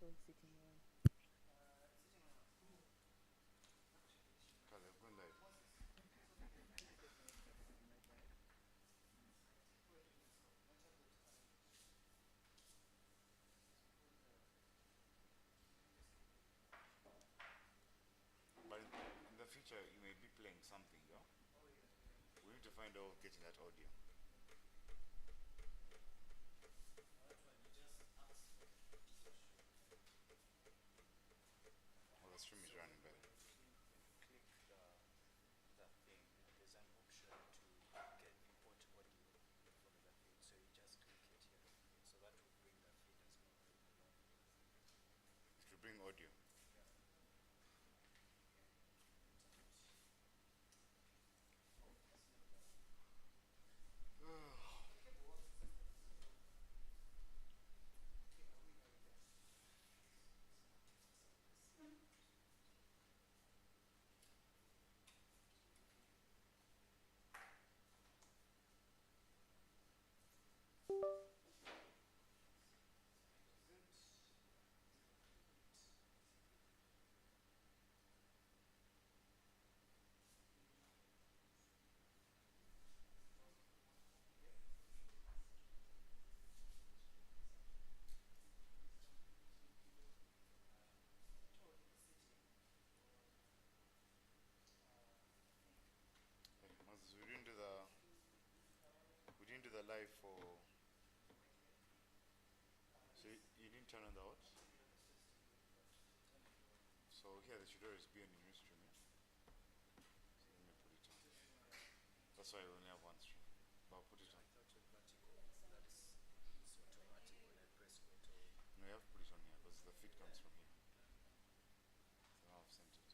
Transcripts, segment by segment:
or sitting on? But in the future, you may be playing something, yeah? We need to find out getting that audio. Oh, the stream is running better. Click the thing, there's an option to get import audio from the feed. So you just click it here. So that will bring the feed as well. It will bring audio. Okay, Moses, we didn't do the live for. So you didn't turn on the what? So here the tutorial is being in your stream, yeah? So let me put it on. That's why we only have one stream. But I'll put it on. No, you have to put it on here because the feed comes from here. So now I've sent it.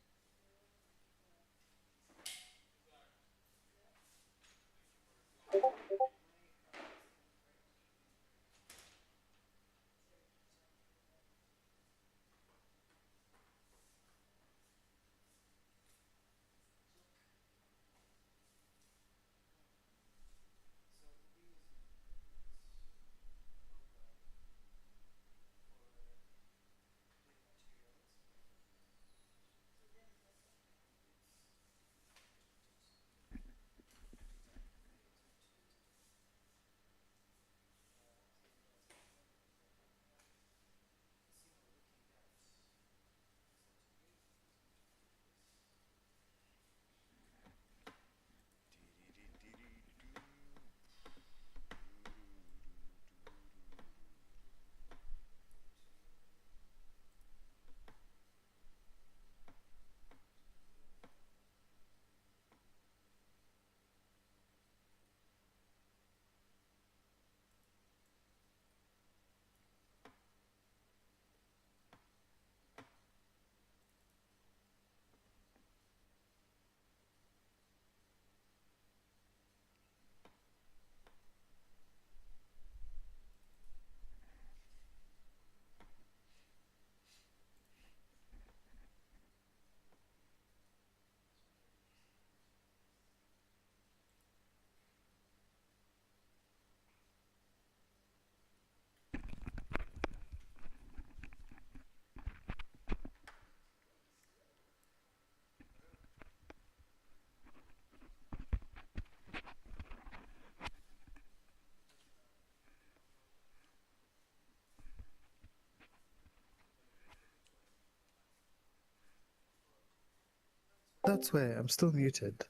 That's where I'm still muted.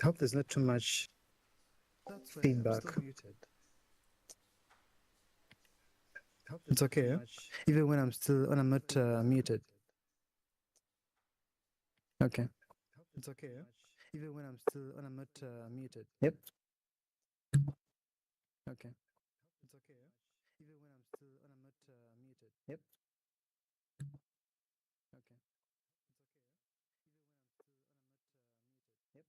I hope there's not too much feedback. It's okay. Even when I'm not muted. Okay. It's okay. Even when I'm not muted. Yep. Okay. It's okay. Even when I'm not muted. Yep. Okay. It's okay. Even when I'm not muted. Yep. Okay. Yep.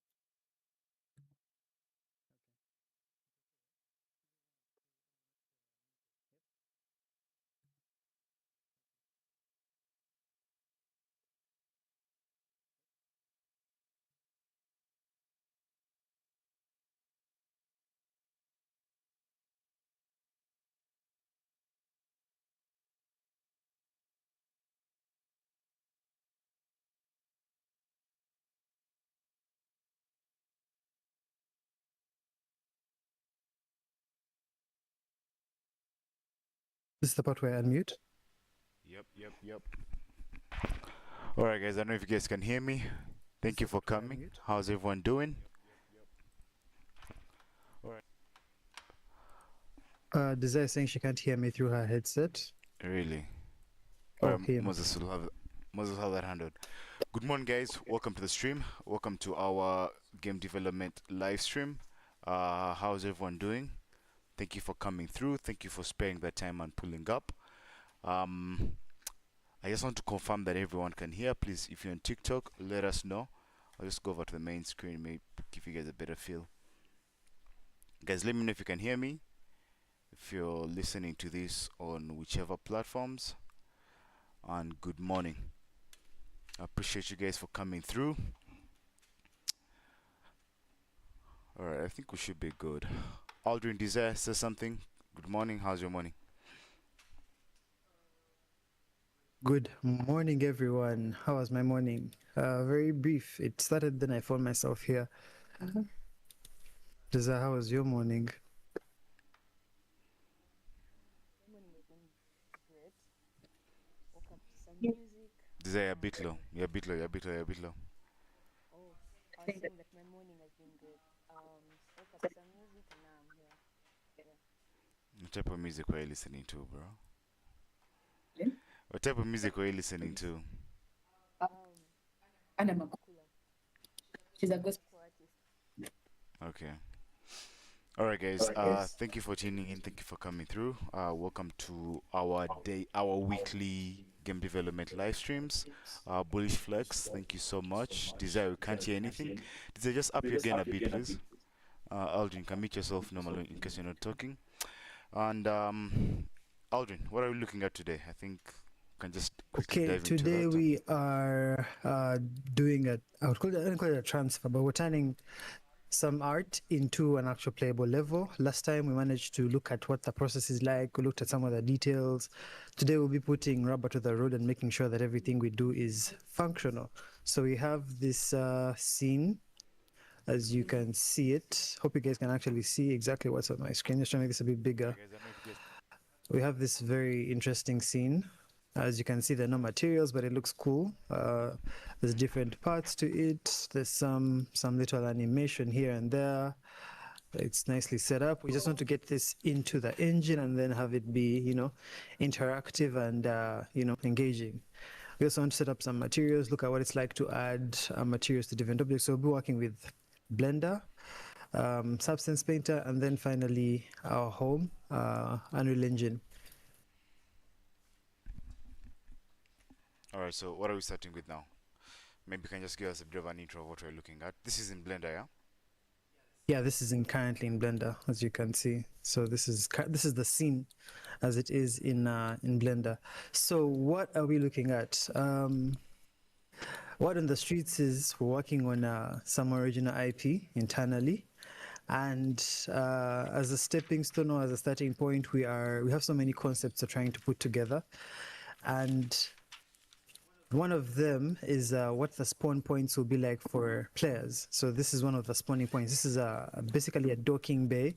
This is the part where I unmute. Yep. All right, guys. I don't know if you guys can hear me. Thank you for coming. How's everyone doing? Desire saying she can't hear me through her headset. Really? Oh, him. Moses will have that handled. Good morning, guys. Welcome to the stream. Welcome to our game development live stream. How's everyone doing? Thank you for coming through. Thank you for sparing that time and pulling up. I just want to confirm that everyone can hear. Please, if you're on TikTok, let us know. I'll just go over to the main screen, maybe give you guys a better feel. Guys, let me know if you can hear me. If you're listening to this on whichever platforms. And good morning. I appreciate you guys for coming through. Alright, I think we should be good. Aldrin Desire says something. Good morning. How's your morning? Good morning, everyone. How was my morning? Very brief. It started, then I found myself here. Desire, how was your morning? Great. Woke up to some music. Desire, you're a bit low. You're a bit low. Oh, I was saying that my morning has been great. Woke up to some music and now I'm here. What type of music were you listening to, bro? What type of music were you listening to? Anna Makula. She's a gospel artist. Okay. Alright, guys. Thank you for tuning in. Thank you for coming through. Welcome to our weekly game development live streams. Bullish Flex, thank you so much. Desire, we can't hear anything. Desire, just up your gain a bit, please. Aldrin, can mute yourself normally in case you're not talking. And Aldrin, what are we looking at today? I think we can just quickly dive into that. Today we are doing I don't call it a transfer, but we're turning some art into an actual playable level. Last time we managed to look at what the process is like. We looked at some of the details. Today we'll be putting rubber to the road and making sure that everything we do is functional. So we have this scene, as you can see it. Hope you guys can actually see exactly what's on my screen. Just trying to make this a bit bigger. We have this very interesting scene. As you can see, there are no materials, but it looks cool. There's different parts to it. There's some little animation here and there. It's nicely set up. We just want to get this into the engine and then have it be, interactive and, engaging. We also want to set up some materials, look at what it's like to add materials to different objects. So we'll be working with Blender, Substance Painter, and then finally our home, Unreal Engine. Alright, so what are we starting with now? Maybe you can just give us a bit of an intro of what we're looking at. This is in Blender, yeah? Yeah, this is currently in Blender, as you can see. So this is the scene as it is in Blender. So what are we looking at? What on the streets is we're working on some original IP internally. And as a stepping stone or as a starting point, we have so many concepts we're trying to put together. And one of them is what the spawn points will be like for players. So this is one of the spawning points. This is basically a docking bay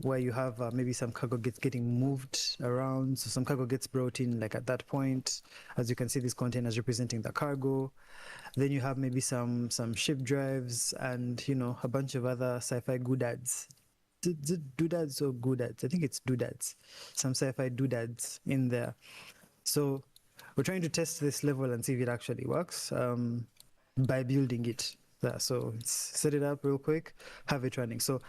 where you have maybe some cargo getting moved around. So some cargo gets brought in like at that point. As you can see, this container is representing the cargo. Then you have maybe some ship drives and, a bunch of other sci-fi goodads. Doodads or goodads? I think it's doodads. Some sci-fi doodads in there. So we're trying to test this level and see if it actually works by building it. So set it up real quick, have it running. So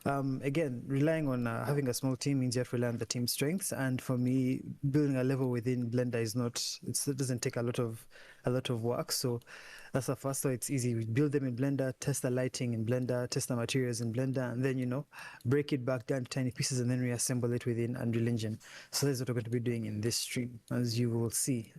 again, relying on having a small team means you have to rely on the team strengths. And for me, building a level within Blender it doesn't take a lot of work. So that's the first way. It's easy. We build them in Blender, test the lighting in Blender, test the materials in Blender, and then, break it back down to tiny pieces and then reassemble it within Unreal Engine. So that's what we're going to be doing in this stream, as you will see.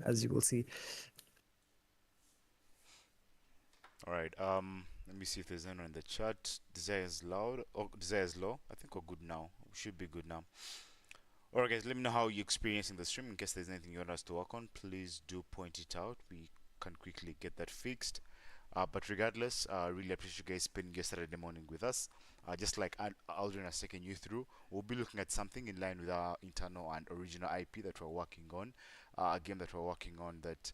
All right. Let me see if there's anyone in the chat. Desire is loud. Oh, Desire is low. I think we're good now. We should be good now. All right, guys. Let me know how you're experiencing the stream. In case there's anything you want us to work on, please do point it out. We can quickly get that fixed. But regardless, I really appreciate you guys spending your Saturday morning with us. just like Aldrin has taken you through, we'll be looking at something in line with our internal and original IP that we're working on, a game that we're working on that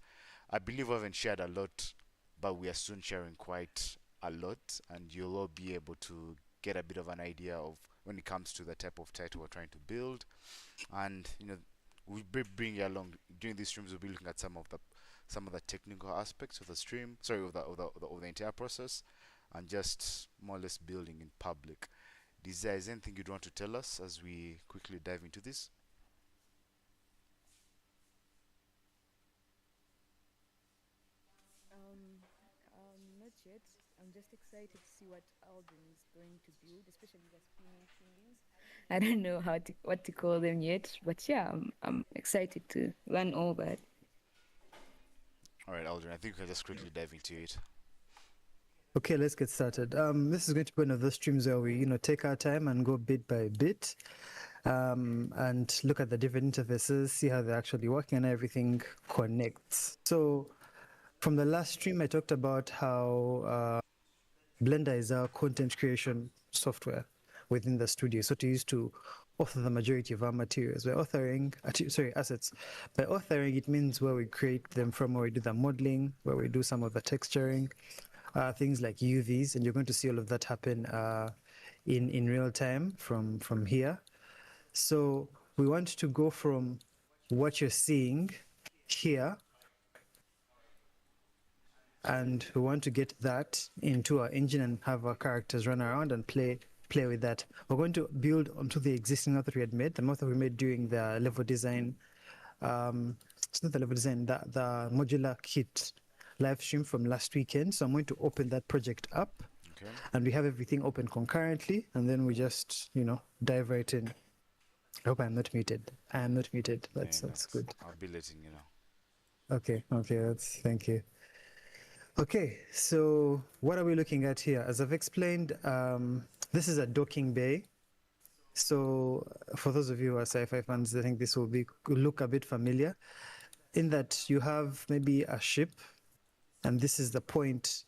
I believe we haven't shared a lot, but we are soon sharing quite a lot, and you'll all be able to get a bit of an idea of when it comes to the type of title we're trying to build. And we'll be bringing you along during these streams. We'll be looking at some of the technical aspects of the stream, sorry, of the entire process, and just more or less building in public. Desire, is there anything you'd want to tell us as we quickly dive into this? Um, Not yet. I'm just excited to see what Alden is going to build, especially the spinning thingies. I don't know what to call them yet, but yeah, I'm excited to learn all that. All right, Aldrin, I think we can just quickly dive into it. Okay, let's get started. This is going to be one of those streams where we, take our time and go bit by bit, and look at the different interfaces, see how they're actually working, and everything connects. So, from the last stream, I talked about how Blender is our content creation software within the studio. So to use to author the majority of our materials. We're authoring, assets. By authoring, it means where we create them from, where we do the modeling, where we do some of the texturing, things like UVs, and you're going to see all of that happen in real time from here. So we want to go from what you're seeing here, and we want to get that into our engine and have our characters run around and play with that. We're going to build onto the existing map that we had made, the map that we made during the level design. It's not the level design, the modular kit live stream from last weekend. So I'm going to open that project up, Okay. and we have everything open concurrently, and then we just dive right in. I hope I'm not muted. I am not muted. That's good. I'll be letting you know. Okay, thank you. Okay, so what are we looking at here? As I've explained, this is a docking bay. So for those of you who are sci-fi fans, I think this will look a bit familiar in that you have maybe a ship, and this is the point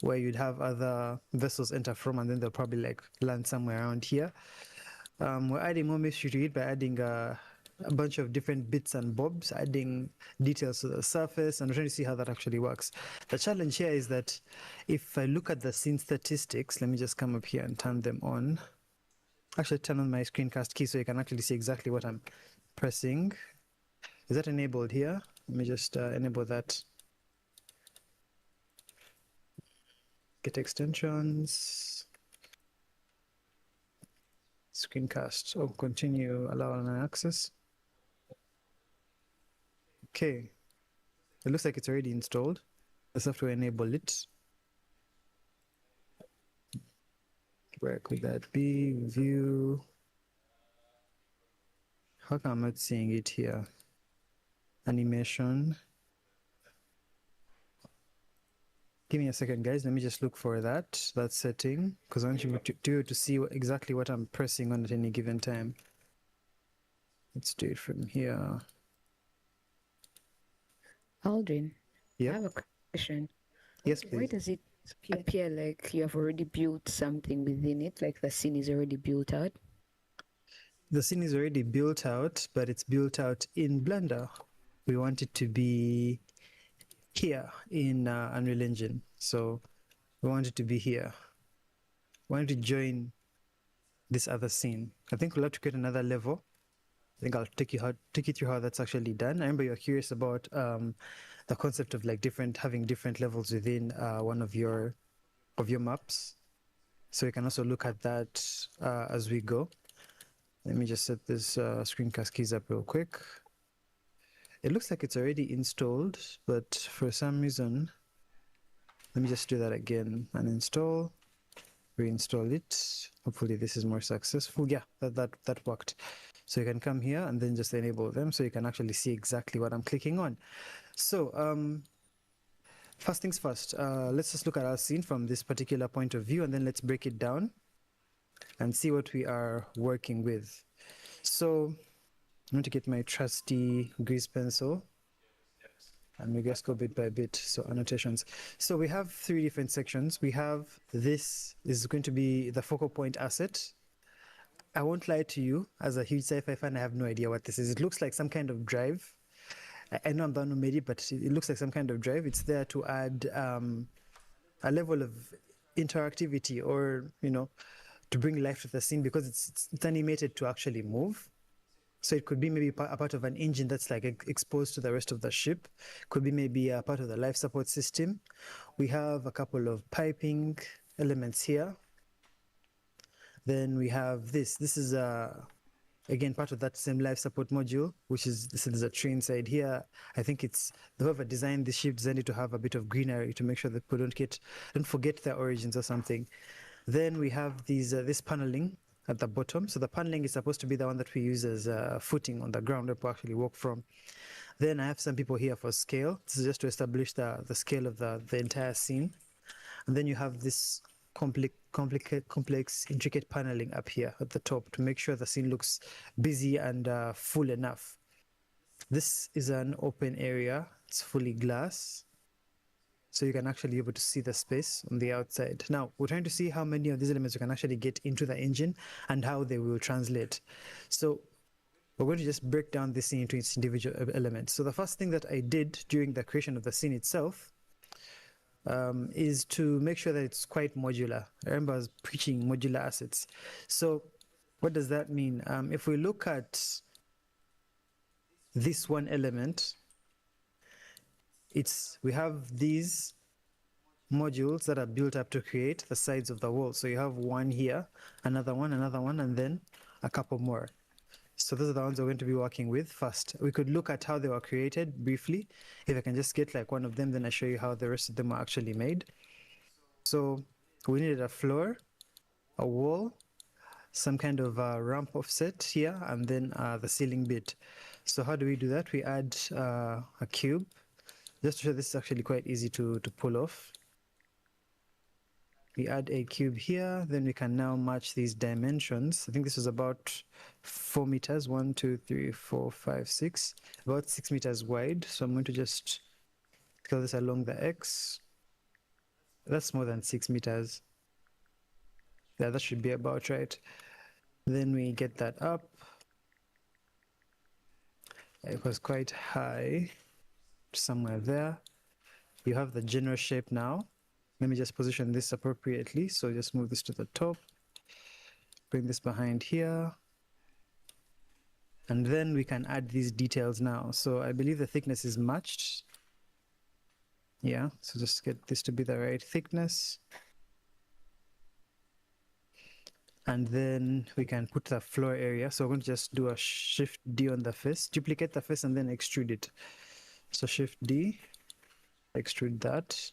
where you'd have other vessels enter from, and then they'll probably like land somewhere around here. We're adding more mystery to it by adding a bunch of different bits and bobs, adding details to the surface, and we're trying to see how that actually works. The challenge here is that if I look at the scene statistics, let me just come up here and turn them on. Actually, turn on my screencast key so you can actually see exactly what I'm pressing. Is that enabled here? Let me just enable that. Get extensions. Screencast. Oh, continue, allow online access. Okay. It looks like it's already installed. Let's have to enable it. Where could that be? View. How come I'm not seeing it here? Animation. Give me a second, guys. Let me just look for that setting, because I want you to see exactly what I'm pressing on at any given time. Let's do it from here. Aldrin, Yep. I have a question. Yes, Why please. does it appear like you have already built something within it, like the scene is already built out? The scene is already built out, but it's built out in Blender. We want it to be here in Unreal Engine. So we want it to be here. We want to join this other scene. I think we'll have to create another level. I think I'll take you through how that's actually done. I remember you're curious about the concept of like having different levels within one of your maps. So you can also look at that as we go. Let me just set this screencast keys up real quick. It looks like it's already installed, but for some reason, let me just do that again. Uninstall, reinstall it. Hopefully this is more successful. Yeah, that worked. So you can come here and then just enable them so you can actually see exactly what I'm clicking on. So first things first, let's just look at our scene from this particular point of view, and then let's break it down and see what we are working with. So I'm going to get my trusty grease pencil. and we just go bit by bit. So annotations. So we have 3 different sections. We have, this is going to be the focal point asset. I won't lie to you, as a huge sci-fi fan, I have no idea what this is. It looks like some kind of drive. I know I'm the one who made it, but it looks like some kind of drive. It's there to add a level of interactivity, or, to bring life to the scene, because it's animated to actually move. So it could be maybe a part of an engine that's like exposed to the rest of the ship. Could be maybe a part of the life support system. We have a couple of piping elements here. Then we have this. This is again part of that same life support module, which is, there's a tree inside here. I think it's whoever designed this ship designed it to have a bit of greenery to make sure that people don't forget their origins or something. Then we have these this paneling at the bottom. So the paneling is supposed to be the one that we use as footing on the ground where people actually walk from. Then I have some people here for scale. This is just to establish the scale of the entire scene. And then you have this complex, intricate paneling up here at the top to make sure the scene looks busy and full enough. This is an open area. It's fully glass, so you can actually be able to see the space on the outside. Now, we're trying to see how many of these elements you can actually get into the engine and how they will translate. So we're going to just break down this scene into its individual elements. So the first thing that I did during the creation of the scene itself is to make sure that it's quite modular. I remember I was preaching modular assets. So what does that mean? If we look at this one element, we have these modules that are built up to create the sides of the wall. So you have one here, another one, and then a couple more. So those are the ones we're going to be working with first. We could look at how they were created briefly. If I can just get like one of them, then I show you how the rest of them are actually made. So we needed a floor, a wall, some kind of ramp offset here, and then the ceiling bit. So how do we do that? We add a cube. Just to show, this is actually quite easy to pull off. We add a cube here, then we can now match these dimensions. I think this was about 4 meters, 1, 2, 3, 4, 5, 6, about 6 meters wide. So I'm going to just curl this along the X. That's more than 6 meters. Yeah, that should be about right. Then we get that up. It was quite high, somewhere there. You have the general shape now. Let me just position this appropriately. So just move this to the top, bring this behind here. And then we can add these details now. So I believe the thickness is matched. Yeah, so just get this to be the right thickness. And then we can put the floor area. So we're going to just do a Shift D on the face, duplicate the face, and then extrude it. So Shift D, extrude that,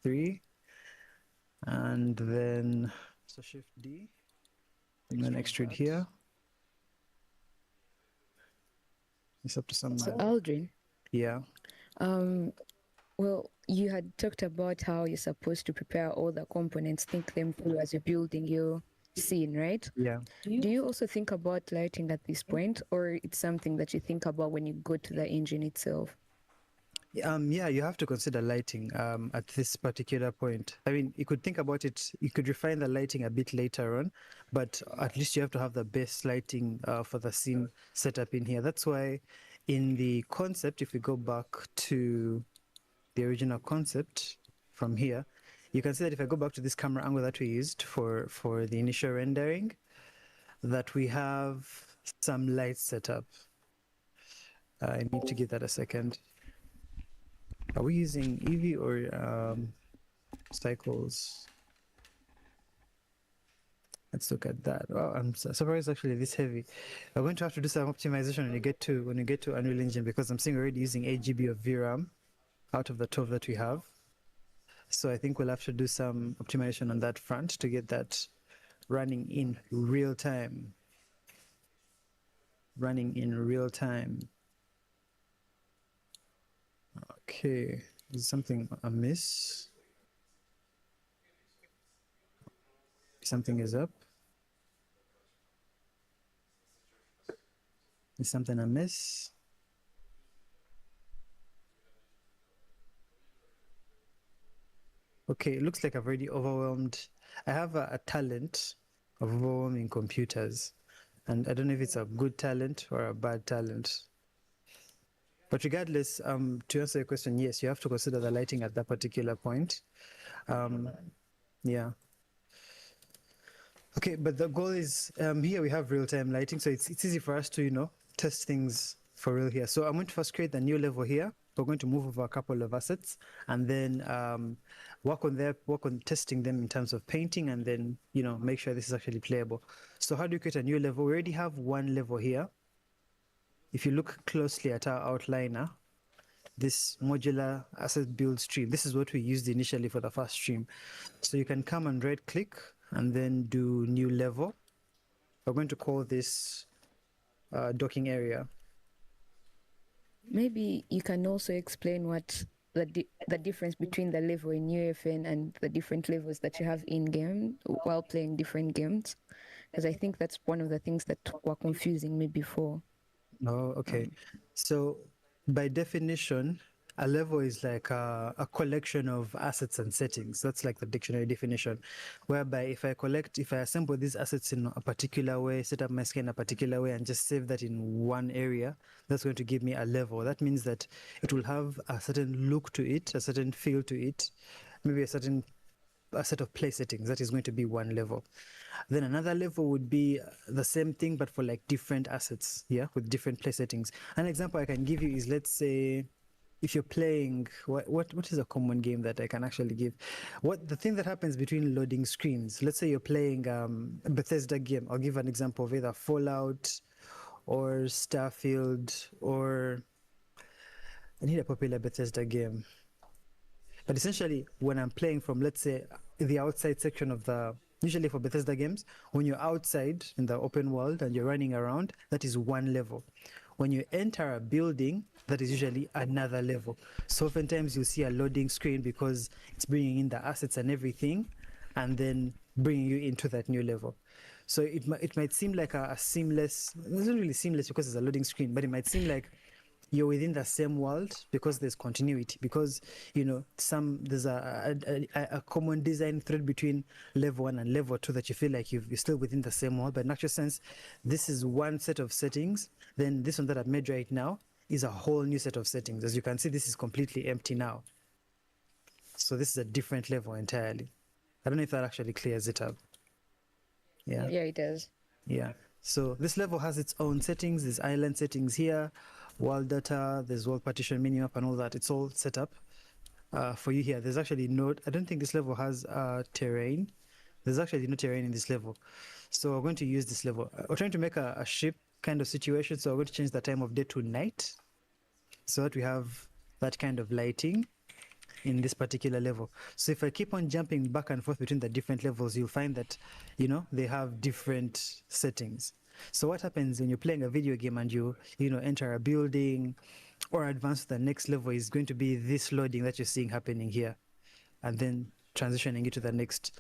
3. And then, so Shift D, and then extrude here. It's up to some. So Aldrin, Yeah. well, you had talked about how you're supposed to prepare all the components, think them through as you're building your scene, right? Yeah. Do you also think about lighting at this point, or it's something that you think about when you go to the engine itself? Yeah, you have to consider lighting at this particular point. I mean, you could think about it, you could refine the lighting a bit later on, but at least you have to have the best lighting for the scene set up in here. That's why in the concept, if we go back to the original concept from here, you can see that if I go back to this camera angle that we used for the initial rendering, that we have some lights set up. I need to give that a second. Are we using Eevee or cycles? Let's look at that. Wow, I'm surprised actually this heavy. We're going to have to do some optimization when you get to Unreal Engine, because I'm seeing already using 8 GB of VRAM out of the 12 that we have. So I think we'll have to do some optimization on that front to get that running in real time. Okay, is something amiss? Something is up. Is something amiss? Okay, it looks like I've already overwhelmed. I have a talent of overwhelming computers, and I don't know if it's a good talent or a bad talent. But regardless, to answer your question, yes, you have to consider the lighting at that particular point. Yeah. Okay, but the goal is here we have real-time lighting, so it's easy for us to test things for real here. So I'm going to first create a new level here. We're going to move over a couple of assets and then work on testing them in terms of painting, and then make sure this is actually playable. So how do you create a new level? We already have one level here. If you look closely at our outliner, this modular asset build stream, this is what we used initially for the first stream. So you can come and right click and then do new level. We're going to call this docking area. Maybe you can also explain what the difference between the level in UFN and the different levels that you have in game while playing different games, because I think that's one of the things that were confusing me before. Oh, okay. So by definition, a level is like a collection of assets and settings. That's like the dictionary definition, whereby if I assemble these assets in a particular way, set up my skin in a particular way, and just save that in one area, that's going to give me a level. That means that it will have a certain look to it, a certain feel to it, maybe a set of play settings. That is going to be one level. Then another level would be the same thing, but for like different assets, yeah, with different play settings. An example I can give you is, let's say, if you're playing, what is a common game that I can actually give? What the thing that happens between loading screens? Let's say you're playing a Bethesda game. I'll give an example of either Fallout or Starfield, or I need a popular Bethesda game. But essentially, when I'm playing from, let's say, the outside section of usually for Bethesda games, when you're outside in the open world and you're running around, that is one level. When you enter a building, that is usually another level. So oftentimes you'll see a loading screen because it's bringing in the assets and everything, and then bringing you into that new level. So it might seem like a seamless, it doesn't really seamless because it's a loading screen, but it might seem like you're within the same world because there's continuity, because there's a common design thread between level 1 and level 2 that you feel like you're still within the same world. But in actual sense, this is one set of settings, then this one that I've made right now is a whole new set of settings. As you can see, this is completely empty now, so this is a different level entirely. I don't know if that actually clears it up. Yeah, Yeah, it does. yeah. So this level has its own settings. There's island settings here, world data, there's world partition, minimap, and all that. It's all set up for you here. There's actually I don't think this level has terrain. There's actually no terrain in this level. So we're going to use this level. We're trying to make a ship kind of situation. So we're going to change the time of day to night so that we have that kind of lighting in this particular level. So if I keep on jumping back and forth between the different levels, you'll find that, they have different settings. So what happens when you're playing a video game and you enter a building or advance to the next level is going to be this loading that you're seeing happening here, and then transitioning into the next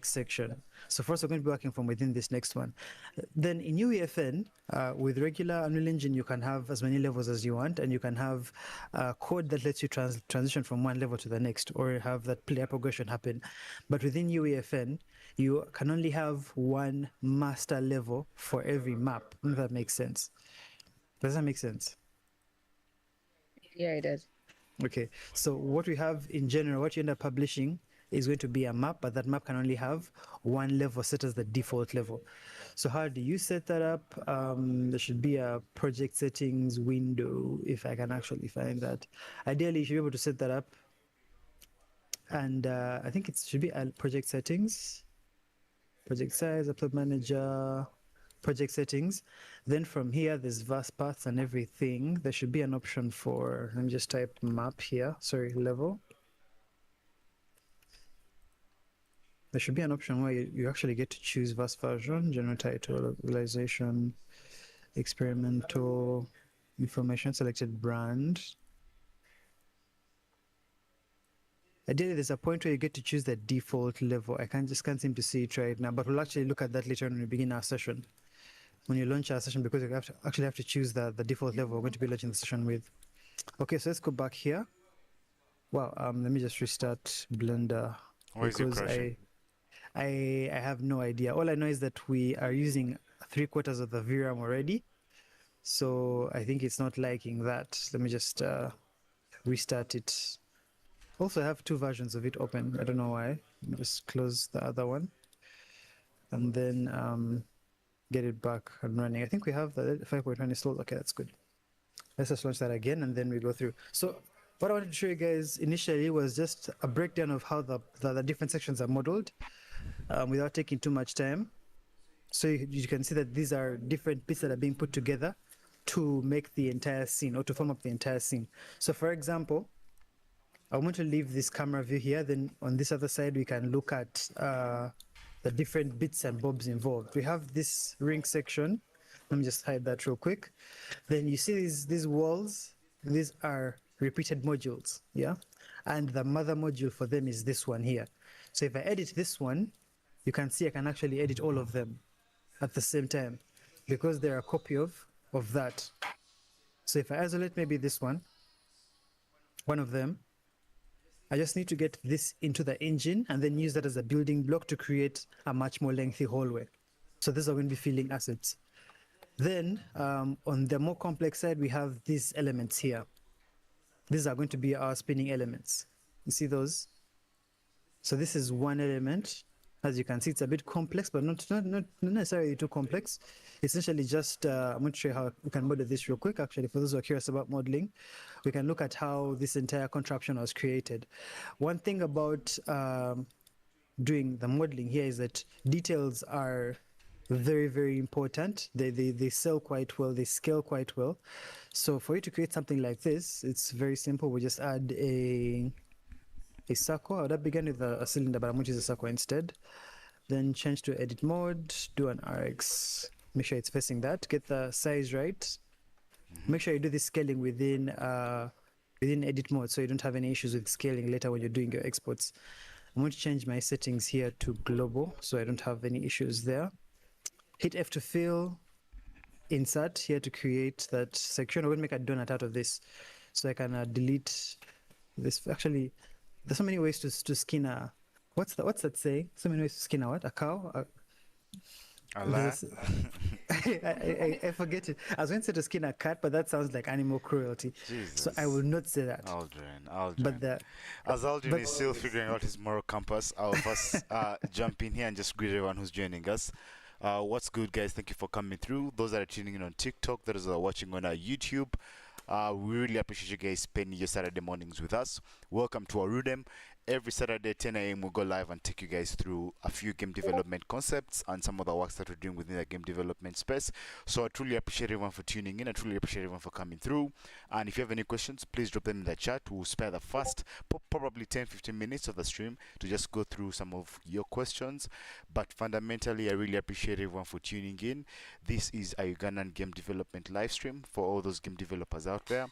section. So first we're going to be working from within this next one. Then in UEFN, with regular Unreal Engine, you can have as many levels as you want, and you can have code that lets you transition from one level to the next, or have that player progression happen. But within UEFN, you can only have one master level for every map. If that makes sense. Does that make sense? Yeah, it does. Okay, so what we have in general, what you end up publishing is going to be a map, but that map can only have one level set as the default level. So how do you set that up? There should be a project settings window, if I can actually find that. Ideally, you should be able to set that up. And I think it should be a project settings, project size, upload manager, project settings. Then from here, there's vast paths and everything. There should be an option for, let me just type map here, sorry, level. There should be an option where you actually get to choose vast version, general title, localization, experimental, information, selected brand. Ideally, there's a point where you get to choose the default level. I just can't seem to see it right now, but we'll actually look at that later on when we begin our session. When you launch our session, because you actually have to choose the default level we're going to be launching the session with. Okay, so let's go back here. Wow, let me just restart Blender Why is it because crashing? I have no idea. All I know is that we are using 3/4 of the VRAM already, so I think it's not liking that. Let me just restart it. Also, I have two versions of it open. I don't know why. Let me just close the other one and then get it back and running. I think we have the 5.1 installed. Okay, that's good. Let's just launch that again and then we go through. So what I wanted to show you guys initially was just a breakdown of how the different sections are modeled without taking too much time. So you can see that these are different bits that are being put together to make the entire scene or to form up the entire scene. So for example, I want to leave this camera view here. Then on this other side, we can look at the different bits and bobs involved. We have this ring section. Let me just hide that real quick. Then you see these walls. These are repeated modules, yeah? And the mother module for them is this one here. So if I edit this one, you can see I can actually edit all of them at the same time because they're a copy of that. So if I isolate maybe this one of them, I just need to get this into the engine and then use that as a building block to create a much more lengthy hallway. So these are going to be filling assets. Then on the more complex side, we have these elements here. These are going to be our spinning elements. You see those? So this is one element. As you can see, it's a bit complex, but not necessarily too complex. Essentially just, I'm going to show you how we can model this real quick. Actually, for those who are curious about modeling, we can look at how this entire contraption was created. One thing about doing the modeling here is that details are very, very important. They sell quite well, they scale quite well. So for you to create something like this, it's very simple. We just add a circle. I would have begun with a cylinder, but I'm going to use a circle instead. Then change to edit mode, do an RX. Make sure it's facing that. Get the size right. Make sure you do this scaling within edit mode so you don't have any issues with scaling later when you're doing your exports. I'm going to change my settings here to global so I don't have any issues there. Hit F to fill, insert here to create that section. I'm going to make a donut out of this so I can delete this. Actually, there's so many ways to skin a, what's that saying? So many ways to skin a what? A cow? Allah. I forget it. I was going to say to skin a cat, but that sounds like animal cruelty. So I will Jesus. not say that. But Aldrin. the As Aldrin but is still figuring out his moral compass, I'll first jump in here and just greet everyone who's joining us. What's good, guys? Thank you for coming through. Those that are tuning in on TikTok, those that are watching on YouTube, we really appreciate you guys spending your Saturday mornings with us. Welcome to Arudem. Every Saturday, 10 a.m., we'll go live and take you guys through a few game development concepts and some of the works that we're doing within the game development space. So I truly appreciate everyone for tuning in. I truly appreciate everyone for coming through. And if you have any questions, please drop them in the chat. We'll spare the first probably 10-15 minutes of the stream to just go through some of your questions. But fundamentally, I really appreciate everyone for tuning in. This is a Ugandan game development live stream for all those game developers out there.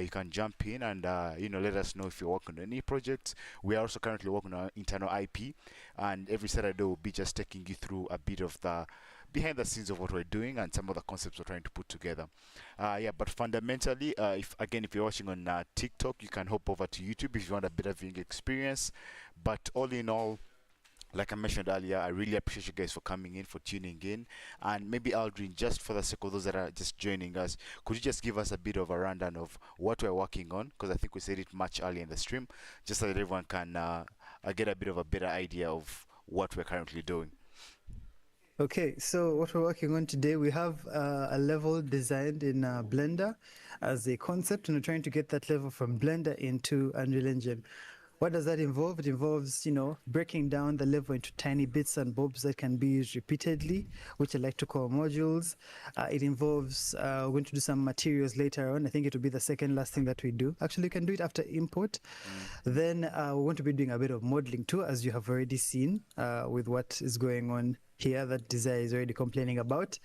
You can jump in and let us know if you're working on any projects. We are also currently working on internal IP, and every Saturday we'll be just taking you through a bit of the behind the scenes of what we're doing and some of the concepts we're trying to put together. But fundamentally, if you're watching on TikTok, you can hop over to YouTube if you want a better viewing experience. But all in all, like I mentioned earlier, I really appreciate you guys for coming in, for tuning in. And maybe Aldrin, just for the sake of those that are just joining us, could you just give us a bit of a rundown of what we're working on? Because I think we said it much earlier in the stream, just so that everyone can get a bit of a better idea of what we're currently doing. okay, so what we're working on today, we have a level designed in Blender as a concept, and we're trying to get that level from Blender into Unreal Engine. What does that involve? It involves, breaking down the level into tiny bits and bobs that can be used repeatedly, which I like to call modules. It involves, we're going to do some materials later on. I think it will be the second last thing that we do. Actually, you can do it after import. Then we're going to be doing a bit of modeling too, as you have already seen with what is going on here that Desire is already complaining about.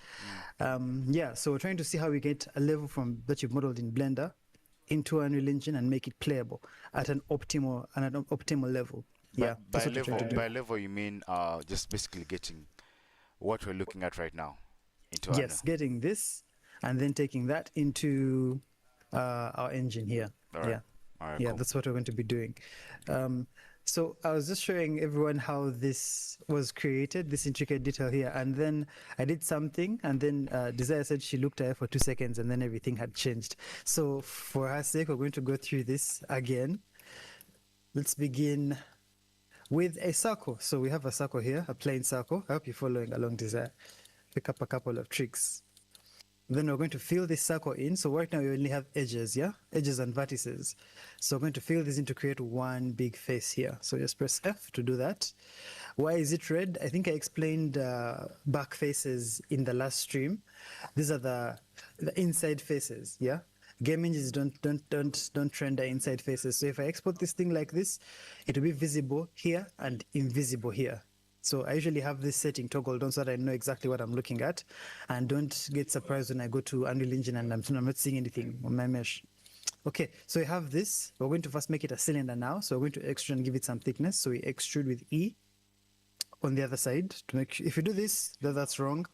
So we're trying to see how we get a level from that you've modeled in Blender into Unreal Engine and make it playable at an optimal level. By level, you mean just basically getting what we're looking at right now into Unreal. Yes, getting this and then taking that into our engine here. All right. Yeah. All right, Yeah, cool. that's what we're going to be doing. So I was just showing everyone how this was created, this intricate detail here, and then I did something, and then Desire said she looked at it for 2 seconds, and then everything had changed. So for her sake, we're going to go through this again. Let's begin with a circle. So we have a circle here, a plain circle. I hope you're following along, Desire. Pick up a couple of tricks. Then we're going to fill this circle in. So right now we only have edges, yeah? Edges and vertices. So we're going to fill this in to create one big face here. So just press F to do that. Why is it red? I think I explained back faces in the last stream. These are the inside faces, yeah? Game engines don't render inside faces. So if I export this thing like this, it will be visible here and invisible here. So I usually have this setting toggled on so that I know exactly what I'm looking at, and don't get surprised when I go to Unreal Engine and I'm not seeing anything on my mesh. Okay, so we have this. We're going to first make it a cylinder now. So we're going to extrude and give it some thickness. So we extrude with E on the other side to make sure. If you do this, that's wrong.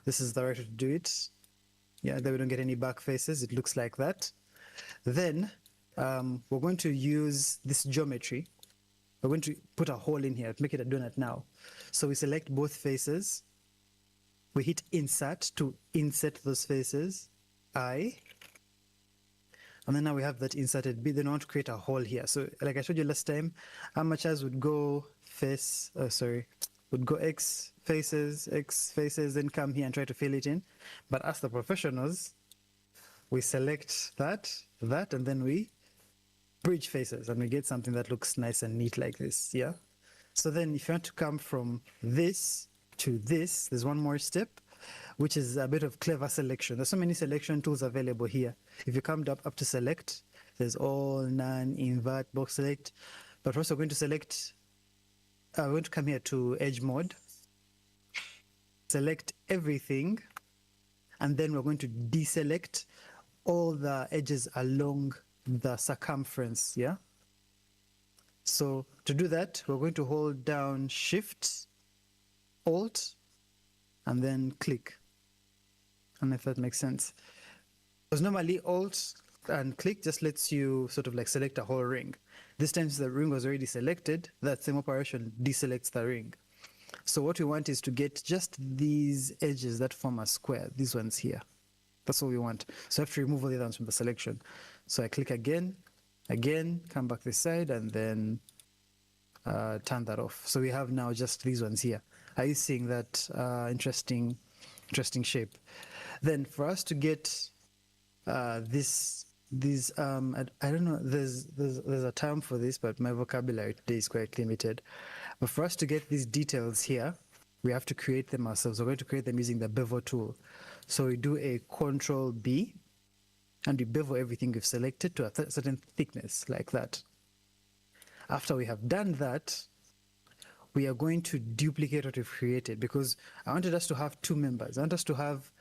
This is the right way to do it. Yeah, then we don't get any back faces. It looks like that. Then we're going to use this geometry. We're going to put a hole in here to make it a donut now. So we select both faces. We hit insert to insert those faces. I. And then now we have that inserted B. Then I want to create a hole here. So like I showed you last time, amateurs would go would go X faces, then come here and try to fill it in. But as the professionals, we select that, and then we bridge faces, and we get something that looks nice and neat like this, yeah? So then if you want to come from this to this, there's one more step, which is a bit of clever selection. There's so many selection tools available here. If you come up to select, there's all, none, invert, box select. But we're also going to select, we're going to come here to edge mode, select everything, and then we're going to deselect all the edges along the circumference, yeah? So to do that, we're going to hold down Shift, Alt, and then click. I don't know if that makes sense. Because normally Alt and click just lets you sort of like select a whole ring. This time, since the ring was already selected, that same operation deselects the ring. So what we want is to get just these edges that form a square, these ones here. That's all we want. So I have to remove all the other ones from the selection. So I click again, come back this side, and then turn that off. So we have now just these ones here. Are you seeing that interesting shape? Then for us to get I don't know, there's a term for this, but my vocabulary today is quite limited. But for us to get these details here, we have to create them ourselves. We're going to create them using the bevel tool. So we do a Control B, and we bevel everything we've selected to a certain thickness, like that. After we have done that, we are going to duplicate what we've created, because I wanted us to have two members. I want us to have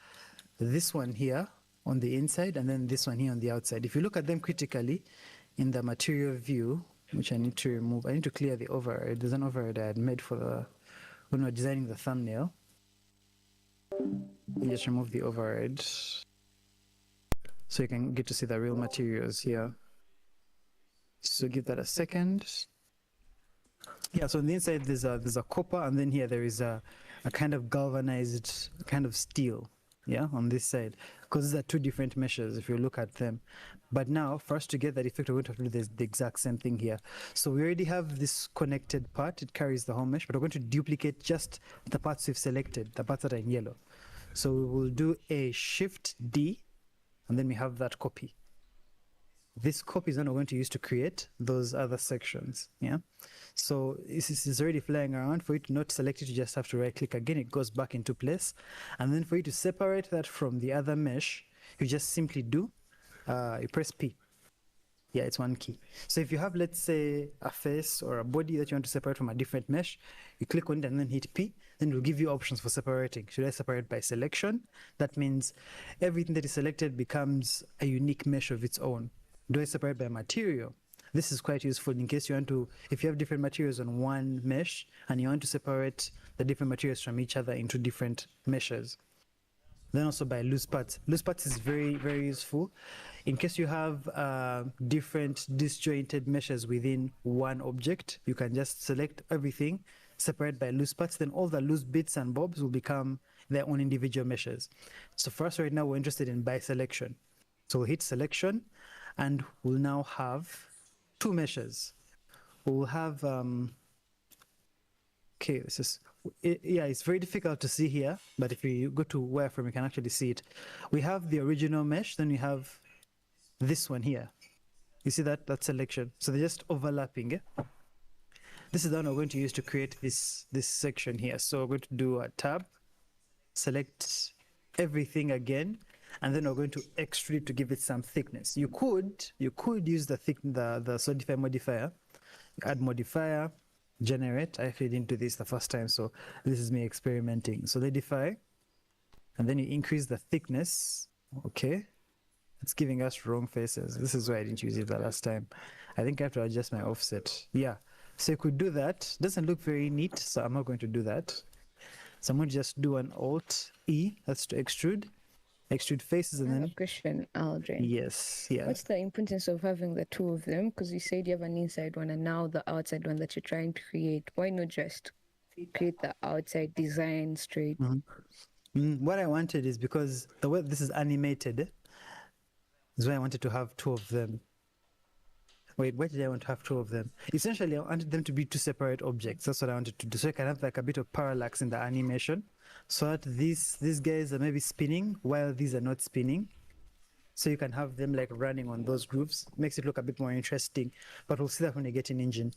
this one here on the inside and then this one here on the outside. If you look at them critically in the material view, which I need to remove, I need to clear the override. There's an override I had made for when we were designing the thumbnail. You just remove the override so you can get to see the real materials here. So give that a second. Yeah, so on the inside there's a copper, and then here there is a kind of galvanized kind of steel, yeah, on this side, because these are two different meshes if you look at them. But now for us to get that effect, we're going to have to do the exact same thing here. So we already have this connected part, it carries the whole mesh, but we're going to duplicate just the parts we've selected, the parts that are in yellow. So we will do a Shift D, and then we have that copy. This copy is what we're going to use to create those other sections, yeah? So this is already flying around. For you to not select it, you just have to right click again, it goes back into place. And then for you to separate that from the other mesh, you just simply do, you press P. Yeah, it's one key. So if you have, let's say, a face or a body that you want to separate from a different mesh, you click on it and then hit P, then it will give you options for separating. Should I separate by selection? That means everything that is selected becomes a unique mesh of its own. Do I separate by material? This is quite useful in case you want to, if you have different materials on one mesh and you want to separate the different materials from each other into different meshes. Then also by loose parts. Loose parts is very, very useful In case you have different disjointed meshes within one object, you can just select everything, separate by loose parts, then all the loose bits and bobs will become their own individual meshes. So for us right now, we're interested in by selection. So we'll hit selection, and we'll now have two meshes. We'll have, okay, this is, yeah, it's very difficult to see here, but if you go to wireframe, you can actually see it. We have the original mesh, then we have this one here. You see that selection? So they're just overlapping. Eh? This is the one we're going to use to create this section here. So we're going to do a tab, select everything again, and then we're going to extrude to give it some thickness. You could use the solidify modifier, add modifier, generate. I actually didn't do this the first time, so this is me experimenting. Solidify, and then you increase the thickness. Okay, it's giving us wrong faces. This is why I didn't use it the last time. I think I have to adjust my offset. Yeah, so you could do that. Doesn't look very neat, so I'm not going to do that. So I'm going to just do an Alt E, that's to extrude faces, and I have then a question, Aldrin. yes, yeah. What's the importance of having the two of them? Because you said you have an inside one and now the outside one that you're trying to create. Why not just create the outside design straight? What I wanted is because the way this is animated is why I wanted to have two of them. Wait, why did I want to have two of them? Essentially, I wanted them to be two separate objects. That's what I wanted to do. So I can have like a bit of parallax in the animation, so that these guys are maybe spinning while these are not spinning. So you can have them like running on those grooves. Makes it look a bit more interesting. But we'll see that when you get in engine.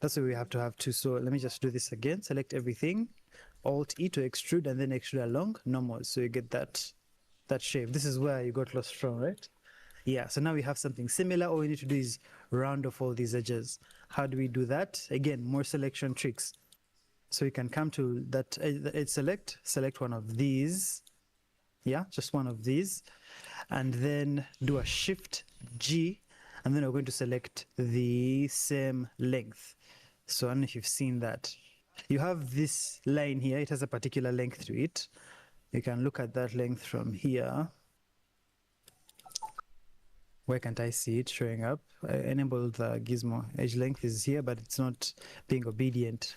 That's why we have to have two. So let me just do this again. Select everything. Alt E to extrude, and then extrude along normal. So you get that shape. This is where you got lost from, right? Yeah, so now we have something similar. All we need to do is round off all these edges. How do we do that? Again, more selection tricks. So you can come to that edge select one of these. Yeah, just one of these. And then do a Shift G, and then we're going to select the same length. So I don't know if you've seen that. You have this line here, it has a particular length to it. You can look at that length from here. Why can't I see it showing up? I enabled the gizmo. Edge length is here, but it's not being obedient.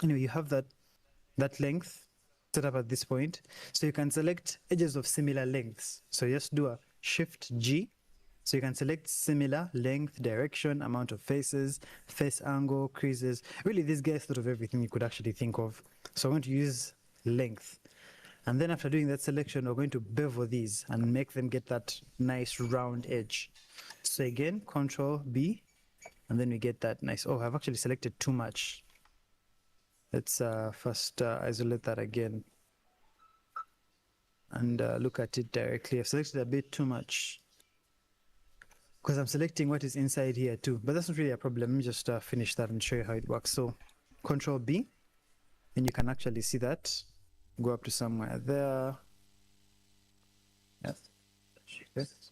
Anyway, you have that length set up at this point. So you can select edges of similar lengths. So just do a Shift G. So you can select similar length, direction, amount of faces, face angle, creases. Really, these guys thought of everything you could actually think of. So I'm going to use length. And then after doing that selection, we're going to bevel these and make them get that nice round edge. So again, Control B, and then we get that nice, oh, I've actually selected too much. Let's first isolate that again and look at it directly. I've selected a bit too much because I'm selecting what is inside here too, but that's not really a problem. Let me just finish that and show you how it works. So Control B, and you can actually see that. Go up to somewhere there. Yes. Yes.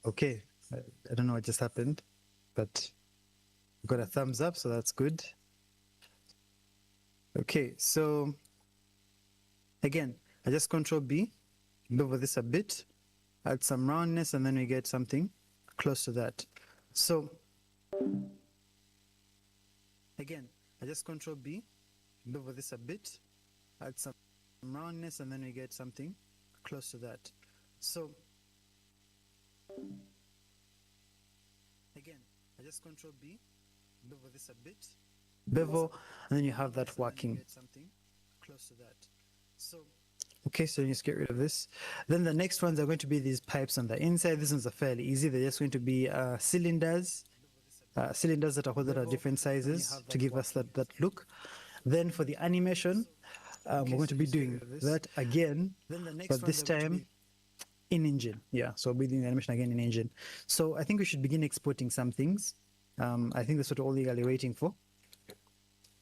Okay, I don't know what just happened, but got a thumbs up, so that's good. Okay, so again, I just Control B, bevel this a bit, add some roundness, and then we get something close to that. So again, I just Control B, bevel this a bit, add some roundness, and then we get something close to that. So again, I just Control B, bevel this a bit, bevel, and then you have that working. Something close to that. So okay, so you just get rid of this. Then the next ones are going to be these pipes on the inside. These ones are fairly easy. They're just going to be cylinders that are holded at different sizes to give us that look. Then for the animation, we're going to be doing that again, but this time in engine. Yeah, so we'll be doing the animation again in engine. So I think we should begin exporting some things. I think that's what we're all eagerly waiting for.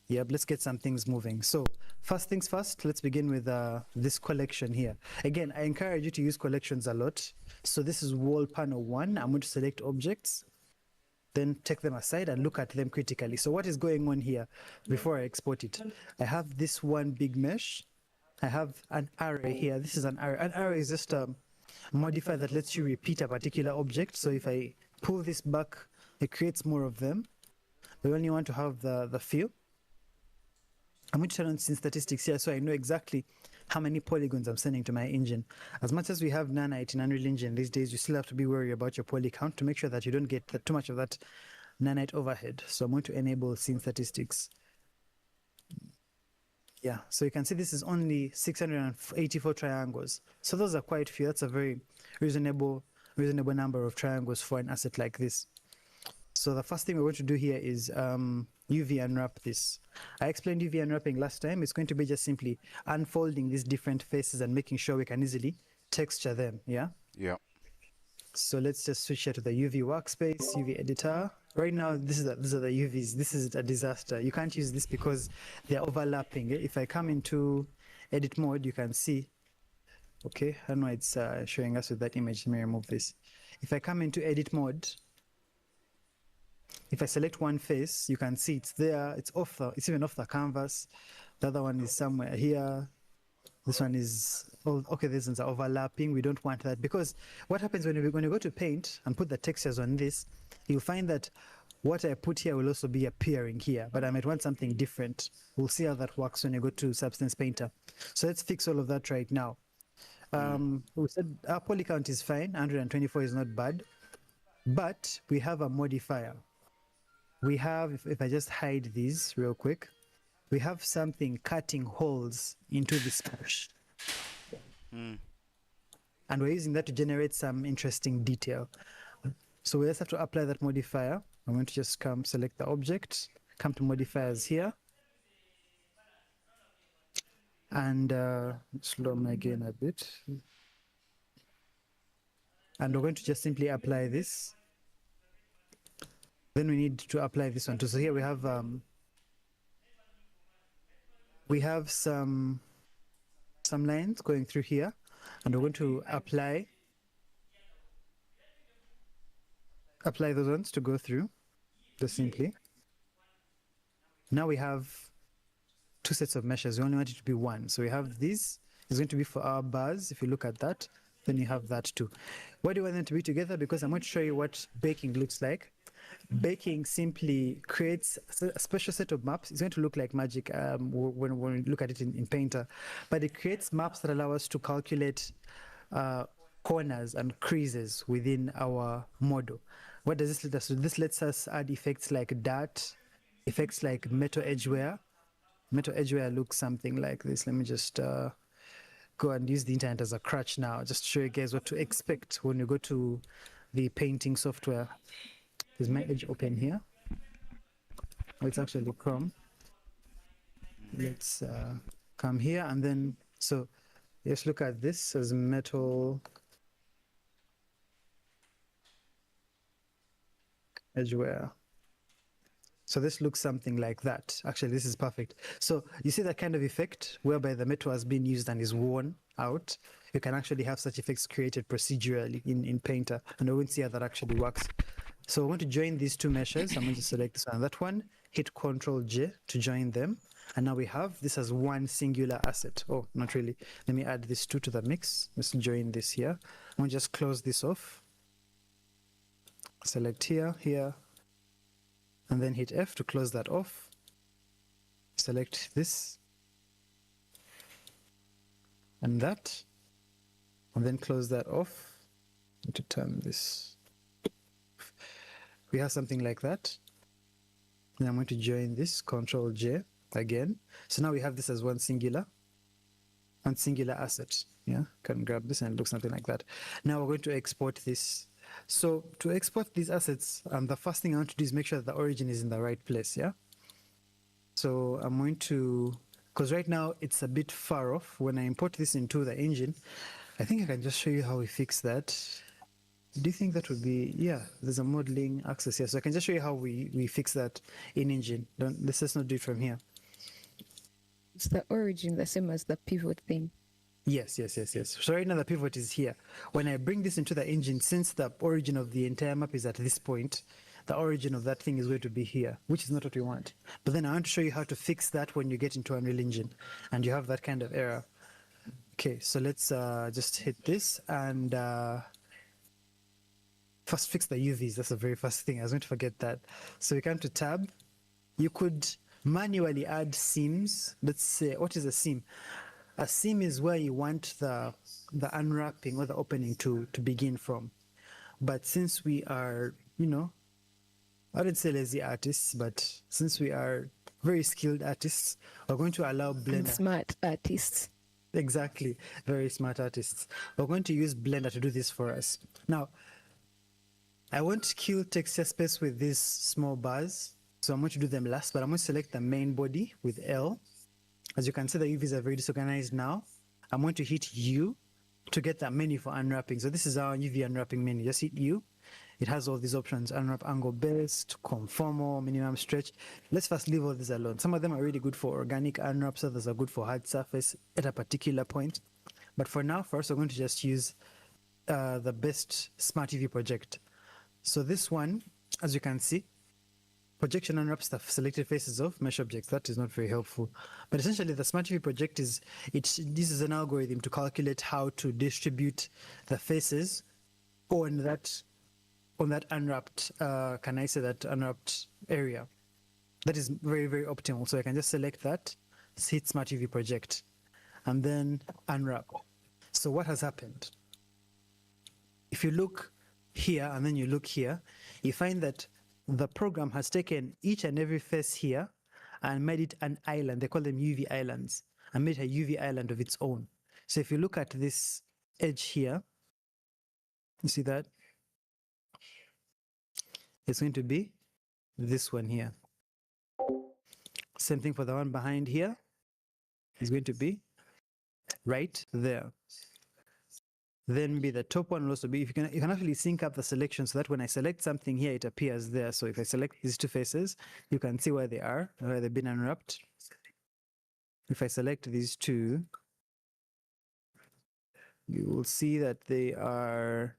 Yep, let's get some things moving. So first things first, let's begin with this collection here. Again, I encourage you to use collections a lot. So this is wall panel 1. I'm going to select objects. then take them aside and look at them critically. So what is going on here before I export it? I have this one big mesh. I have an array here. This is an array. An array is just a modifier that lets you repeat a particular object. So if I pull this back, it creates more of them. We only want to have the few. I'm going to turn on scene statistics here so I know exactly how many polygons I'm sending to my engine. As much as we have nanite in Unreal Engine these days, you still have to be worried about your poly count to make sure that you don't get too much of that nanite overhead. So I'm going to enable scene statistics. Yeah, so you can see this is only 684 triangles. So those are quite few. That's a very reasonable number of triangles for an asset like this. So the first thing we're going to do here is UV unwrap this. I explained UV unwrapping last time. It's going to be just simply unfolding these different faces and making sure we can easily texture them, yeah? Yeah. So let's just switch here to the UV workspace, UV editor. Right now, these are the UVs. This is a disaster. You can't use this because they're overlapping. If I come into edit mode, you can see, okay, I don't know it's showing us with that image. Let me remove this. If I come into edit mode, if I select one face, you can see it's there. It's even off the canvas. The other one is somewhere here. This one is, oh, okay, these ones are overlapping. We don't want that because what happens when you go to paint and put the textures on this, you'll find that what I put here will also be appearing here, but I might want something different. We'll see how that works when you go to Substance Painter. So let's fix all of that right now. We said our poly count is fine. 124 is not bad, but we have a modifier. We have, if I just hide these real quick, we have something cutting holes into this mesh. And we're using that to generate some interesting detail. So we just have to apply that modifier. I'm going to just come select the object, come to modifiers here. And slow them again a bit. And we're going to just simply apply this. Then we need to apply this one too. So here we have some lines going through here, and we're going to apply those ones to go through, just simply. Now we have two sets of meshes. We only want it to be one. So we have this is going to be for our bars. If you look at that, then you have that too. Why do I want them to be together? Because I'm going to show you what baking looks like. Baking simply creates a special set of maps. It's going to look like magic when we look at it in Painter, but it creates maps that allow us to calculate corners and creases within our model. What does this let us do? This lets us add effects like dart, effects like metal edge wear. Metal edge wear looks something like this. Let me just go and use the internet as a crutch now, just to show you guys what to expect when you go to the painting software. Is my edge open here? Oh, it's actually Chrome. Let's come here and then, so let's look at this as metal edgeware. So this looks something like that. Actually, this is perfect. So you see that kind of effect whereby the metal has been used and is worn out. You can actually have such effects created procedurally in Painter, and we will see how that actually works. So I want to join these two meshes. I'm going to select this one and that one, hit Ctrl J to join them. And now we have this as one singular asset. Oh, not really. Let me add these two to the mix. Let's join this here. I'm going to just close this off. Select here, here, and then hit F to close that off. Select this and that, and then close that off. Need to turn this. We have something like that. And I'm going to join this, Ctrl J again. So now we have this as one singular asset. Yeah, can grab this and it looks something like that. Now we're going to export this. So to export these assets, the first thing I want to do is make sure that the origin is in the right place. Yeah. So I'm going to, because right now it's a bit far off. When I import this into the engine, I think I can just show you how we fix that. Do you think that would be, yeah, there's a modeling access here. So I can just show you how we fix that in engine. Let's just not do it from here. It's the origin, the same as the pivot thing. Yes. So right now the pivot is here. When I bring this into the engine, since the origin of the entire map is at this point, the origin of that thing is going to be here, which is not what we want. But then I want to show you how to fix that when you get into Unreal Engine and you have that kind of error. Okay, so let's just hit this and first fix the UVs. That's the very first thing. I was going to forget that. So we come to tab. You could manually add seams. Let's say, what is a seam? A seam is where you want the unwrapping or the opening to begin from. But since we are, you know, I wouldn't say lazy artists, but since we are very skilled artists, we're going to allow Blender. Smart artists. Exactly, very smart artists. We're going to use Blender to do this for us. Now, I want to kill texture space with these small bars, so I'm going to do them last, but I'm going to select the main body with L. As you can see, the UVs are very disorganized now. I'm going to hit U to get that menu for unwrapping. So this is our UV unwrapping menu. Just hit U. It has all these options: unwrap angle best, conformal, minimum stretch. Let's first leave all these alone. Some of them are really good for organic unwraps, others are good for hard surface at a particular point. But for now, first, we're going to just use the best Smart UV project. So this one, as you can see, projection unwraps the selected faces of mesh objects. That is not very helpful. But essentially, the Smart UV project this is an algorithm to calculate how to distribute the faces on that unwrapped, can I say that unwrapped area. That is very, very optimal. So I can just select that, hit Smart UV project, and then unwrap. So what has happened? If you look here and then you look here, you find that the program has taken each and every face here and made it an island. They call them UV islands, and made a UV island of its own. So if you look at this edge here, you see that? It's going to be this one here. Same thing for the one behind here. It's going to be right there. Then maybe the top one will also be, you can actually sync up the selection so that when I select something here, it appears there. So if I select these two faces, you can see where they are, where they've been unwrapped. If I select these two, you will see that they are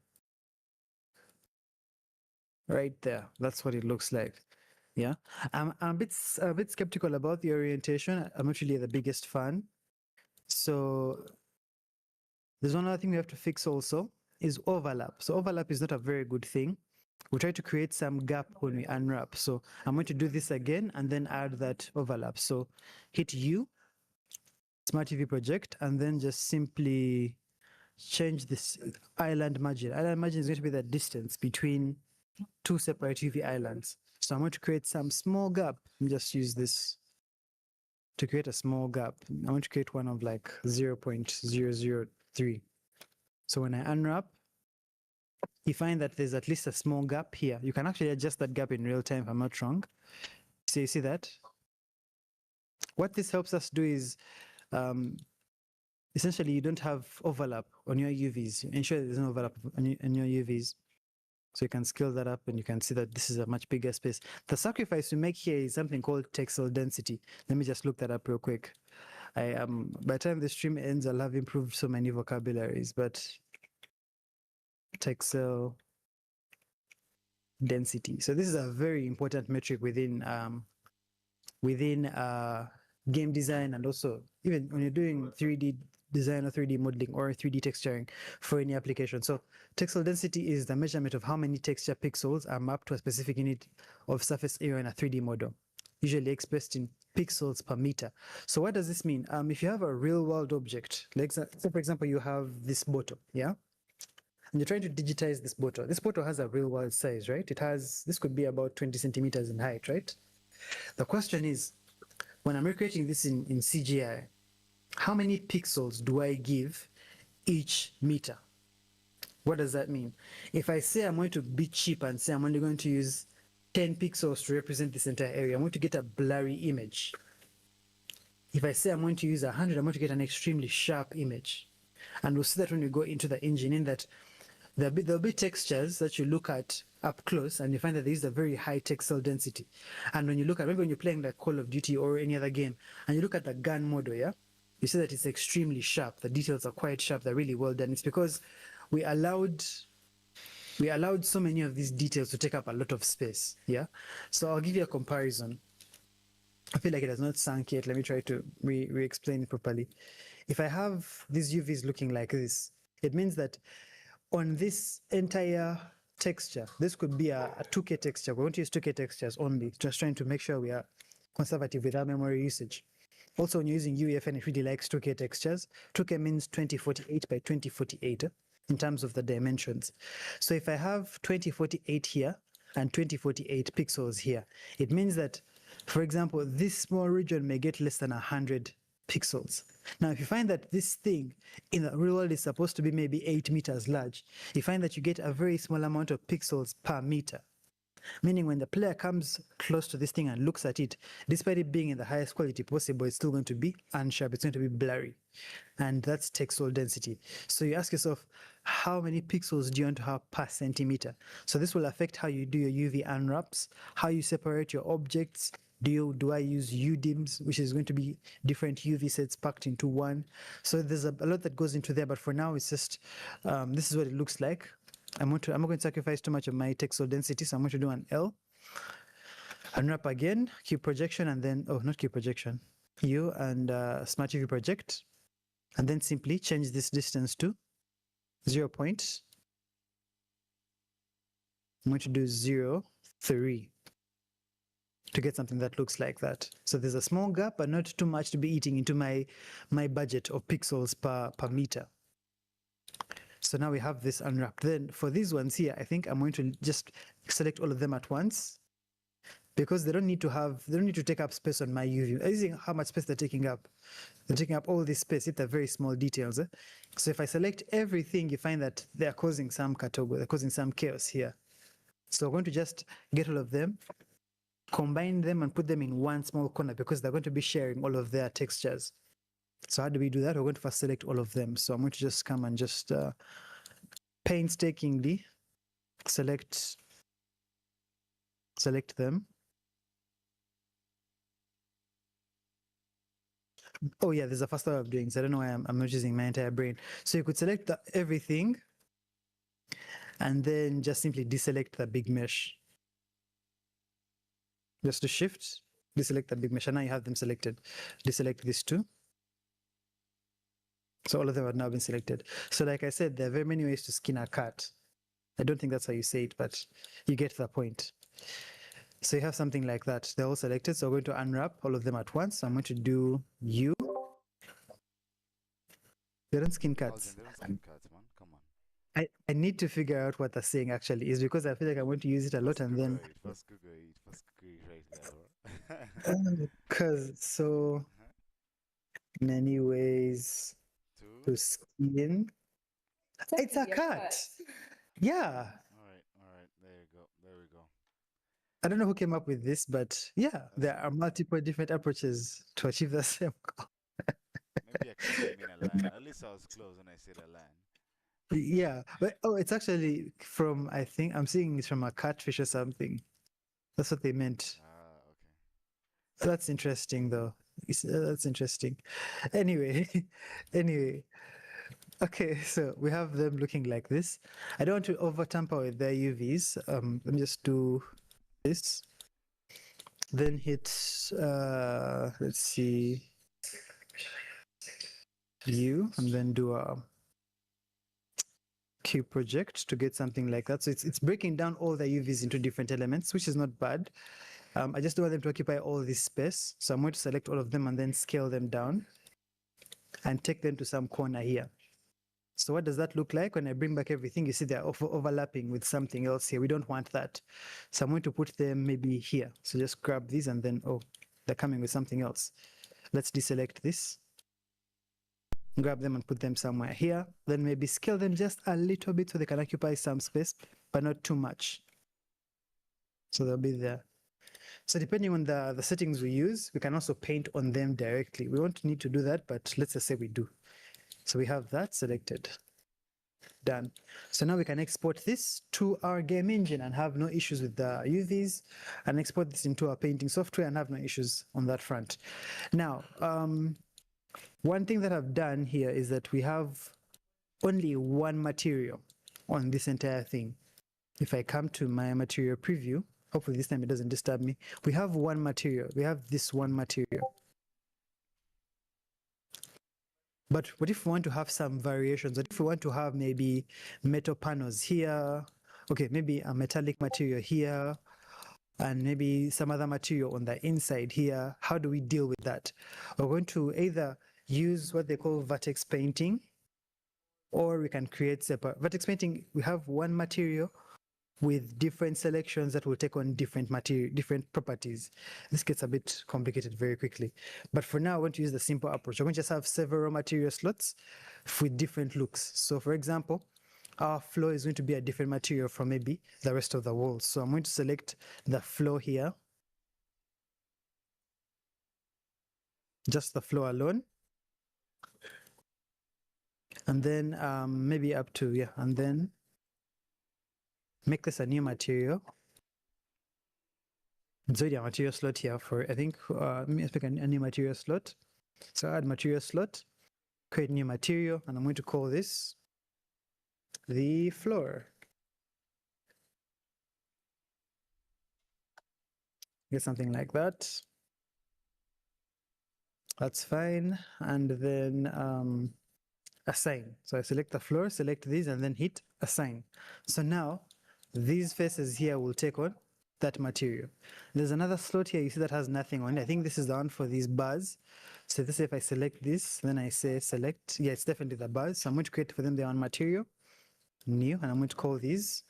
right there. That's what it looks like. Yeah, I'm a bit skeptical about the orientation. I'm not really the biggest fan. So there's one other thing we have to fix also is overlap. So overlap is not a very good thing. We try to create some gap when we unwrap. So I'm going to do this again and then add that overlap. So hit U, Smart UV project, and then just simply change this island margin. Island margin is going to be the distance between two separate UV islands. So I'm going to create some small gap. Let me just use this to create a small gap. I'm going to create one of like 0.003. So when I unwrap, you find that there's at least a small gap here. You can actually adjust that gap in real time if I'm not wrong. So you see that? What this helps us do is essentially you don't have overlap on your UVs. Ensure there's no overlap on your UVs. So you can scale that up and you can see that this is a much bigger space. The sacrifice we make here is something called textile density. Let me just look that up real quick. By the time the stream ends, I'll have improved so many vocabularies, but textile density. So this is a very important metric within game design, and also even when you're doing 3D design or 3D modeling or 3D texturing for any application. So textile density is the measurement of how many texture pixels are mapped to a specific unit of surface area in a 3D model, usually expressed in pixels per meter. So what does this mean? If you have a real world object, like so for example, you have this bottle, yeah? And you're trying to digitize this bottle. This bottle has a real world size, right? This could be about 20 centimeters in height, right? The question is, when I'm recreating this in CGI, how many pixels do I give each meter? What does that mean? If I say I'm going to be cheap and say I'm only going to use 10 pixels to represent this entire area, I'm going to get a blurry image. If I say I'm going to use 100, I'm going to get an extremely sharp image. And we'll see that when we go into the engine, in that there'll be textures that you look at up close and you find that there is a very high textile density. And when you look at, maybe when you're playing like Call of Duty or any other game, and you look at the gun model, yeah, you see that it's extremely sharp. The details are quite sharp. They're really well done. It's because we allowed we allowed so many of these details to take up a lot of space. Yeah. So I'll give you a comparison. I feel like it has not sunk yet. Let me try to re-explain it properly. If I have these UVs looking like this, it means that on this entire texture, this could be a 2K texture. We want to use 2K textures only, just trying to make sure we are conservative with our memory usage. Also, when you're using UEFN, it really likes 2K textures. 2K means 2048 by 2048 in terms of the dimensions. So if I have 2048 here and 2048 pixels here, it means that, for example, this small region may get less than 100 pixels. Now, if you find that this thing in the real world is supposed to be maybe 8 meters large, you find that you get a very small amount of pixels per meter. Meaning when the player comes close to this thing and looks at it, despite it being in the highest quality possible, it's still going to be unsharp, it's going to be blurry. And that's texel density. So you ask yourself, how many pixels do you want to have per centimeter? So this will affect how you do your UV unwraps, how you separate your objects. Do I use UDIMs, which is going to be different UV sets packed into one? So there's a lot that goes into there, but for now, it's just, this is what it looks like. I'm not going to sacrifice too much of my texel density, so I'm going to do an L. Unwrap again, cube projection, and then, oh, not cube projection, U and Smart UV project, and then simply change this distance to 0 point. I'm going to do 0.3 to get something that looks like that. So there's a small gap, but not too much to be eating into my budget of pixels per meter. So now we have this unwrapped. Then for these ones here, I think I'm going to just select all of them at once because they don't need to take up space on my UV. I'm using how much space they're taking up. They're taking up all this space. It's the very small details. So if I select everything, you find that they're causing some category, they're causing some chaos here. So we're going to just get all of them, combine them and put them in one small corner because they're going to be sharing all of their textures. So how do we do that? We're going to first select all of them. So I'm going to just come and just painstakingly select them. Oh yeah, there's a faster way of doing this. I don't know why I'm not using my entire brain. So you could select everything and then just simply deselect the big mesh. Just to shift, deselect the big mesh, and now you have them selected. Deselect these two. So all of them have now been selected. So like I said, there are very many ways to skin a cat. I don't think that's how you say it, but you get the point. So you have something like that. They're all selected. So we're going to unwrap all of them at once. So I'm going to do U. They don't skin cats. They don't skin cats, man. Come on. I need to figure out what they're saying actually is because I feel like I want to use it a lot and then First Google it right now. because so many ways to skin. It's a cat. Yeah. All right. There we go. I don't know who came up with this, but yeah, there are multiple different approaches to achieve the same goal. Maybe I could mean a line. At least I was close when I said a line. Yeah, but it's actually from, I think I'm seeing it's from a catfish or something. That's what they meant. Okay. That's interesting though. That's interesting. Anyway, okay, so we have them looking like this. I don't want to over tamper with their UVs. Let me just do this. Then hit, let's see, U, and then do a cube project to get something like that. So it's breaking down all the UVs into different elements, which is not bad. I just don't want them to occupy all this space. So I'm going to select all of them and then scale them down and take them to some corner here. So what does that look like? When I bring back everything, you see they're overlapping with something else here. We don't want that. So I'm going to put them maybe here. So just grab these and then, oh, they're coming with something else. Let's deselect this. Grab them and put them somewhere here. Then maybe scale them just a little bit so they can occupy some space, but not too much. So they'll be there. So depending on the settings we use, we can also paint on them directly. We won't need to do that, but let's just say we do. So we have that selected. Done. So now we can export this to our game engine and have no issues with the UVs, and export this into our painting software and have no issues on that front. Now, one thing that I've done here is that we have only one material on this entire thing. if I come to my material preview, hopefully this time it doesn't disturb me. We have one material. We have this one material. But what if we want to have some variations? What if we want to have maybe metal panels here? Okay, maybe a metallic material here, and maybe some other material on the inside here. How do we deal with that? We're going to either use what they call vertex painting, or we can create separate. Vertex painting, we have one material with different selections that will take on different material, different properties. This gets a bit complicated very quickly. But for now, I want to use the simple approach. I'm going to just have several material slots with different looks. So for example, our floor is going to be a different material from maybe the rest of the walls. So I'm going to select the floor here. Just the floor alone. And then maybe up to, yeah, and then make this a new material. It's already a material slot here for, I think, let me pick a new material slot. So add material slot, create new material, and I'm going to call this the floor. Get something like that. That's fine. And then assign. So I select the floor, select these, and then hit assign. So now these faces here will take on that material. There's another slot here you see that has nothing on it. I think this is the one for these bars. So this, if I select this, then I say select, yeah, it's definitely the bars. So I'm going to create for them their own material, new, and I'm going to call these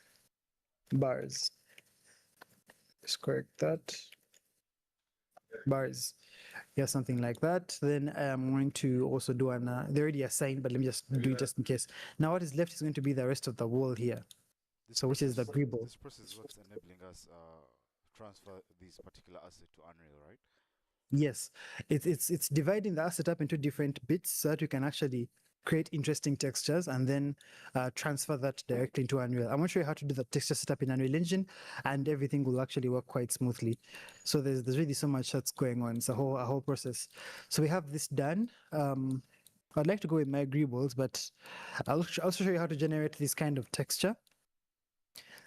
bars. Just correct that. Bars. Yeah, something like that. Then I'm going to also do an, they're already assigned, but let me just do it just in case. Now what is left is going to be the rest of the wall here. This So which is the process, gribble. this process is what's enabling us transfer this particular asset to Unreal, right? Yes, it's dividing the asset up into different bits so that you can actually create interesting textures and then transfer that directly into Unreal. I'm going to show you how to do the texture setup in Unreal Engine, and everything will actually work quite smoothly. So there's really so much that's going on. It's a whole process. So we have this done. I'd like to go with my agreeables, but I'll also show you how to generate this kind of texture.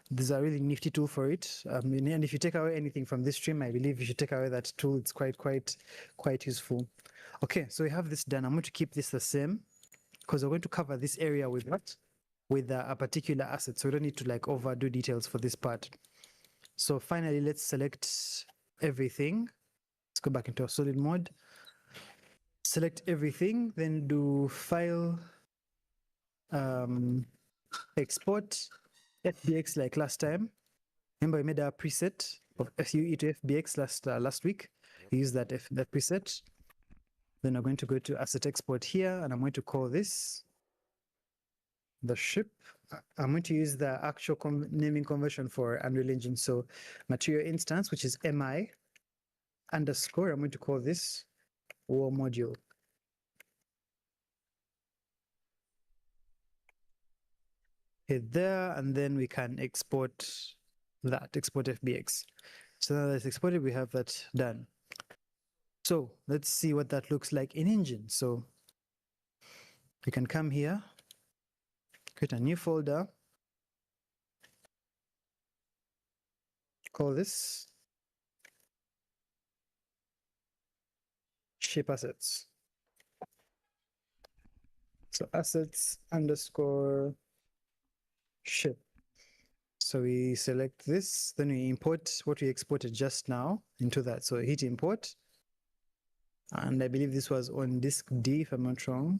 There's a really nifty tool for it. And if you take away anything from this stream, I believe you should take away that tool. It's quite useful. Okay, so we have this done. I'm going to keep this the same because we're going to cover this area with what? With a particular asset. So we don't need to like overdo details for this part. So finally, let's select everything. Let's go back into our solid mode. Select everything, then do file, export, FBX like last time. Remember, we made a preset of FUE to FBX last week. Yep. We used that preset. Then I'm going to go to asset export here, and I'm going to call this the ship. I'm going to use the actual naming conversion for Unreal Engine. So material instance, which is MI underscore, I'm going to call this war module. Hit there, and then we can export that, export FBX. So now that's exported, we have that done. So let's see what that looks like in Engine. So you can come here, create a new folder, call this shape assets. So assets underscore shape. So we select this, then we import what we exported just now into that. So hit import. And I believe this was on disk D, if I'm not wrong.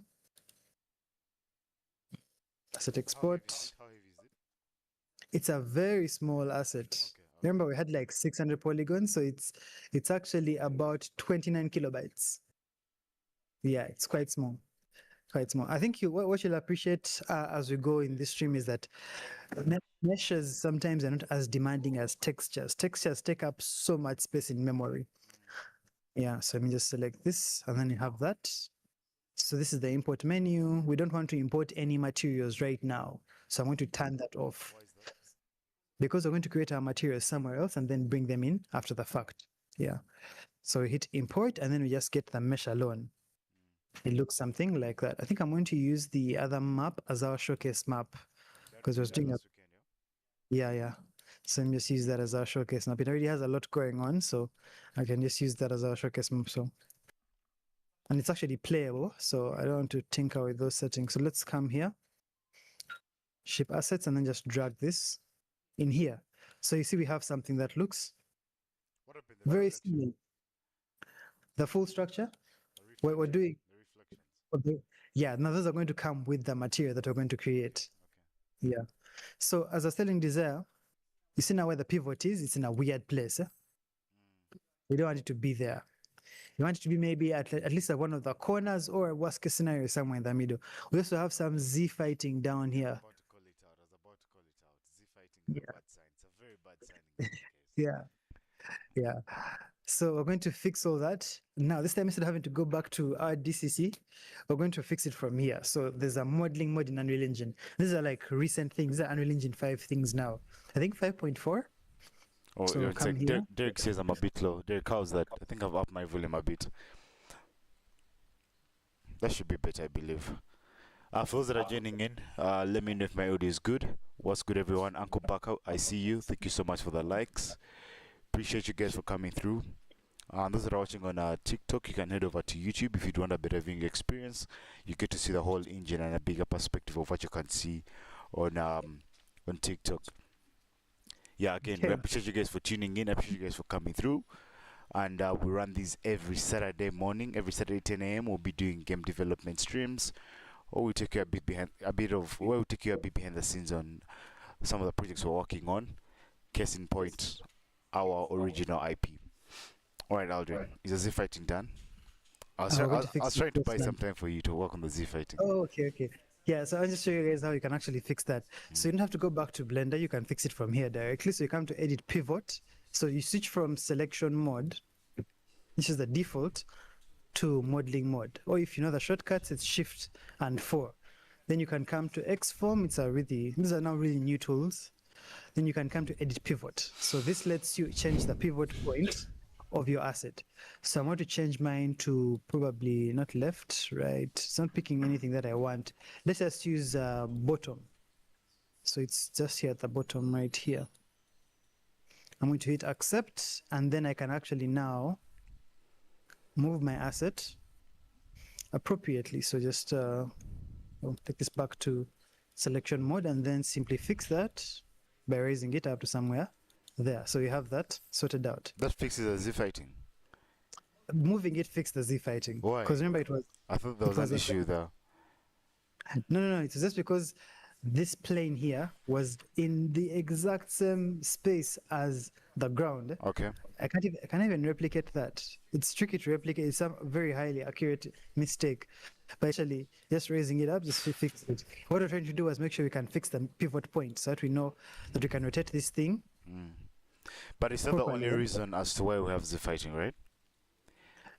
Asset export. How heavy is it? It's a very small asset. Okay. Remember, we had like 600 polygons, so it's actually about 29 kilobytes. Yeah, it's quite small. Quite small. I think what you'll appreciate as we go in this stream is that meshes sometimes are not as demanding as textures. Textures take up so much space in memory. Yeah, so let me just select this, and then you have that. So this is the import menu. We don't want to import any materials right now. So I'm going to turn that off. Why is that? Because we're going to create our materials somewhere else and then bring them in after the fact. Yeah. So we hit import, and then we just get the mesh alone. It looks something like that. I think I'm going to use the other map as our showcase map because I was doing a, Last weekend, yeah? Yeah. So let me just use that as our showcase map. It already has a lot going on, so I can just use that as our showcase map. So, and it's actually playable, so I don't want to tinker with those settings. So let's come here, ship assets, and then just drag this in here. So you see we have something that looks What happened? The very reflection, similar. The full structure, the what we're reflection, doing, the reflections. yeah, now those are going to come with the material that we're going to create. Okay. Yeah. So as I was telling Desire, you see now where the pivot is, it's in a weird place. We don't want it to be there. You want it to be maybe at least at one of the corners, or worst case scenario somewhere in the middle. We also have some Z fighting down I was here. about to call it out. I was about to call it out. Z fighting is a Yeah. bad sign. It's a very bad sign in that case. Yeah. So we're going to fix all that. Now, this time instead of having to go back to our DCC, we're going to fix it from here. So there's a modeling mode in Unreal Engine. These are like recent things. These are Unreal Engine 5 things now. I think 5.4. Oh, So it's come like here. Derek says I'm a bit low. Derek, how's that? I think I've upped my volume a bit. That should be better, I believe. For those that are joining in, let me know if my audio is good. What's good, everyone? Uncle Baka, I see you. Thank you so much for the likes. Appreciate you guys for coming through. Those that are watching on TikTok, you can head over to YouTube if you want a better viewing experience. You get to see the whole engine and a bigger perspective of what you can see on TikTok. Yeah, again, we Okay. appreciate you guys for tuning in. I appreciate you guys for coming through. And we run these every Saturday morning, every Saturday 10 a.m. We'll be doing game development streams, or we take you we'll take you a bit behind the scenes on some of the projects we're working on. Case in point, our original IP. All right, Aldrin, is the Z fighting done? We're going to I fix was it trying to first buy now. some time for you to work on the Z fighting. Oh, okay. Yeah, so I'll just show you guys how you can actually fix that. So you don't have to go back to Blender. You can fix it from here directly. So you come to edit pivot. So you switch from selection mode, which is the default, to modeling mode. Or if you know the shortcuts, it's Shift and 4. Then you can come to Xform. These are now really new tools. Then you can come to edit pivot. So this lets you change the pivot point of your asset. So I'm going to change mine to probably not left, right. It's not picking anything that I want. Let's just use bottom. So it's just here at the bottom right here. I'm going to hit accept, and then I can actually now move my asset appropriately. So just I'll take this back to selection mode and then simply fix that by raising it up to somewhere there. So you have that sorted out. That fixes the Z fighting. Moving it fixed the Z fighting. Why? Because remember I thought there was an issue there. No. It's just because this plane here was in the exact same space as the ground. Okay. I can't even replicate that. It's tricky to replicate. It's a very highly accurate mistake. But actually, just raising it up, just to fix it. What we're trying to do is make sure we can fix the pivot point so that we know that we can rotate this thing. But it's not the only Properly. reason as to why we have Z fighting, right?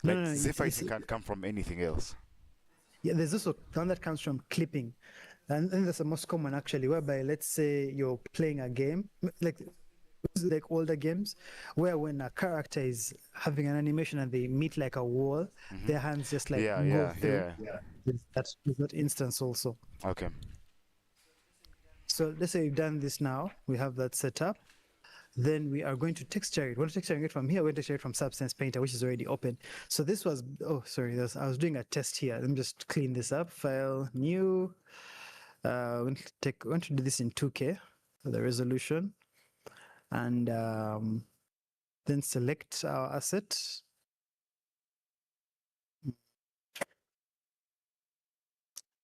No, Like no, Z fighting can't come from anything else. Yeah, there's also one that comes from clipping. And that's the most common actually, whereby let's say you're playing a game, like older games, where when a character is having an animation and they meet like a wall, their hands just like go through. There's that instance also. Okay. So let's say we've done this now, we have that set up. Then we are going to texture it. We're texturing it from here. We're texturing it from Substance Painter, which is already open. So this was, I was doing a test here. Let me just clean this up. File, new. I want to do this in 2K for the resolution. And then select our asset.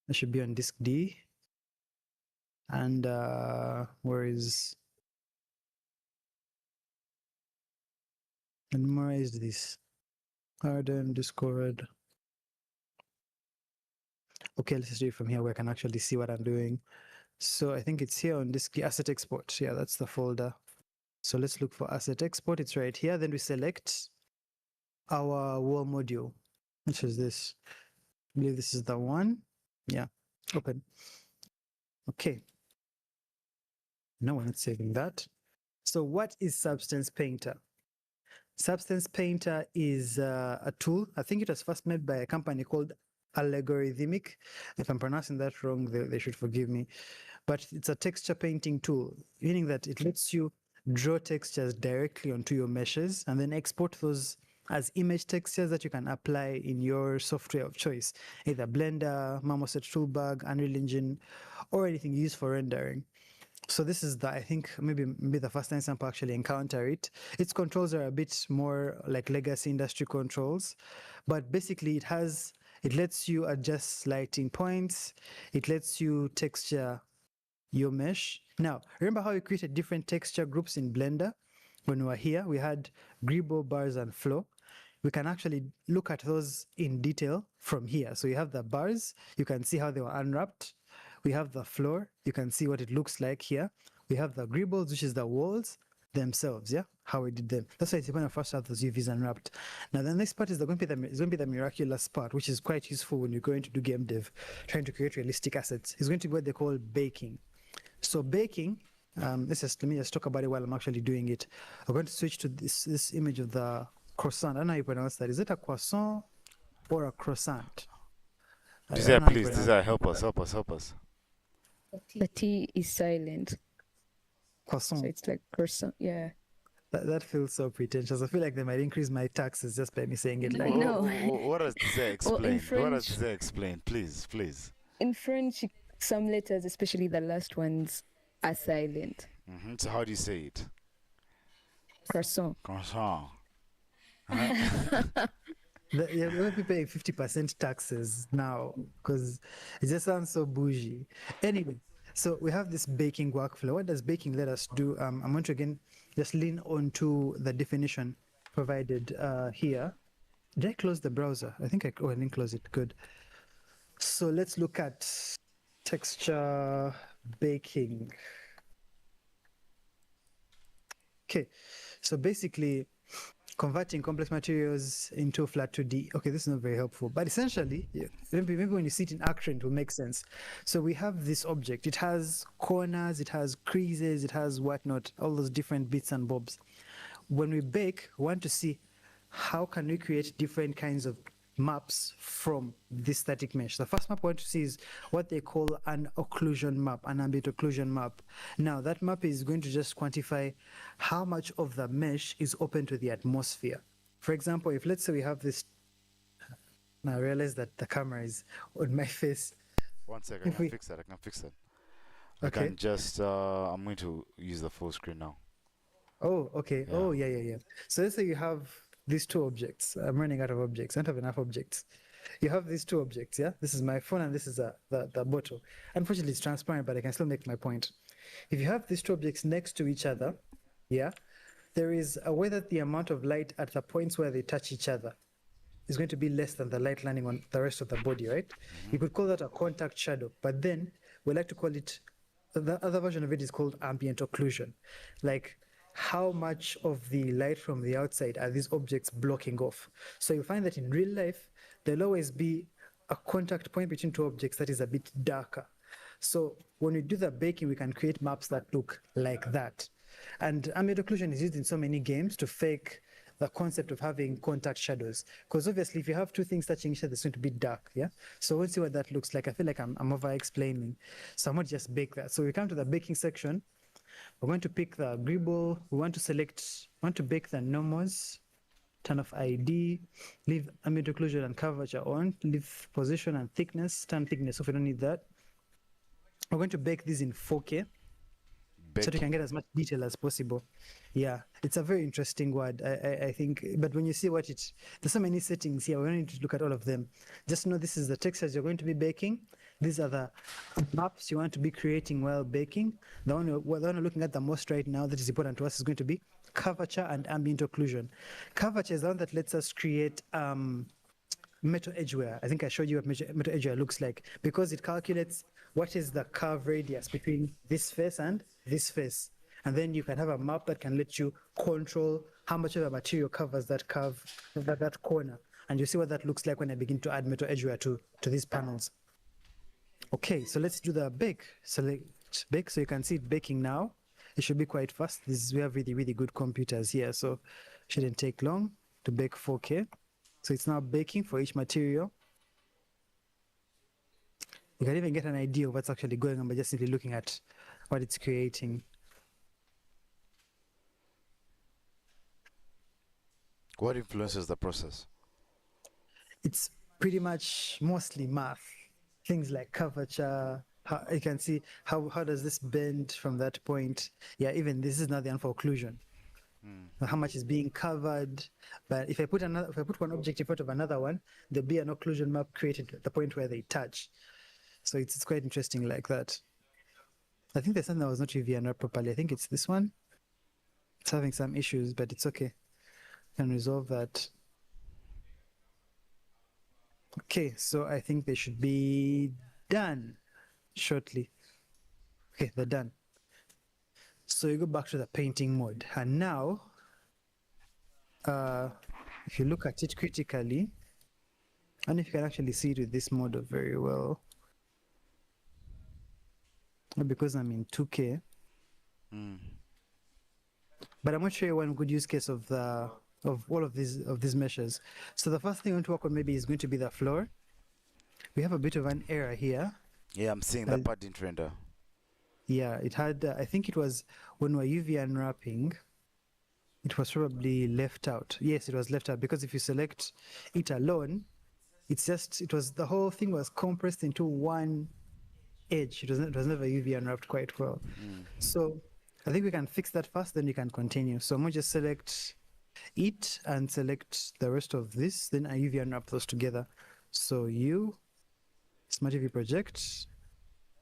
It should be on disk D. And where is... And memorize this. Arudem, Discord. Okay, let's just do it from here where I can actually see what I'm doing. So I think it's here on disk asset export. Yeah, that's the folder. So let's look for asset export. It's right here. Then we select our wall module, which is this. I believe this is the one. Yeah, open. Okay. No, we're not saving that. So what is Substance Painter? Substance Painter is a tool. I think it was first made by a company called Algorithmic. If I'm pronouncing that wrong, they should forgive me. but it's a texture painting tool, meaning that it lets you draw textures directly onto your meshes and then export those as image textures that you can apply in your software of choice, either Blender, Marmoset Toolbag, Unreal Engine, or anything used for rendering. So this is the, I think maybe the first time some people actually encounter it. Its controls are a bit more like legacy industry controls, but basically it lets you adjust lighting points, it lets you texture your mesh. Now, remember how we created different texture groups in Blender? When we were here, we had gribble, bars, and flow. We can actually look at those in detail from here. So you have the bars, you can see how they were unwrapped. We have the floor, you can see what it looks like here. We have the gribbles, which is the walls themselves, yeah, how we did them. That's why it's when I first have those UVs unwrapped. Now the next part is going to be the miraculous part, which is quite useful when you're going to do game dev, trying to create realistic assets. It's going to be what they call baking. So baking, let me just talk about it while I'm actually doing it. I'm going to switch to this image of the croissant. I don't know how you pronounce that. Is it a croissant or a croissant? Desire, please, Desire, help us. The T is silent, Croissant. so it's like croissant. Yeah. That feels so pretentious. I feel like they might increase my taxes just by me saying it like No. What does Desire explain? Well, in What does French- Desire explain? Please. In French, some letters, especially the last ones, are silent. So how do you say it? Croissant. Croissant. Yeah, we'll be paying 50% taxes now because it just sounds so bougie. Anyway, so we have this baking workflow. What does baking let us do? I'm going to again just lean onto the definition provided here. Did I close the browser? I think I didn't close it. Good. So let's look at texture baking. Okay, so basically converting complex materials into flat 2D. Okay, this is not very helpful, but essentially, yeah, maybe when you see it in action, it will make sense. So we have this object. It has corners, it has creases, it has whatnot, all those different bits and bobs. When we bake, we want to see how can we create different kinds of maps from this static mesh. The first map we want to see is what they call an occlusion map, an ambient occlusion map. Now that map is going to just quantify how much of the mesh is open to the atmosphere. For example, if let's say we have this, now I realize that the camera is on my face. 1 second, I can fix that. I Okay. can just, I'm going to use the full screen now. Oh, okay. Yeah. Oh, yeah. So let's say you have these two objects. I'm running out of objects. I don't have enough objects. You have these two objects, yeah? This is my phone and this is the bottle. Unfortunately, it's transparent, but I can still make my point. If you have these two objects next to each other, yeah, there is a way that the amount of light at the points where they touch each other is going to be less than the light landing on the rest of the body, right? You could call that a contact shadow, but then we like to call it, the other version of it is called ambient occlusion. Like, how much of the light from the outside are these objects blocking off? So you find that in real life, there'll always be a contact point between two objects that is a bit darker. So when we do the baking, we can create maps that look like that. And ambient occlusion is used in so many games to fake the concept of having contact shadows. Because obviously, if you have two things touching each other, it's going to be dark, yeah? So we'll see what that looks like. I feel like I'm over-explaining. So I'm going to just bake that. So we come to the baking section. We're going to pick the gribble. We want to bake the normals, turn off ID, leave ambient occlusion and curvature on, leave position and thickness, turn thickness off, we don't need that. We're going to bake these in 4K so that we can get as much detail as possible. Yeah, it's a very interesting word, I think. But when you see there's so many settings here, we don't need to look at all of them. Just know this is the textures you're going to be baking. These are the maps you want to be creating while baking. The one we're looking at the most right now that is important to us is going to be curvature and ambient occlusion. Curvature is the one that lets us create metal edgeware. I think I showed you what metal edgeware looks like because it calculates what is the curve radius between this face and this face. And then you can have a map that can let you control how much of the material covers that curve, that corner. And you see what that looks like when I begin to add metal edgeware to these panels. Okay, so let's do the bake. Select bake, so you can see it baking now. It should be quite fast. We have really, really good computers here, so it shouldn't take long to bake 4K. So it's now baking for each material. You can even get an idea of what's actually going on by just simply looking at what it's creating. What influences the process? It's pretty much mostly math. Things like curvature. How, you can see how does this bend from that point. Yeah, even this is not the one for occlusion. How much is being covered. But if I put one object in front of another one, there'll be an occlusion map created at the point where they touch. So it's quite interesting like that. I think there's something that was not UV unwrapped properly. I think it's this one. It's having some issues, but it's okay. Can resolve that. Okay, so I think they should be done shortly. Okay, they're done. So you go back to the painting mode. And now, if you look at it critically, and if you can actually see it with this model very well, because I'm in 2K, but I'm going to show you one good use case of all of these meshes. So the first thing I want to work on maybe is going to be the floor. We have a bit of an error here. Yeah, I'm seeing that part didn't render. Yeah, it had, I think it was when we're UV unwrapping, it was probably left out. Yes, it was left out because if you select it alone, the whole thing was compressed into one edge. It was never UV unwrapped quite well. So I think we can fix that first, then we can continue. So I'm going to just select it and select the rest of this, then I UV unwrap those together. So Smart UV project,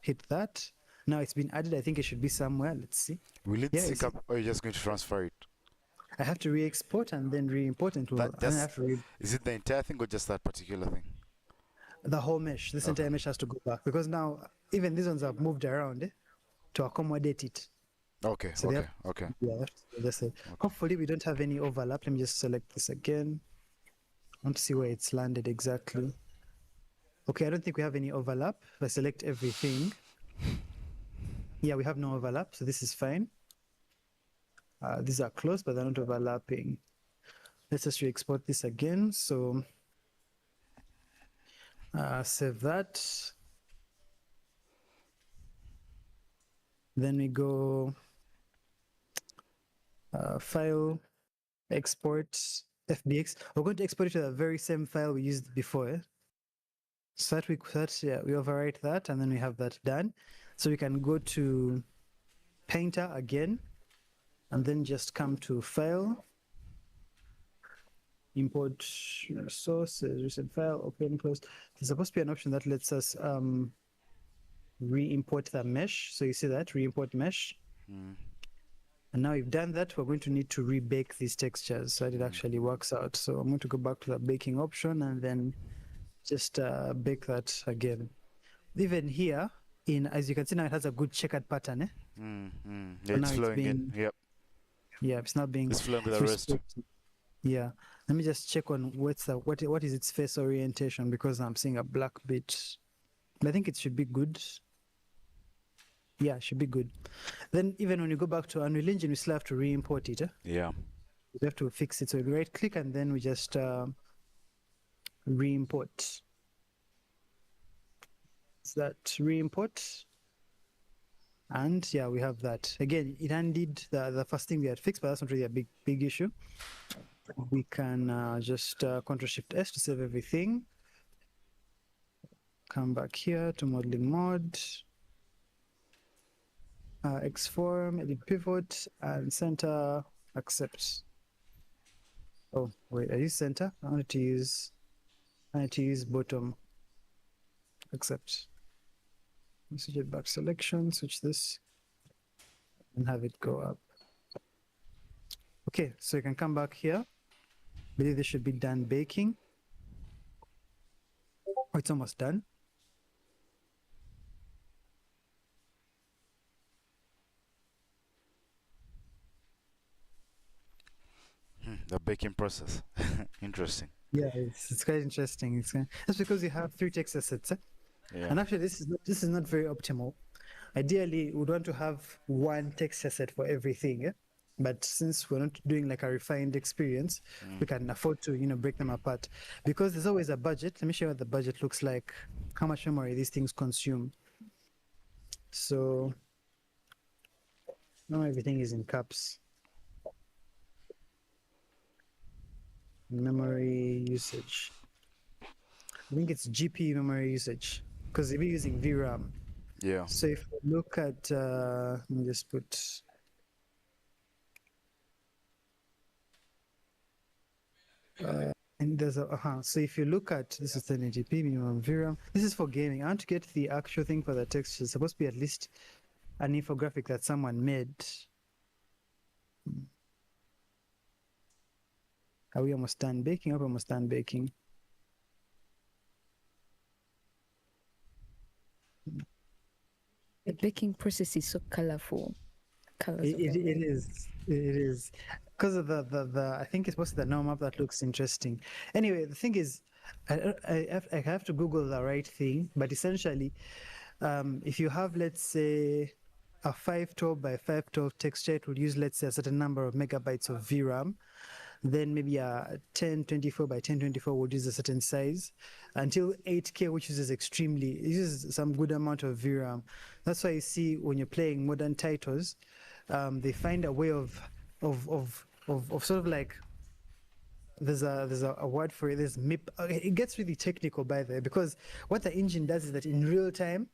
hit that. Now it's been added. I think it should be somewhere. Let's see. Will it sync up or are you just going to transfer it? I have to re-export and then re-import into Is it the entire thing or just that particular thing? The whole mesh. This entire mesh has to go back because now even these ones have moved around to accommodate it. Okay, So okay. Yeah, just hopefully we don't have any overlap. Let me just select this again. I want to see where it's landed exactly. Okay, I don't think we have any overlap. If I select everything, yeah, we have no overlap, so this is fine. These are close, but they're not overlapping. Let's just re-export this again. So save that. Then we go file, export, FBX. We're going to export it to the very same file we used before. So that we overwrite that, and then we have that done. So we can go to Painter again, and then just come to File, Import Sources, Recent File, Open, Close. There's supposed to be an option that lets us re-import the mesh. So you see that, re-import mesh. And now we've done that, we're going to need to rebake these textures so that it actually works out. So I'm going to go back to the baking option and then just bake that again. Even here, as you can see now, it has a good checkered pattern. Yeah, it's flowing in. Yep. Yeah, it's not being. It's flowing with the rest. Yeah. Let me just check on what is its face orientation because I'm seeing a black bit. I think it should be good. Yeah, it should be good. Then even when you go back to Unreal Engine, we still have to re-import it. Yeah. We have to fix it. So we right click and then we just re-import. Is that re-import? And yeah, we have that. Again, it undid the first thing we had fixed, but that's not really a big issue. We can just Ctrl Shift S to save everything. Come back here to modeling mode. Xform, edit pivot, and center, accept. Oh, wait, I use center. I need to use bottom, accept. Switch it back selection, switch this, and have it go up. Okay, so you can come back here. I believe this should be done baking. Oh, it's almost done. The baking process. Interesting. Yeah, it's quite interesting. That's because you have 3 text assets. Yeah. And actually, this is not very optimal. Ideally, we would want to have one text asset for everything. But since we're not doing like a refined experience, we can afford to, break them apart. Because there's always a budget. Let me show you what the budget looks like, how much memory these things consume. So now everything is in caps. Memory usage. I think it's GPU memory usage because we're using VRAM. Yeah. So if we look at, let me just put, and there's a, so if you look at, this is 1080p minimum VRAM. This is for gaming. I want to get the actual thing for the text. It's supposed to be at least an infographic that someone made. Are we almost done baking? Or almost done baking? The baking process is so colorful. Colors. It is. It is. Because of the I think it's mostly the norm map that looks interesting. Anyway, the thing is, I have to Google the right thing, but essentially, if you have, let's say, a 512 by 512 texture, it would use, let's say, a certain number of megabytes of VRAM. Then maybe a 1024 by 1024 would use a certain size, until 8K, which uses it uses some good amount of VRAM. That's why you see when you're playing modern titles, they find a way of sort of like, there's a word for it. There's MIP. It gets really technical by there, because what the engine does is that in real time,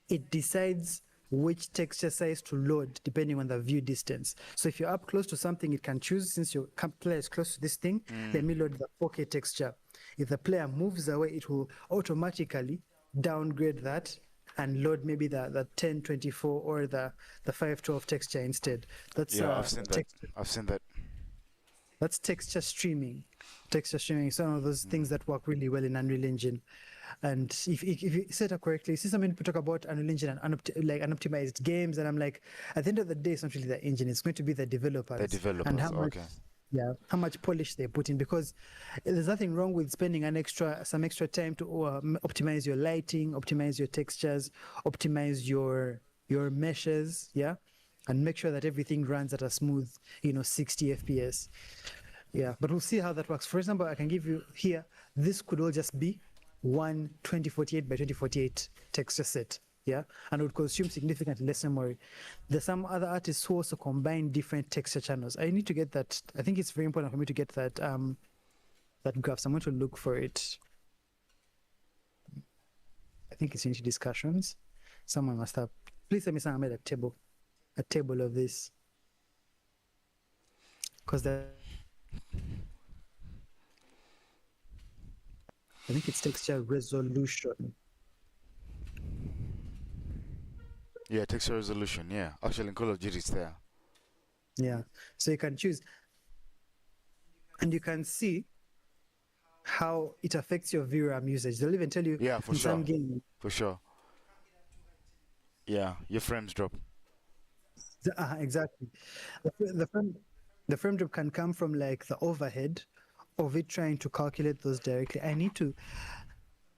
it decides which texture size to load depending on the view distance. So if you're up close to something, it can choose, since your player is close to this thing, let me load the 4K texture. If the player moves away, it will automatically downgrade that and load maybe the 1024 or the 512 texture instead. That's Yeah, I've seen that. I've seen that. That's texture streaming. Texture streaming is one of those things that work really well in Unreal Engine. And if you set up correctly, see some people talk about Unreal Engine and unoptimized games, and I'm like, at the end of the day, it's not really the engine; it's going to be the developers. The developers, and how much, okay. yeah, how much polish they put in. Because there's nothing wrong with spending some extra time to optimize your lighting, optimize your textures, optimize your meshes, yeah, and make sure that everything runs at a smooth, 60 FPS. Yeah, but we'll see how that works. For example, I can give you here, this could all just be one 2048 by 2048 texture set, yeah, and it would consume significantly less memory. There's some other artists who also combine different texture channels. I need to get that. I think it's very important for me to get that that graph. So I'm going to look for it. I think it's into discussions. Someone must have. Please tell me someone made a table of this, because I think it's texture resolution. Yeah, texture resolution. Yeah, actually, in Call of Duty, it's there. Yeah, so you can choose, and you can see how it affects your VRAM usage. They'll even tell you, Yeah, for in sure. some games. For sure. Yeah, your frames drop. Exactly. The frame drop can come from like the overhead of it trying to calculate those directly.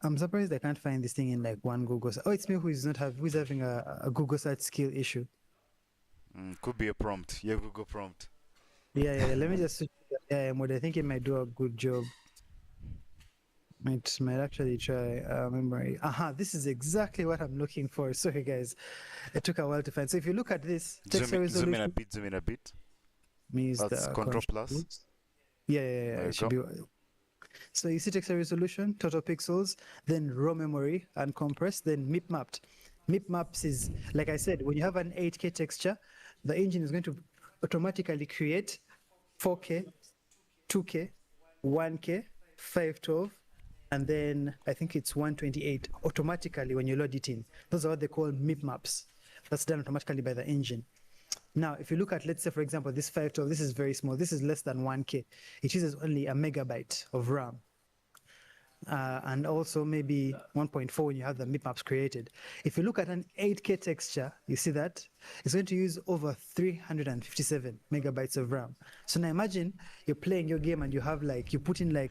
I'm surprised I can't find this thing in like one Google. Oh, it's me who's having a Google search skill issue. Could be a prompt. Yeah, Google prompt. Yeah. Let me just switch to the AI mode. I think it might do a good job. Might actually try memory. This is exactly what I'm looking for. Sorry, guys. It took a while to find. So if you look at this texture resolution, zoom in a bit. Means That's the Control Plus. Yeah. There It should be. So you see texture resolution, total pixels, then raw memory, uncompressed, then MIP mapped. MIP maps is, like I said, when you have an 8K texture, the engine is going to automatically create 4K, 2K, 1K, 512, and then I think it's 128 automatically when you load it in. Those are what they call MIP maps. That's done automatically by the engine. Now, if you look at, let's say, for example, this 512, this is very small. This is less than 1K. It uses only a megabyte of RAM. And also maybe 1.4 when you have the MIP maps created. If you look at an 8K texture, you see that it's going to use over 357 megabytes of RAM. So now imagine you're playing your game and you have you put in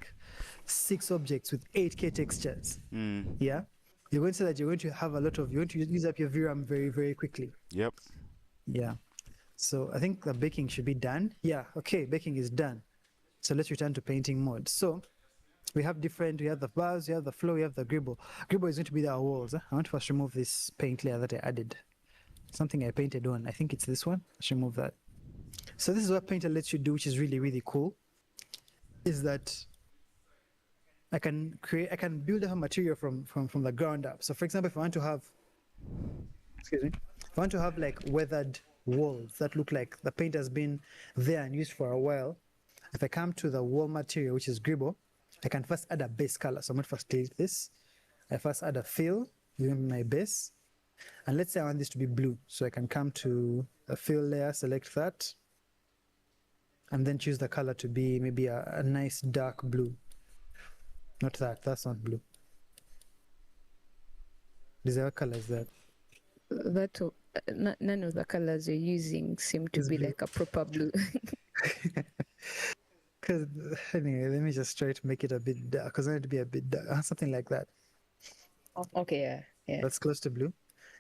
6 objects with 8K textures. Yeah? You're going to say that you're going to use up your VRAM very, very quickly. Yep. Yeah. So I think the baking should be done. Yeah, okay, baking is done. So let's return to painting mode. So we have the bars, we have the flow, we have the gribble. Gribble is going to be our walls. I want to first remove this paint layer that I added. Something I painted on. I think it's this one. Let's remove that. So this is what Painter lets you do, which is really, really cool, is that I can build a material from the ground up. So for example, if I want to have, excuse me, if I want to have like weathered walls that look like the paint has been there and used for a while, if I come to the wall material, which is Gribble, I can first add a base color. So I'm going to first delete this. I first add a fill using my base. And let's say I want this to be blue. So I can come to the fill layer, select that, and then choose the color to be maybe a nice dark blue. Not that, that's not blue. These are colors that. None of the colors you're using seem to It's be blue. like a proper blue. Because anyway, let me just try to make it a bit dark, because I need to be a bit dark, something like that. Okay, yeah. That's close to blue.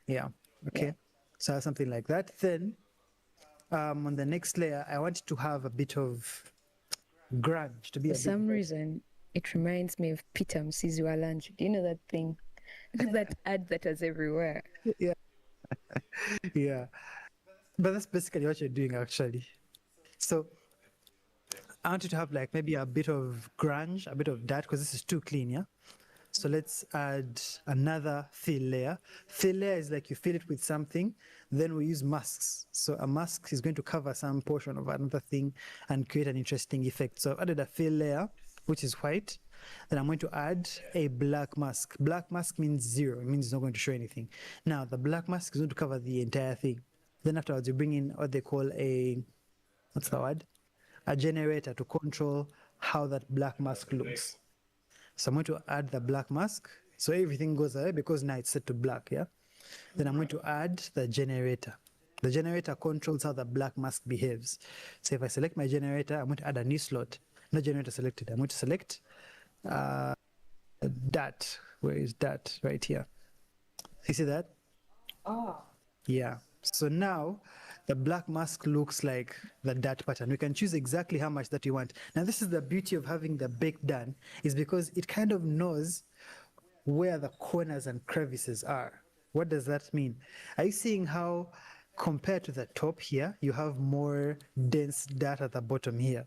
Yeah, okay. Yeah. So something like that. Then on the next layer, I want to have a bit of grunge to be For a bit. some reason, it reminds me of Peter Msizi wa Lunch. Do you know that thing? That ad that was everywhere. Yeah. Yeah. But that's basically what you're doing actually. So I want you to have like maybe a bit of grunge, a bit of that, because this is too clean, yeah? So let's add another fill layer. Fill layer is like you fill it with something, then we use masks. So a mask is going to cover some portion of another thing and create an interesting effect. So I've added a fill layer, which is white. Then I'm going to add a black mask. Black mask means 0. It means it's not going to show anything. Now, the black mask is going to cover the entire thing. Then afterwards, you bring in what they call what's the word? A generator to control how that black mask looks. So I'm going to add the black mask. So everything goes away because now it's set to black, yeah? Then I'm going to add the generator. The generator controls how the black mask behaves. So if I select my generator, I'm going to add a new slot. No generator selected. I'm going to select that. Where is that? Right here. You see that? Oh. Yeah. So now the black mask looks like the dot pattern. We can choose exactly how much that you want. Now this is the beauty of having the bake done, is because it kind of knows where the corners and crevices are. What does that mean? Are you seeing how compared to the top here, you have more dense dot at the bottom here?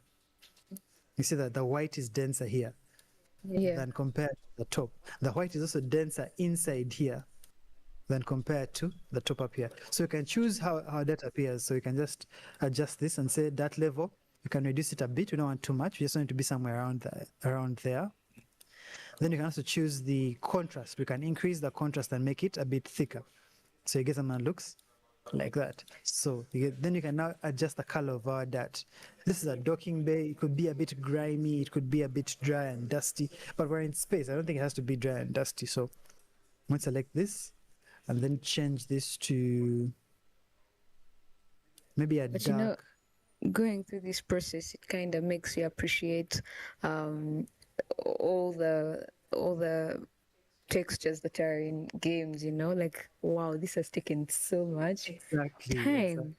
You see that the white is denser here Yeah. than compared to the top. The white is also denser inside here than compared to the top up here. So you can choose how that appears. So you can just adjust this and say that level. You can reduce it a bit. We don't want too much. We just want it to be somewhere around there. Then you can also choose the contrast. We can increase the contrast and make it a bit thicker. So you get something that looks like that. So then you can now adjust the color of our dot. This is a docking bay. It could be a bit grimy. It could be a bit dry and dusty. But we're in space. I don't think it has to be dry and dusty. So I'm going to select this and then change this to maybe a But dark. you know, going through this process, it kind of makes you appreciate all the textures that are in games. You know, like wow, this has taken so much time.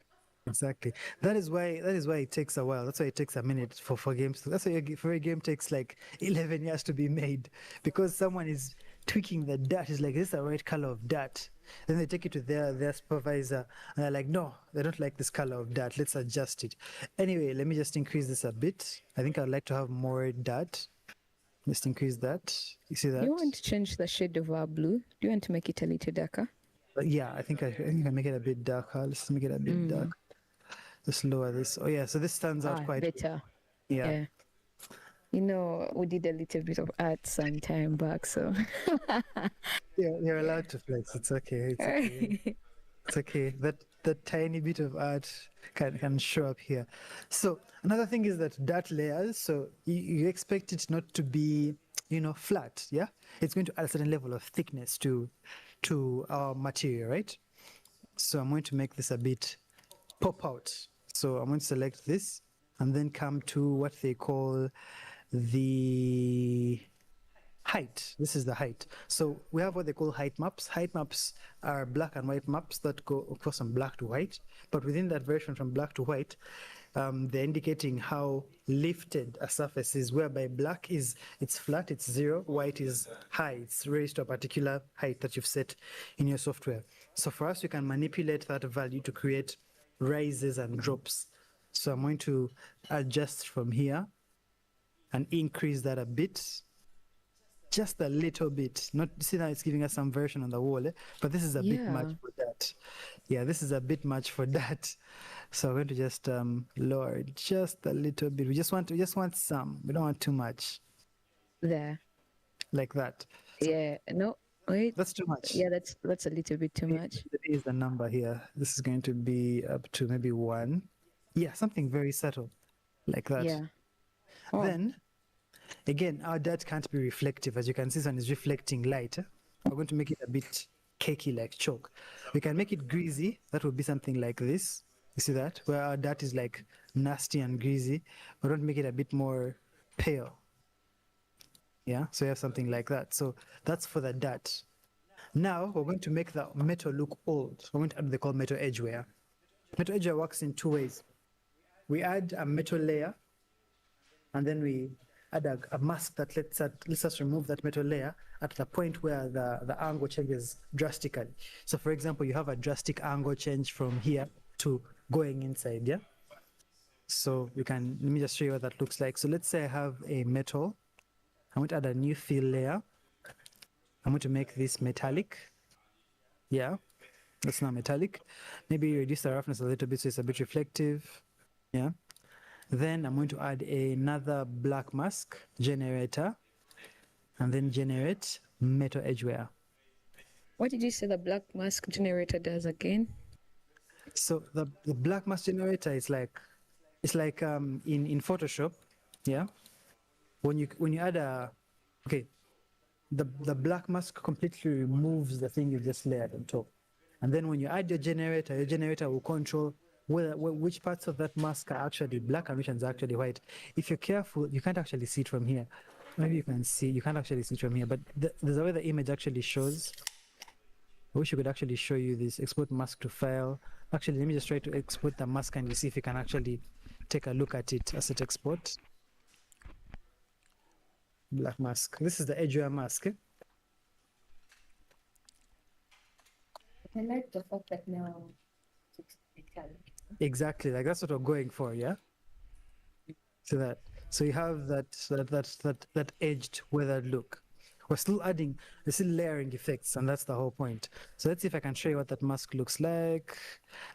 Exactly. That is why it takes a while. That's why it takes a minute for games. That's why for a game takes like 11 years to be made, because someone is tweaking the dot. Is like, this is the right color of dot. Then they take it to their supervisor and they're like, no, they don't like this color of dot. Let's adjust it. Anyway, let me just increase this a bit. I think I'd like to have more dot. Just increase that. You see that? Do you want to change the shade of our blue? Do you want to make it a little darker? Yeah, I think I can make it a bit darker. Let's make it a bit dark. Let's lower this. Oh yeah, so this stands out quite better. Yeah. You know, we did a little bit of art some time back, so Yeah, you're allowed to flex. It's okay. It's okay. It's okay. That tiny bit of art can show up here. So another thing is that dot layers. So you expect it not to be, flat. Yeah, it's going to add a certain level of thickness to our material, right? So I'm going to make this a bit pop out. So I'm going to select this and then come to what they call the height. This is the height. So we have what they call height maps. Height maps are black and white maps that go across from black to white. But within that version from black to white, they're indicating how lifted a surface is, whereby black is it's flat, it's zero, white is high, it's raised to a particular height that you've set in your software. So for us, we can manipulate that value to create rises and drops. So I'm going to adjust from here and increase that a bit, just a little bit. Not see now it's giving us some version on the wall, but this is a bit much Yeah. for that. Yeah, this is a bit much for that. So we're going to just lower it just a little bit. We just want some. We don't want too much, There. like that. Yeah. No. Wait. That's too much. Yeah, that's a little bit too much. There is the number here. This is going to be up to maybe 1. Yeah, something very subtle, like that. Yeah. Oh. Then, again, our dot can't be reflective. As you can see, this one is reflecting light. We're going to make it a bit cakey, like chalk. We can make it greasy. That would be something like this. You see that? Where our dot is like nasty and greasy. We don't make it a bit more pale. Yeah, so you have something like that. So that's for the dot. Now we're going to make the metal look old. We're going to add what they call metal edge wear. Metal edge wear works in 2 ways. We add a metal layer, and then we add a mask that lets us remove that metal layer at the point where the angle changes drastically. So for example, you have a drastic angle change from here to going inside, yeah? So you can, let me just show you what that looks like. So let's say I have a metal. I'm going to add a new fill layer. I'm going to make this metallic. Yeah, that's now metallic. Maybe reduce the roughness a little bit so it's a bit reflective. Yeah. Then I'm going to add another black mask generator and then generate metal edge wear. What did you say the black mask generator does again? So the black mask generator is like, it's like in Photoshop, yeah. When you add the black mask completely removes the thing you just layered on top, and then when you add your generator will control which parts of that mask are actually black and which ones are actually white. If you're careful, you can't actually see it from here. Maybe you can see, you can't actually see it from here, but there's a way the image actually shows. I wish I could actually show you this. Export mask to file. Actually, let me just try to export the mask and you see if you can actually take a look at it as it export. Black mask. This is the edge wear mask. I like the fact that now it's metallic. Exactly, like that's what we're going for, yeah. So you have that edged weathered look. We're still layering effects, and that's the whole point. So let's see if I can show you what that mask looks like.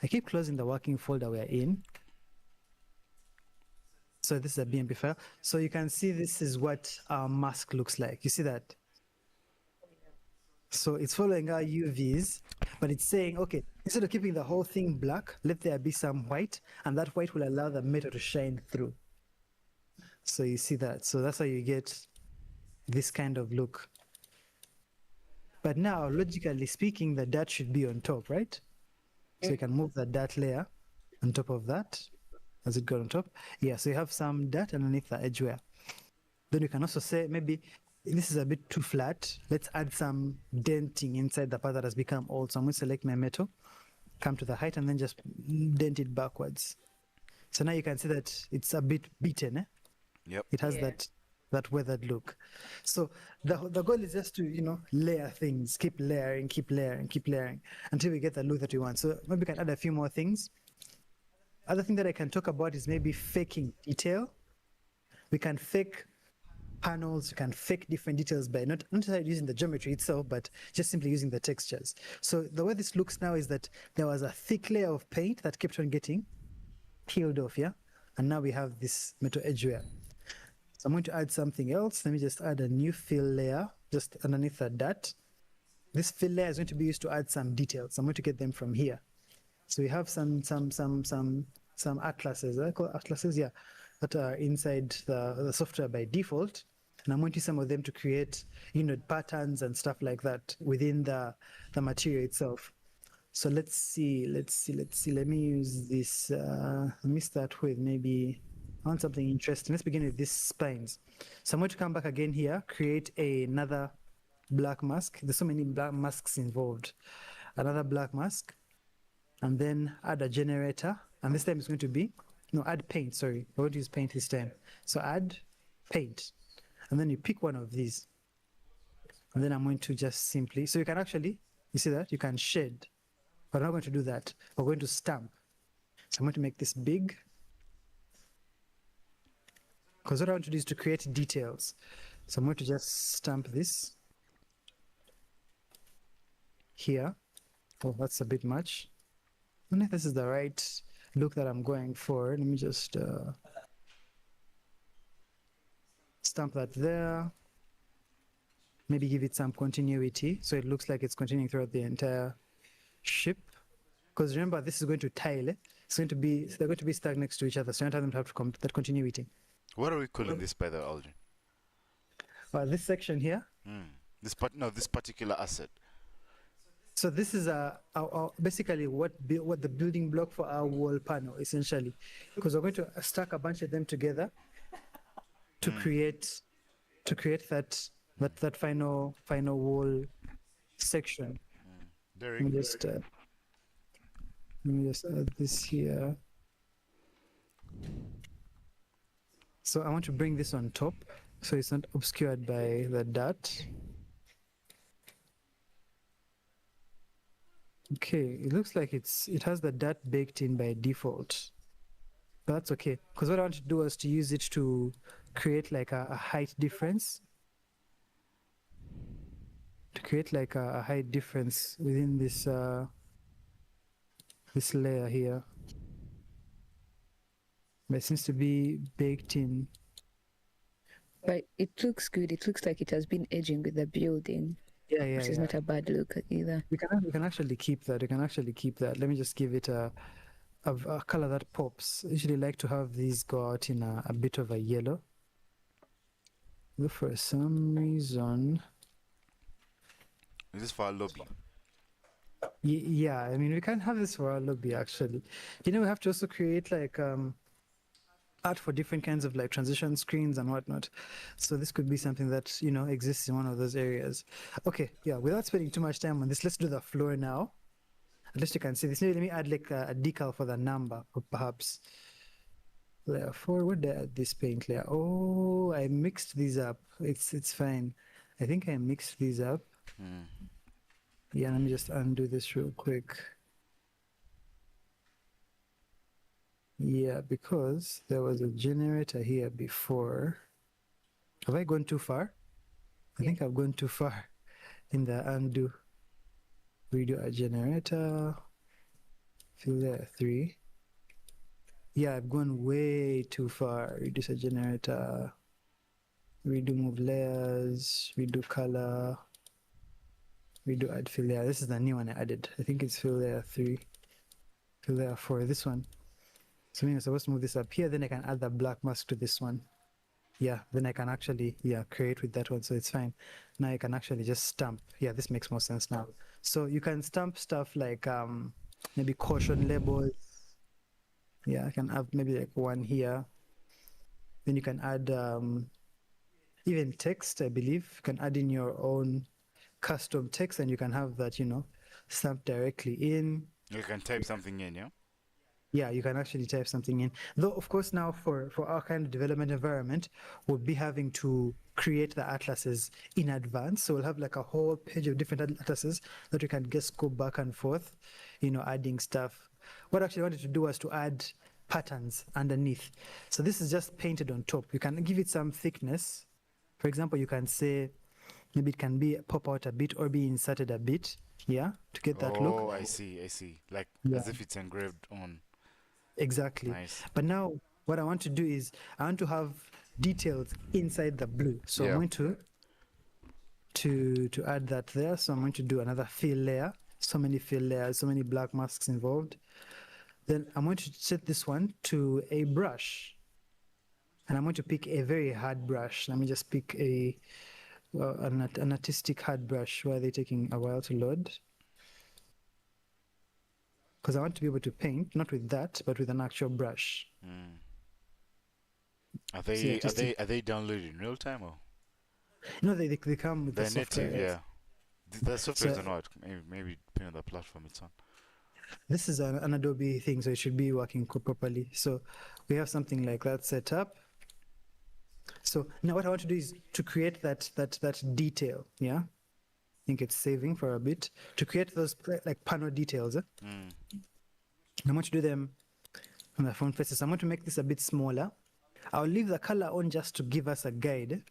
I keep closing the working folder we're in. So this is a BMP file. So you can see this is what our mask looks like. You see that? So it's following our UVs, but it's saying, okay, instead of keeping the whole thing black, let there be some white, and that white will allow the metal to shine through. So you see that. So that's how you get this kind of look. But now, logically speaking, the dot should be on top, right? So you can move the dot layer on top of that. As it got on top? Yeah, so you have some dot underneath the edge wear. Then you can also say, maybe this is a bit too flat. Let's add some denting inside the part that has become old. So I'm going to select my metal, come to the height, and then just dent it backwards. So now you can see that it's a bit beaten. Eh? Yep. It has Yeah. that weathered look. So the goal is just to, layer things, keep layering until we get the look that we want. So maybe we can add a few more things. Other thing that I can talk about is maybe faking detail. We can fake panels, you can fake different details by not necessarily using the geometry itself, but just simply using the textures. So the way this looks now is that there was a thick layer of paint that kept on getting peeled off, yeah? And now we have this metal edge wear. So I'm going to add something else. Let me just add a new fill layer just underneath the dot. This fill layer is going to be used to add some details. I'm going to get them from here. So we have some atlases, I call atlases, yeah, that are inside the software by default. And I'm going to use some of them to create, patterns and stuff like that within the material itself. So let's see. Let me use this. Let me start with maybe I want something interesting. Let's begin with these spines. So I'm going to come back again here, create another black mask. There's so many black masks involved. Another black mask, and then add a generator. And this time it's going to be, no, add paint, sorry. I won't use paint this time. So add paint. And then you pick one of these. And then I'm going to just simply, so you can actually, you see that? You can shade. But I'm not going to do that. We're going to stamp. So I'm going to make this big. Because what I want to do is to create details. So I'm going to just stamp this here. Oh, that's a bit much. I don't know if this is the right look that I'm going for. Let me just stamp that there. Maybe give it some continuity so it looks like it's continuing throughout the entire ship. Because remember, this is going to tile. It's going to be, they're going to be stuck next to each other, so you don't have them to have that continuity. What are we calling this, by the way, Aldrin? This section here. This particular asset. So this is basically what the building block for our wall panel, essentially, because we're going to stack a bunch of them together to create that final wall section. Derek. Let me just add this here. So I want to bring this on top so it's not obscured by the dot. Okay, it looks like it has the dot baked in by default. But that's okay, because what I want to do is to use it to create like a height difference. To create like a height difference within this this layer here. But it seems to be baked in. But it looks good. It looks like it has been aging with the building. Yeah, which is not a bad look either. We can actually keep that. We can actually keep that. Let me just give it a color that pops. I usually like to have these go out in a bit of a yellow. But for some reason, Is this for our lobby? yeah, I mean, we can have this for our lobby actually. You know, we have to also create like art for different kinds of like transition screens and whatnot. So this could be something that, you know, exists in one of those areas. Okay, yeah, without spending too much time on this, let's do the floor now. At least you can see this. Maybe let me add like a decal for the number, or perhaps layer 4. Where did I add this paint layer? Oh, I mixed these up. It's fine. I think I mixed these up. Yeah, let me just undo this real quick. Yeah, because there was a generator here before. Have I gone too far? I think I've gone too far in the undo. Redo a generator. Fill layer 3. Yeah, I've gone way too far. Reduce a generator. Redo move layers. Redo color. Redo add fill layer. This is the new one I added. I think it's fill layer 3. Fill layer 4. This one. So I'm supposed to move this up here, then I can add the black mask to this one. Yeah, then I can actually, create with that one, so it's fine. Now I can actually just stamp. Yeah, this makes more sense now. So you can stamp stuff like maybe caution labels. Yeah, I can have maybe like one here. Then you can add even text, I believe. You can add in your own custom text and you can have that, you know, stamped directly in. You can type something in, yeah? Yeah, you can actually type something in. Though, of course, now for our kind of development environment, we'll be having to create the atlases in advance. So we'll have like a whole page of different atlases that we can just go back and forth, you know, adding stuff. What I actually wanted to do was to add patterns underneath. So this is just painted on top. You can give it some thickness. For example, you can say maybe it can be pop out a bit or be inserted a bit, yeah, to get that look. Oh, I see. Like as if it's engraved on. Exactly. Nice. But now what I want to do is I want to have details inside the blue. So I'm going to add that there. So I'm going to do another fill layer. So many fill layers, so many black masks involved. Then I'm going to set this one to a brush. And I'm going to pick a very hard brush. Let me just pick an artistic hard brush. Why are they taking a while to load? Because I want to be able to paint, not with that, but with an actual brush. Are So yeah, they are just to, they are they downloaded in real time or no, they come with the they're native? software. Yeah, the software So is on what? Maybe depending on the platform it's on. this is an Adobe thing, so it should be working properly. So we have something like that set up. So now what I want to do is to create that detail. Yeah, I think it's saving for a bit to create those like panel details. Mm. I want to do them on the front faces. I'm going to make this a bit smaller. I'll leave the color on just to give us a guide.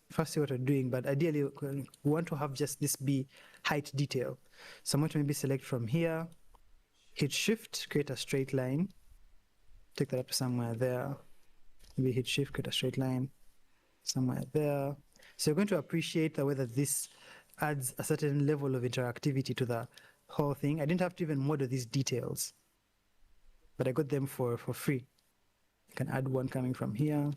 First, see what we're doing, but ideally, we want to have just this be height detail. So I'm going to maybe select from here, hit shift, create a straight line, take that up to somewhere there. Maybe hit shift, create a straight line somewhere there. So you're going to appreciate the way that this adds a certain level of interactivity to the whole thing. I didn't have to even model these details, but I got them for free. I can add one coming from here.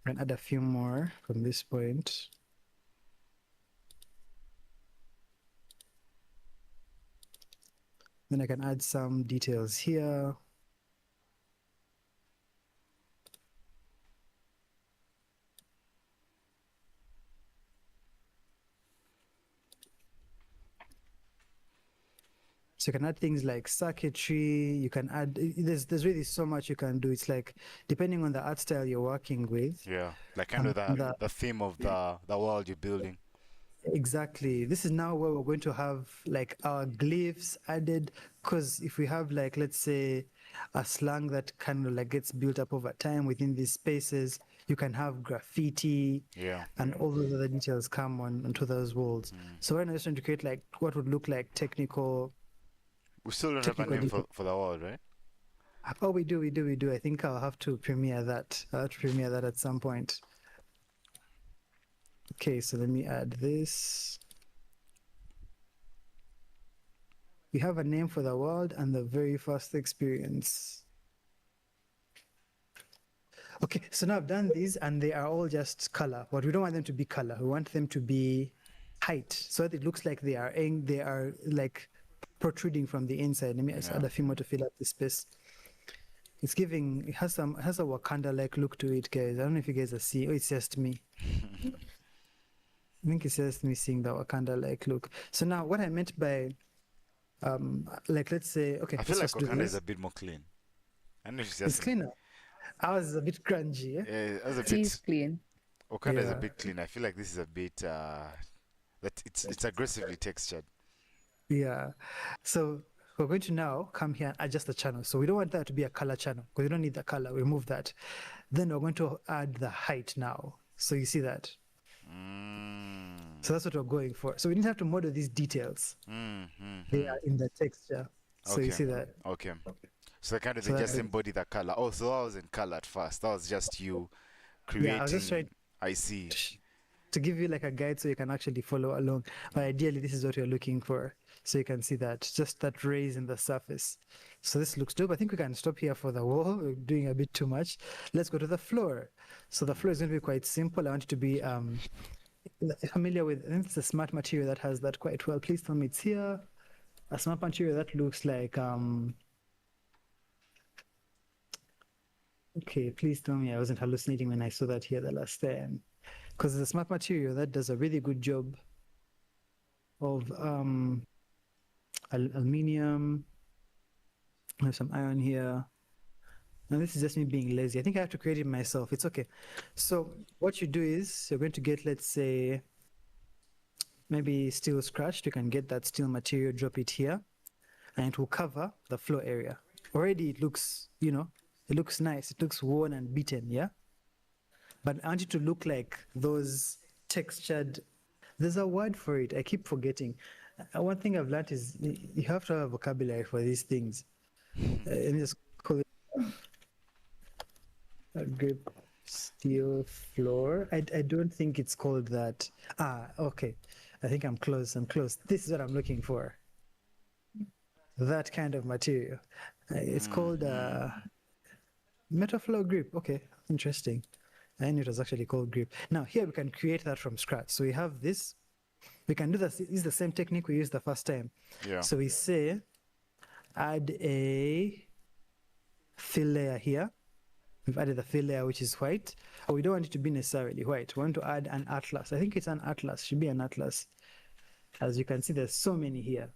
And add a few more from this point. Then I can add some details here. So you can add things like circuitry. You can add, there's really so much you can do. It's like depending on the art style you're working with. Yeah, like kind of The the theme of the world you're building. Exactly. This is now where we're going to have like our glyphs added. Because if we have like, let's say, a slang that kind of like gets built up over time within these spaces, you can have graffiti Yeah. and all those other details come onto those walls. Mm. So we're now just trying to create like what would look like We still don't have a technical name detail. for the world, right? Oh, we do. I think I'll have to premiere that. I'll have to premiere that at some point. Okay, so let me add this. We have a name for the world and the very first experience. Okay, so now I've done these and they are all just color, but we don't want them to be color. We want them to be height, so that it looks like they are like protruding from the inside. Let me just add a few more to fill up the space. It's giving, it has a Wakanda-like look to it, guys. I don't know if you guys are seeing. Oh, it's just me. I think it's just me seeing the Wakanda-like look. So now, what I meant by, like, let's say, okay, I feel like let's do Wakanda is this. a bit more clean. I don't know if it's It's just me. cleaner. Ours is a bit grungy. Yeah, that's a It is bit. clean. Wakanda is a Yeah. bit clean. I feel like this is a bit that it's aggressively textured. Yeah. So we're going to now come here and adjust the channel. So we don't want that to be a color channel because we don't need the color. We remove that. Then we're going to add the height now. So you see that. Mm. So that's what we're going for. So we didn't have to model these details. They are in the texture. So you Okay. see that. Okay. So kind of So they that's just it. embody the color. Oh, so that wasn't color at first. That was just you Yeah, I was just creating. trying I see. to give you like a guide so you can actually follow along. But ideally, this is what you're looking for. So you can see that, just that raise in the surface. So this looks dope. I think we can stop here for the wall. We're doing a bit too much. Let's go to the floor. So the floor is going to be quite simple. I want you to be familiar with, I think it's a smart material that has that quite well. Please tell me it's here. A smart material that looks like, okay, please tell me I wasn't hallucinating when I saw that here the last time. Because it's a smart material that does a really good job of aluminium. I have some iron here. And this is just me being lazy. I think I have to create it myself. It's okay. So what you do is you're going to get, let's say, maybe steel scratched. You can get that steel material, drop it here, and it will cover the floor area. Already it looks, it looks nice. It looks worn and beaten, yeah? But I want it to look like those textured, there's a word for it. I keep forgetting. One thing I've learned is you have to have a vocabulary for these things. Let me just call it a grip steel floor. I don't think it's called that. Okay. I think I'm close. This is what I'm looking for. That kind of material. It's called metal floor grip. Okay, interesting. and it was actually called grip. Now here we can create that from scratch. So we have this. We can do this. Use the same technique we used the first time. Yeah. So we say add a fill layer here. We've added the fill layer, which is white. Oh, we don't want it to be necessarily white. We want to add an atlas. I think it's an atlas. Should be an atlas. As you can see, there's so many here.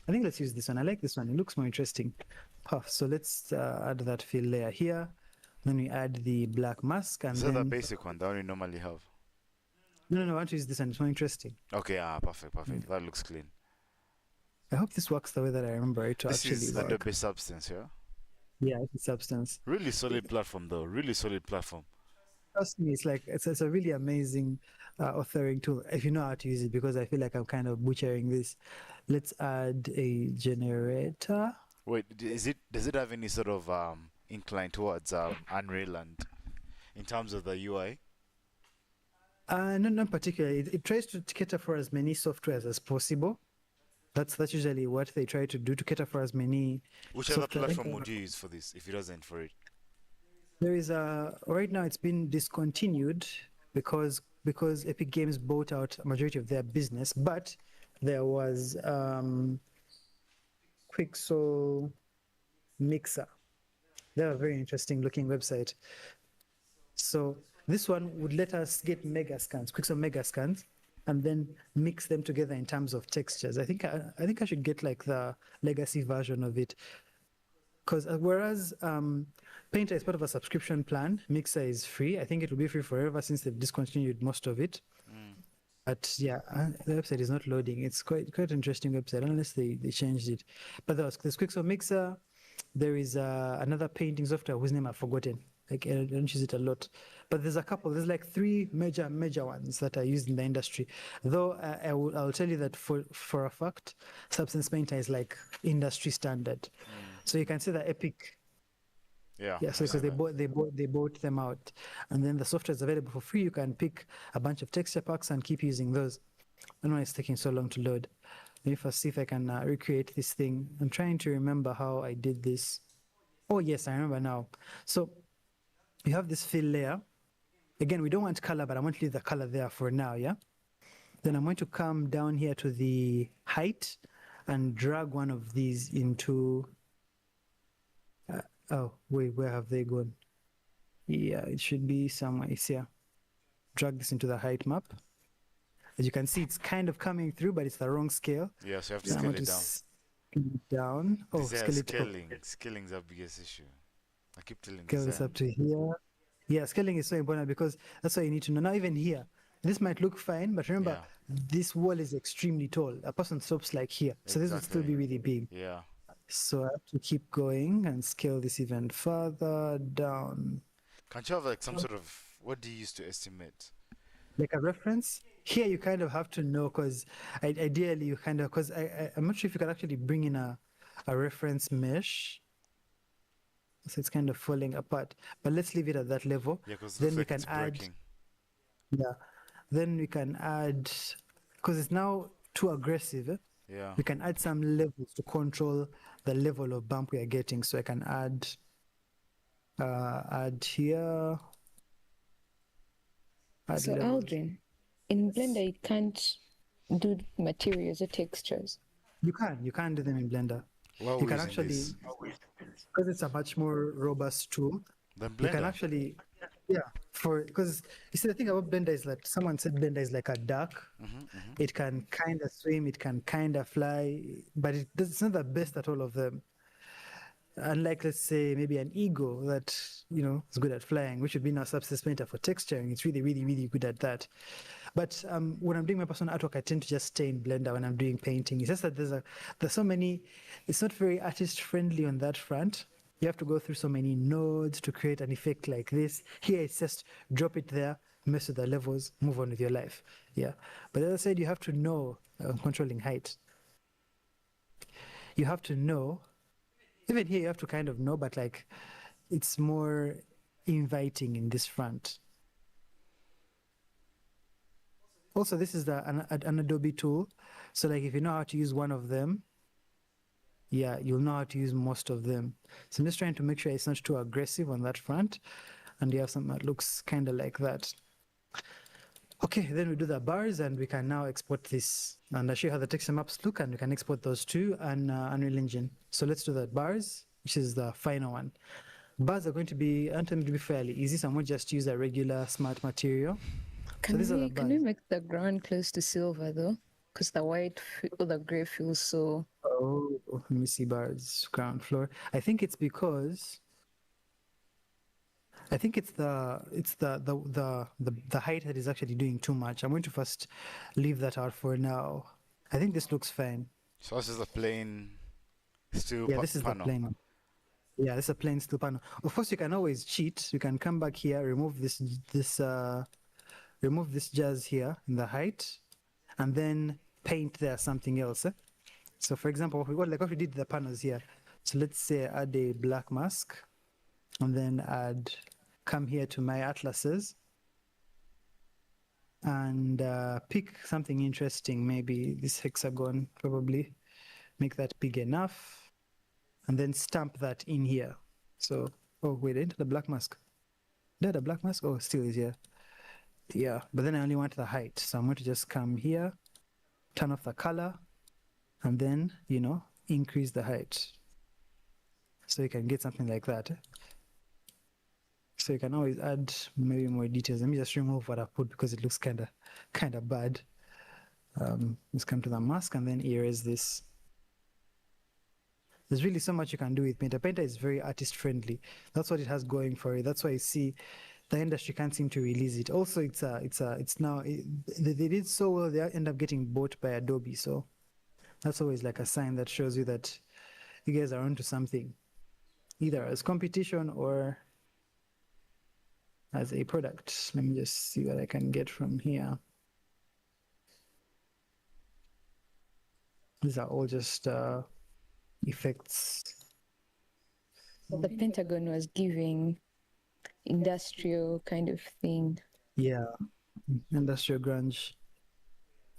I think let's use this one. I like this one. It looks more interesting. Puff. So let's add that fill layer here. Then we add the black mask, and Is then that the basic one that we normally have? no, I want to use this one. It's more interesting. Okay, perfect. That looks clean. I hope this works the way that I remember it to This actually is work. Adobe Substance, yeah? Yeah, it's substance. Really solid platform, though. Really solid platform. Trust me, it's like it's a really amazing authoring tool if you know how to use it. Because I feel like I'm kind of butchering this. Let's add a generator. Wait, does it have any sort of incline towards Unreal and in terms of the UI? No, not particularly. It tries to cater for as many softwares as possible. That's usually what they try to do, to cater for as many. Which other software. platform would you use for this if it wasn't for it? There is right now it's been discontinued because Epic Games bought out a majority of their business, but there was Quixel Mixer. They're a very interesting looking website. So this one would let us get mega scans, Quixel mega scans, and then mix them together in terms of textures. I think I should get like the legacy version of it. Because whereas Painter is part of a subscription plan, Mixer is free. I think it will be free forever since they've discontinued most of it. But yeah, the website is not loading. It's quite an interesting website, unless they changed it. But there's Quixel Mixer. There is another painting software whose name I've forgotten. Like I don't use it a lot. But there's a couple. There's like 3 major ones that are used in the industry. Though I'll tell you that for a fact, Substance Painter is like industry standard. So you can see that Epic. Yeah. Yeah, so because they bought them out, and then the software is available for free. You can pick a bunch of texture packs and keep using those. I don't know why it's taking so long to load. Let me first see if I can recreate this thing. I'm trying to remember how I did this. Oh yes, I remember now. So you have this fill layer. Again, we don't want color, but I want to leave the color there for now, yeah? Then I'm going to come down here to the height and drag one of these into... oh, wait, where have they gone? Yeah, it should be somewhere. It's here. Drag this into the height map. As you can see, it's kind of coming through, but it's the wrong scale. Yeah, so you have to Then I scale want it to down. scale it down. Oh, This is scale it up. scaling. Scaling's our biggest issue. I keep telling Scale this up to here. Yeah, scaling is so important because that's what you need to know. Now, even here, this might look fine, but remember, this wall is extremely tall. A person stops like here. So this will still be really big. Yeah. So I have to keep going and scale this even further down. Can't you have like some sort of, what do you use to estimate? Like a reference? Here you kind of have to know, because ideally you kind of, because I'm not sure if you can actually bring in a reference mesh. So it's kind of falling apart. But let's leave it at that level. Yeah, because Then we like can it's add, breaking. yeah. Then we can add, because it's now too aggressive, Yeah. we can add some levels to control the level of bump we are getting. So I can add here. Add So levels. Aldrin, in Blender you can't do materials or textures. You can do them in Blender. Well, You can actually, because it's a much more robust tool, then you can Blender. actually, yeah, because you see the thing about Blender is that someone said Blender is like a duck. It can kind of swim, it can kind of fly, but it's not the best at all of them. Unlike, let's say, maybe an eagle that, is good at flying, which would be now Substance Painter for texturing. It's really, really, really good at that. But when I'm doing my personal artwork, I tend to just stay in Blender when I'm doing painting. It's just that there's so many, it's not very artist friendly on that front. You have to go through so many nodes to create an effect like this. Here it's just drop it there, mess with the levels, move on with your life. Yeah. But as I said, you have to know controlling height. You have to know, even here you have to kind of know, but like it's more inviting in this front. Also, this is an Adobe tool. So like if you know how to use one of them, yeah, you'll know how to use most of them. So I'm just trying to make sure it's not too aggressive on that front, and you have something that looks kind of like that. Okay, then we do the bars, and we can now export this. And I'll show you how the texture maps look, and we can export those too on Unreal Engine. So let's do the bars, which is the final one. Bars are going to be, aren't going to be fairly easy, so I'm going to just use a regular smart material. So these are the Can we bars. make the ground close to silver though? Because the white or the gray feels so. Oh, let me see bars, ground floor. I think it's because I think it's the height that is actually doing too much. I'm going to first leave that out for now. I think this looks fine. So this is a plain steel Yeah, this is the panel. plain one. Yeah, this is a plain steel panel. Of course, you can always cheat. You can come back here, remove this jazz here in the height, and then paint there something else. So for example, what we did the panels here. So let's say add a black mask, and then come here to my atlases, and pick something interesting. Maybe this hexagon, probably make that big enough, and then stamp that in here. So, oh wait, enter the black mask. Did the black mask? Oh, still is here. Yeah, but then I only want the height. So I'm going to just come here, turn off the color, and then, increase the height. So you can get something like that. So you can always add maybe more details. Let me just remove what I put because it looks kind of bad. Let's come to the mask and then erase this. There's really so much you can do with Painter. Painter is very artist friendly. That's what it has going for it. That's why you see the industry can't seem to release it. Also, they did so well, they end up getting bought by Adobe. So that's always like a sign that shows you that you guys are onto something, either as competition or as a product. Let me just see what I can get from here. These are all just effects. The Pentagon was giving industrial kind of thing. Yeah, industrial grunge.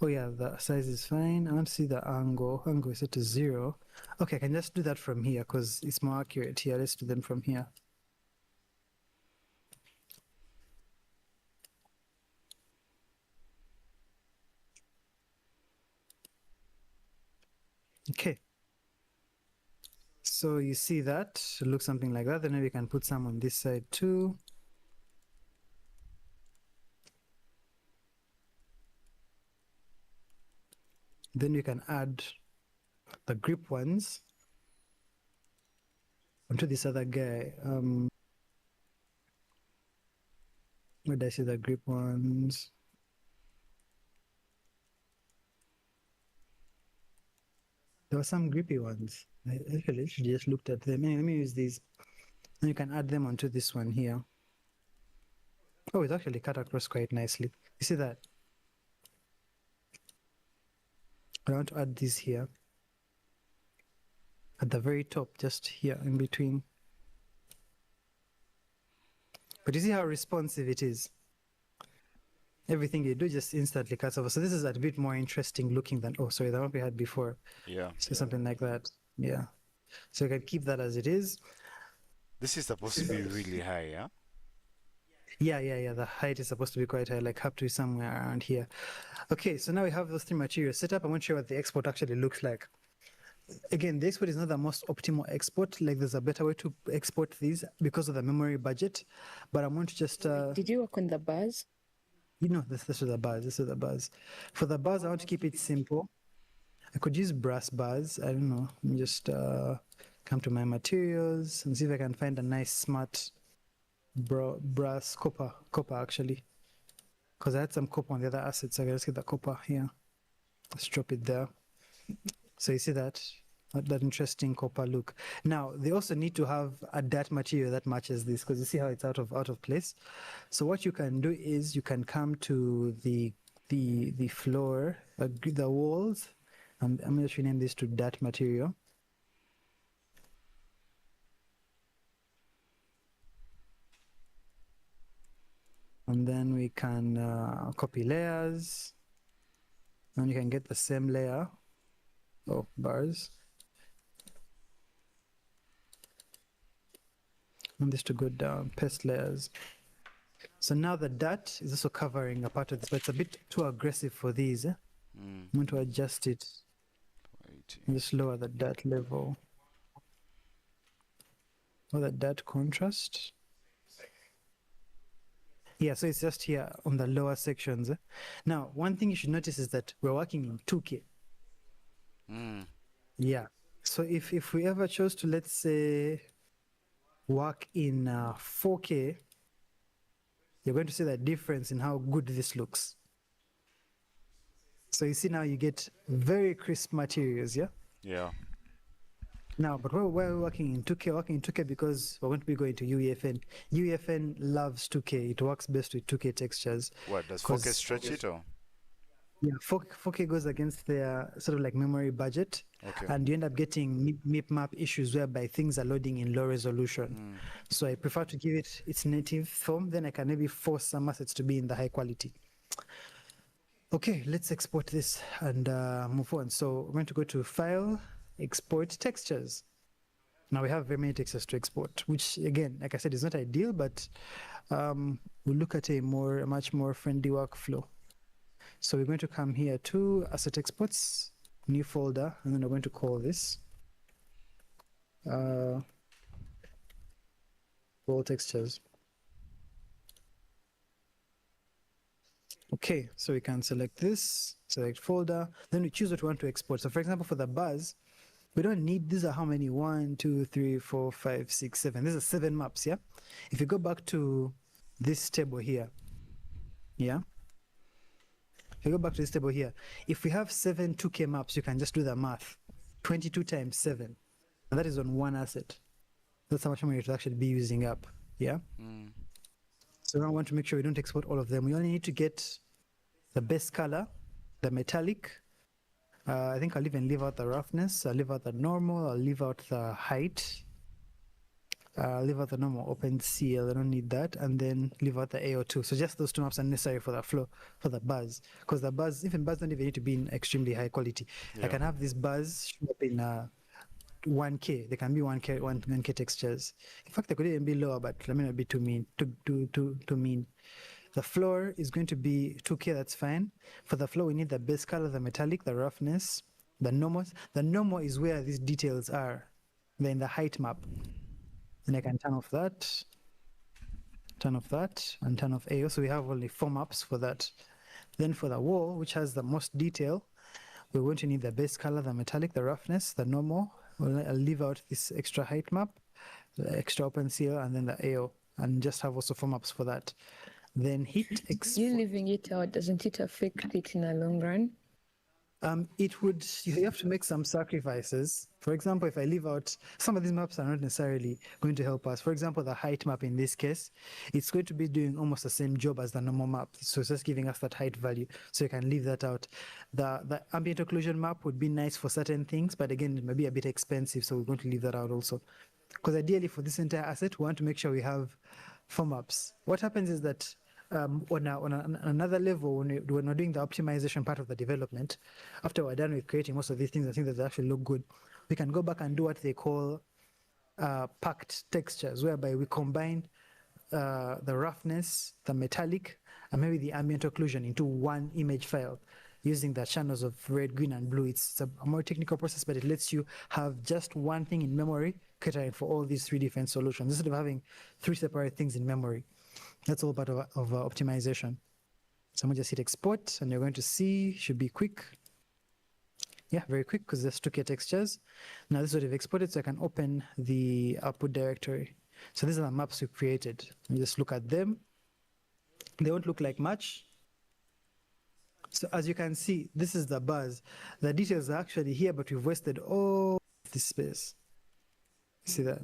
Oh yeah, the size is fine. I want to see the angle. Angle is set to 0. Okay, I can just do that from here because it's more accurate here. Let's do them from here. Okay. So you see that, it looks something like that. Then we can put some on this side too. Then we can add the grip ones onto this other guy. Where did I see the grip ones? There were some grippy ones. I actually just looked at them. Let me use these. And you can add them onto this one here. Oh, it's actually cut across quite nicely. You see that? I want to add this here. At the very top, just here in between. But you see how responsive it is? Everything you do just instantly cuts over. So this is a bit more interesting looking than, oh, sorry, the one we had before. Yeah. So something like that. Yeah. So you can keep that as it is. This is supposed to be really high, yeah? Yeah. The height is supposed to be quite high, like up to somewhere around here. Okay, so now we have those 3 materials set up. I want to show you what the export actually looks like. Again, the export is not the most optimal export. Like there's a better way to export these because of the memory budget. But I'm going to just... Did you work on the bars? This is the bars. This is the bars. For the bars, I want to keep it simple. I could use brass bars. I don't know. Let me just come to my materials and see if I can find a nice smart brass copper actually. Because I had some copper on the other assets. So I can just get the copper here. Let's drop it there. So you see that interesting copper look. Now they also need to have a dirt material that matches this because you see how it's out of place. So what you can do is you can come to the floor, the walls, and I'm going to rename this to dirt material. And then we can copy layers, and you can get the same layer. Oh, bars. want this to go down, paste layers. So now the dot is also covering a part of this, but it's a bit too aggressive for these. I'm going to adjust it, 80. and just lower the dot level. Or the dot contrast. Yeah, so it's just here on the lower sections. Now, one thing you should notice is that we're working in 2K. Yeah. So if we ever chose to, let's say, work in 4K, you're going to see the difference in how good this looks. So you see now you get very crisp materials, yeah? Yeah. Now, but why are we working in 2K? Working in 2K because we're going to be going to UEFN. UEFN loves 2K. It works best with 2K textures. What, does 4K stretch it or? Yeah, 4K goes against their sort of like memory budget. Okay. And you end up getting MIP map issues whereby things are loading in low resolution. So I prefer to give it its native form, then I can maybe force some assets to be in the high quality. Okay, let's export this and move on. So we're going to go to File, Export Textures. Now we have very many textures to export, which again, like I said, is not ideal, but we'll look at a much more friendly workflow. So we're going to come here to Asset Exports, new folder, and then we're going to call this Wall Textures. Okay, so we can select this, select folder, then we choose what we want to export. So for example, for the buzz, we don't need, these are how many? 1, 2, 3, 4, 5, 6, 7. These are 7 maps, yeah? If you go back to this table here, yeah? If you go back to this table here, if we have 7 2K maps, you can just do the math. 22 times 7. And that is on one asset. That's how much memory it will actually be using up, yeah? So now I want to make sure we don't export all of them. We only need to get the base color, the metallic. I think I'll even leave out the roughness. I'll leave out the normal. I'll leave out the height. I'll leave out the normal open seal. I don't need that. And then leave out the AO2. So just those two maps are necessary for the flow, for the buzz. Because the buzz, even buzz don't even need to be in extremely high quality. Yeah. I can have this buzz show up in 1K. They can be 1K textures. In fact, they could even be lower, but let me not be too mean. Too mean. The floor is going to be 2K, that's fine. For the floor, we need the base color, the metallic, the roughness, the normal. The normal is where these details are. They're in the height map. And I can turn off that, and turn off AO. So we have only 4 maps for that. Then for the wall, which has the most detail, we're going to need the base color, the metallic, the roughness, the normal. I'll leave out this extra height map, the extra open seal, and then the AO, and just have also 4 maps for that. Then hit export. You leaving it out, doesn't it affect it in the long run? It would, you have to make some sacrifices. For example, if I leave out, some of these maps are not necessarily going to help us. For example, the height map in this case, it's going to be doing almost the same job as the normal map. So it's just giving us that height value. So you can leave that out. The ambient occlusion map would be nice for certain things, but again, it may be a bit expensive. So we're going to leave that out also. Because ideally for this entire asset, we want to make sure we have 4 maps. What happens is that on another level, when we're doing the optimization part of the development, after we're done with creating most of these things, I think that they actually look good, we can go back and do what they call packed textures, whereby we combine the roughness, the metallic, and maybe the ambient occlusion into one image file using the channels of red, green, and blue. It's a more technical process, but it lets you have just one thing in memory catering for all these 3 different solutions instead of having 3 separate things in memory. That's all part of optimization. So I'm going to just hit export, and you're going to see, should be quick. Yeah, very quick, because there's 2K textures. Now this is what we've exported, so I can open the output directory. So these are the maps we created. You just look at them. They won't look like much. So as you can see, this is the buzz. The details are actually here, but we've wasted all this space. See that?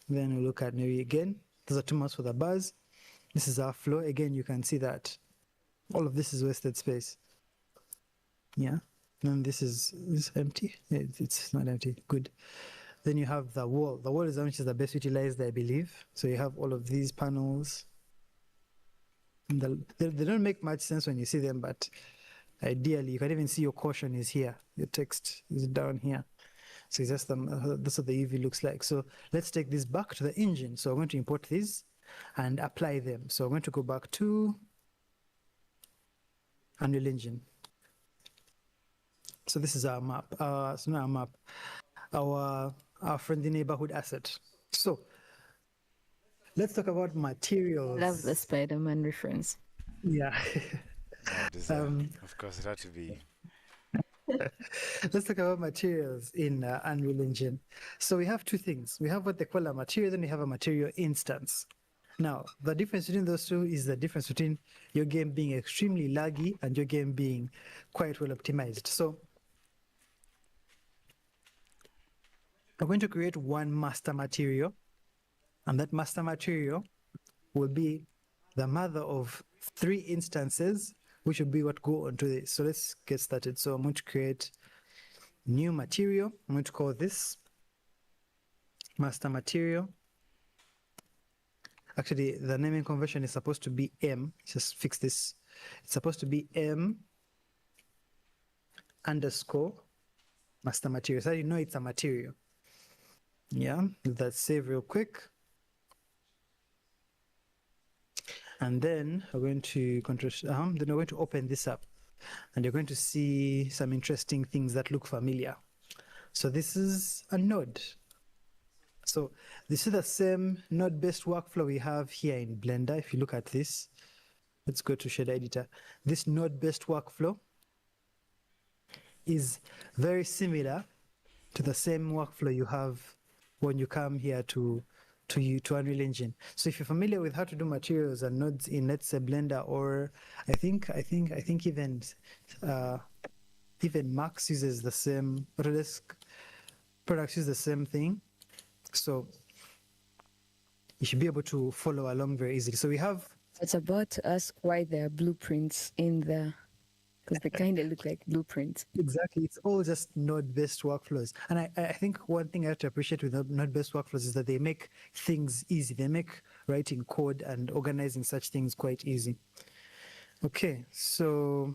Then we look at maybe again. Those are 2 maps for the buzz. This is our flow. Again, you can see that all of this is wasted space. Yeah. And this is empty. Yeah, it's not empty. Good. Then you have the wall. The wall is the one which is the best utilized, I believe. So you have all of these panels. They don't make much sense when you see them, but ideally, you can even see your caution is here. Your text is down here. So it's just that's what the UV looks like. So let's take this back to the engine. So I'm going to import these and apply them. So I'm going to go back to Unreal Engine. So this is our map. So not our map, our friendly neighborhood asset. So let's talk about materials. Love the Spider-Man reference. Yeah. Of course, it had to be. Let's talk about materials in Unreal Engine. So we have two things. We have what they call a material, then we have a material instance. Now, the difference between those two is the difference between your game being extremely laggy and your game being quite well optimized. So I'm going to create one master material, and that master material will be the mother of 3 instances, which will be what go onto this. So let's get started. So I'm going to create new material. I'm going to call this master material. Actually, the naming convention is supposed to be M. Just fix this. It's supposed to be M underscore master material. So you know it's a material. Yeah, let's save real quick. And then we're going to then we're going to open this up, and you're going to see some interesting things that look familiar. So this is a node. So this is the same node-based workflow we have here in Blender. If you look at this, let's go to shader editor. This node-based workflow is very similar to the same workflow you have when you come here to Unreal Engine. So if you're familiar with how to do materials and nodes in, let's say, Blender, or I think even Max uses the same, Autodesk products use the same thing. So you should be able to follow along very easily. So we have. It's about to ask why there are blueprints in there, because they kind of look like blueprints. Exactly. It's all just node-based workflows. And I think one thing I have to appreciate with node-based workflows is that they make things easy. They make writing code and organizing such things quite easy. Okay, so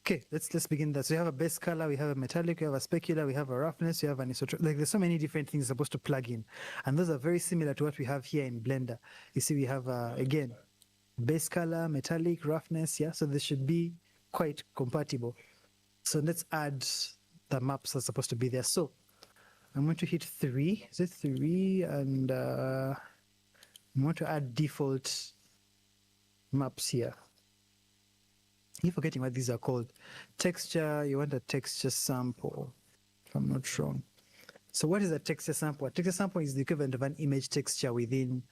okay, let's begin that. So we have a base color, we have a metallic, we have a specular, we have a roughness, we have an isotropic. Like there's so many different things supposed to plug in, and those are very similar to what we have here in Blender. You see, we have again base color, metallic, roughness. Yeah, so this should be quite compatible. So let's add the maps that are supposed to be there. So I'm going to hit 3. Is it 3? And I'm going to add default maps here. You're forgetting what these are called. Texture, you want a texture sample, if I'm not wrong. So what is a texture sample? A texture sample is the equivalent of an image texture within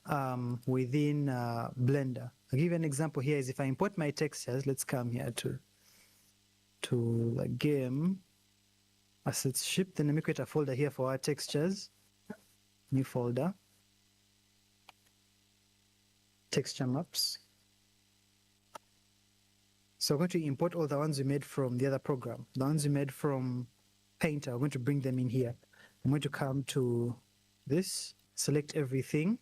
Blender. I'll give you an example here is if I import my textures, let's come here to the game assets ship, then let me create a folder here for our textures. New folder. Texture maps. So we're going to import all the ones we made from the other program. The ones we made from Painter, we're going to bring them in here. I'm going to come to this, select everything,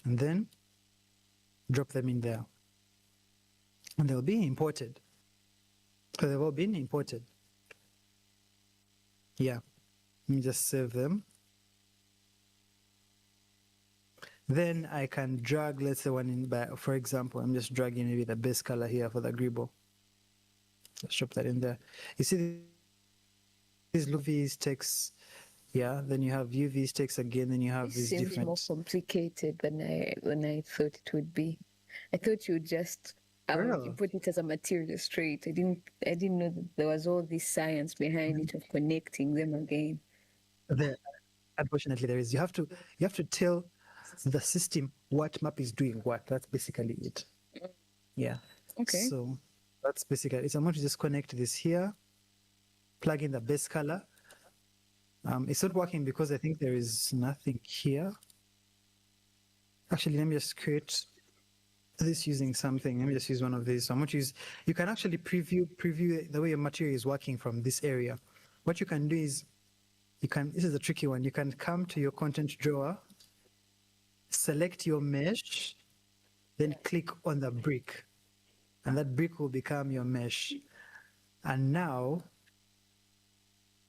and then drop them in there. And they'll be imported. So they've all been imported. Yeah, let me just save them. Then I can drag, let's say, one in by, for example, I'm just dragging maybe the base color here for the gribble. Let's drop that in there. You see these UVs text, yeah, then you have UVs text again, then you have This these seems different. more complicated than I thought it would be. I thought you would just Well. put it as a material straight. I didn't know that there was all this science behind it of connecting them again. There, unfortunately, there is. You have to tell the system what map is doing what. That's basically it. Yeah. Okay. So that's basically it. So I'm going to just connect this here, plug in the base color. It's not working because I think there is nothing here. Actually, let me just create this using something. Let me just use one of these. So I'm going to use, you can actually preview the way your material is working from this area. What you can do is, this is a tricky one. You can come to your content drawer, select your mesh, then click on the brick, and that brick will become your mesh. And now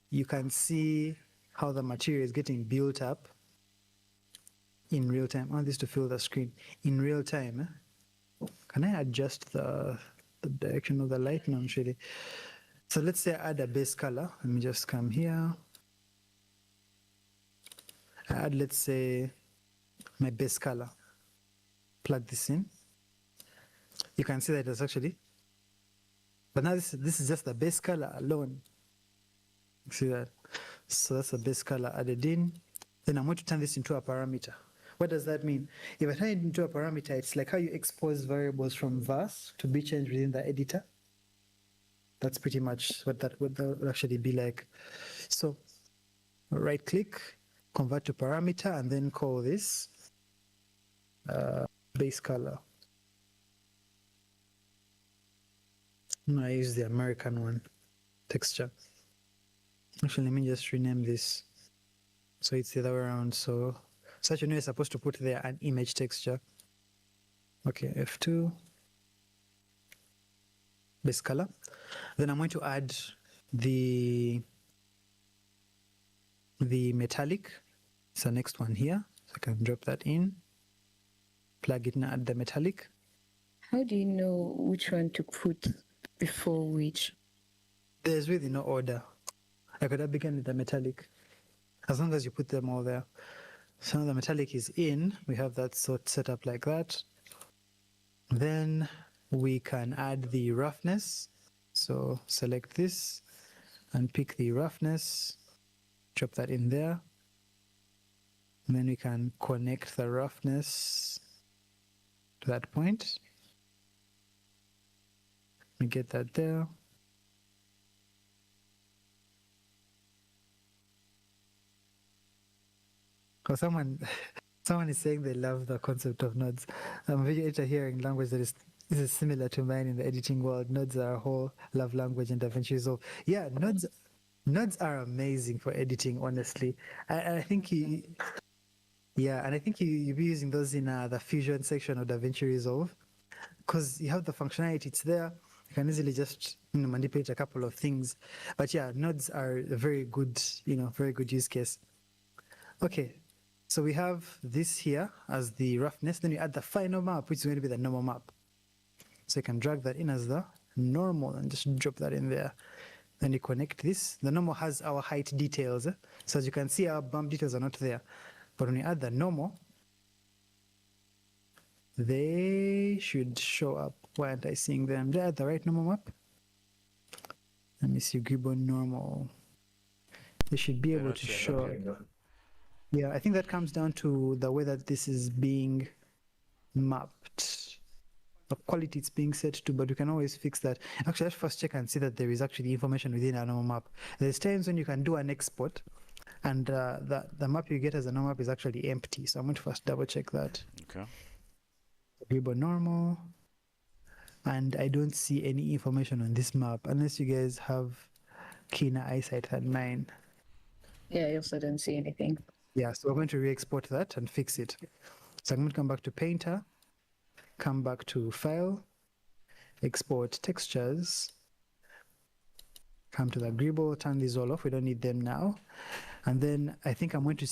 you can see how the material is getting built up in real time. I want this to fill the screen in real time. Can I adjust the direction of the light? No, not really. So let's say I add a base color. Let me just come here. I add, let's say, my base color. Plug this in. You can see that it's actually, but now this is just the base color alone. See that? So that's the base color added in. Then I'm going to turn this into a parameter. What does that mean? If I turn it into a parameter, it's like how you expose variables from VAS to be changed within the editor. That's pretty much what that would actually be like. So right click, convert to parameter, and then call this base color. I use the American one, texture. Actually, let me just rename this so it's the other way around. So such a new is supposed to put there an image texture. Okay, F2, base color. Then I'm going to add the metallic. It's the next one here. So I can drop that in, plug it and add the metallic. How do you know which one to put before which? There's really no order. I could have begun with the metallic, as long as you put them all there. So now the metallic is in. We have that sort set up like that. Then we can add the roughness. So select this and pick the roughness, drop that in there. And then we can connect the roughness to that point. We get that there. Oh, someone is saying they love the concept of nodes. I'm very into hearing language that is similar to mine in the editing world. Nodes are a whole love language in DaVinci Resolve. Yeah, nodes are amazing for editing, honestly. I think and I think you'll be using those in the Fusion section of DaVinci Resolve, because you have the functionality, it's there. You can easily just manipulate a couple of things. But yeah, nodes are a very good, very good use case. Okay, so we have this here as the roughness. Then you add the final map, which is going to be the normal map. So you can drag that in as the normal and just drop that in there. Then you connect this. The normal has our height details. So as you can see, our bump details are not there. But when you add the normal, they should show up. Why aren't I seeing them? Did I add the right normal map? Let me see, Gibbon normal. They should be able to show up. Yeah, I think that comes down to the way that this is being mapped, the quality it's being set to, but we can always fix that. Actually, let's first check and see that there is actually information within our normal map. There's times when you can do an export and the map you get as a normal map is actually empty. So I'm going to first double check that. Okay. Gibbon normal. And I don't see any information on this map unless you guys have keener eyesight than mine. Yeah, I also don't see anything. Yeah, so we're going to re-export that and fix it. So I'm going to come back to Painter, come back to File, Export Textures, come to the Gribble, turn these all off. We don't need them now. And then I think I'm going to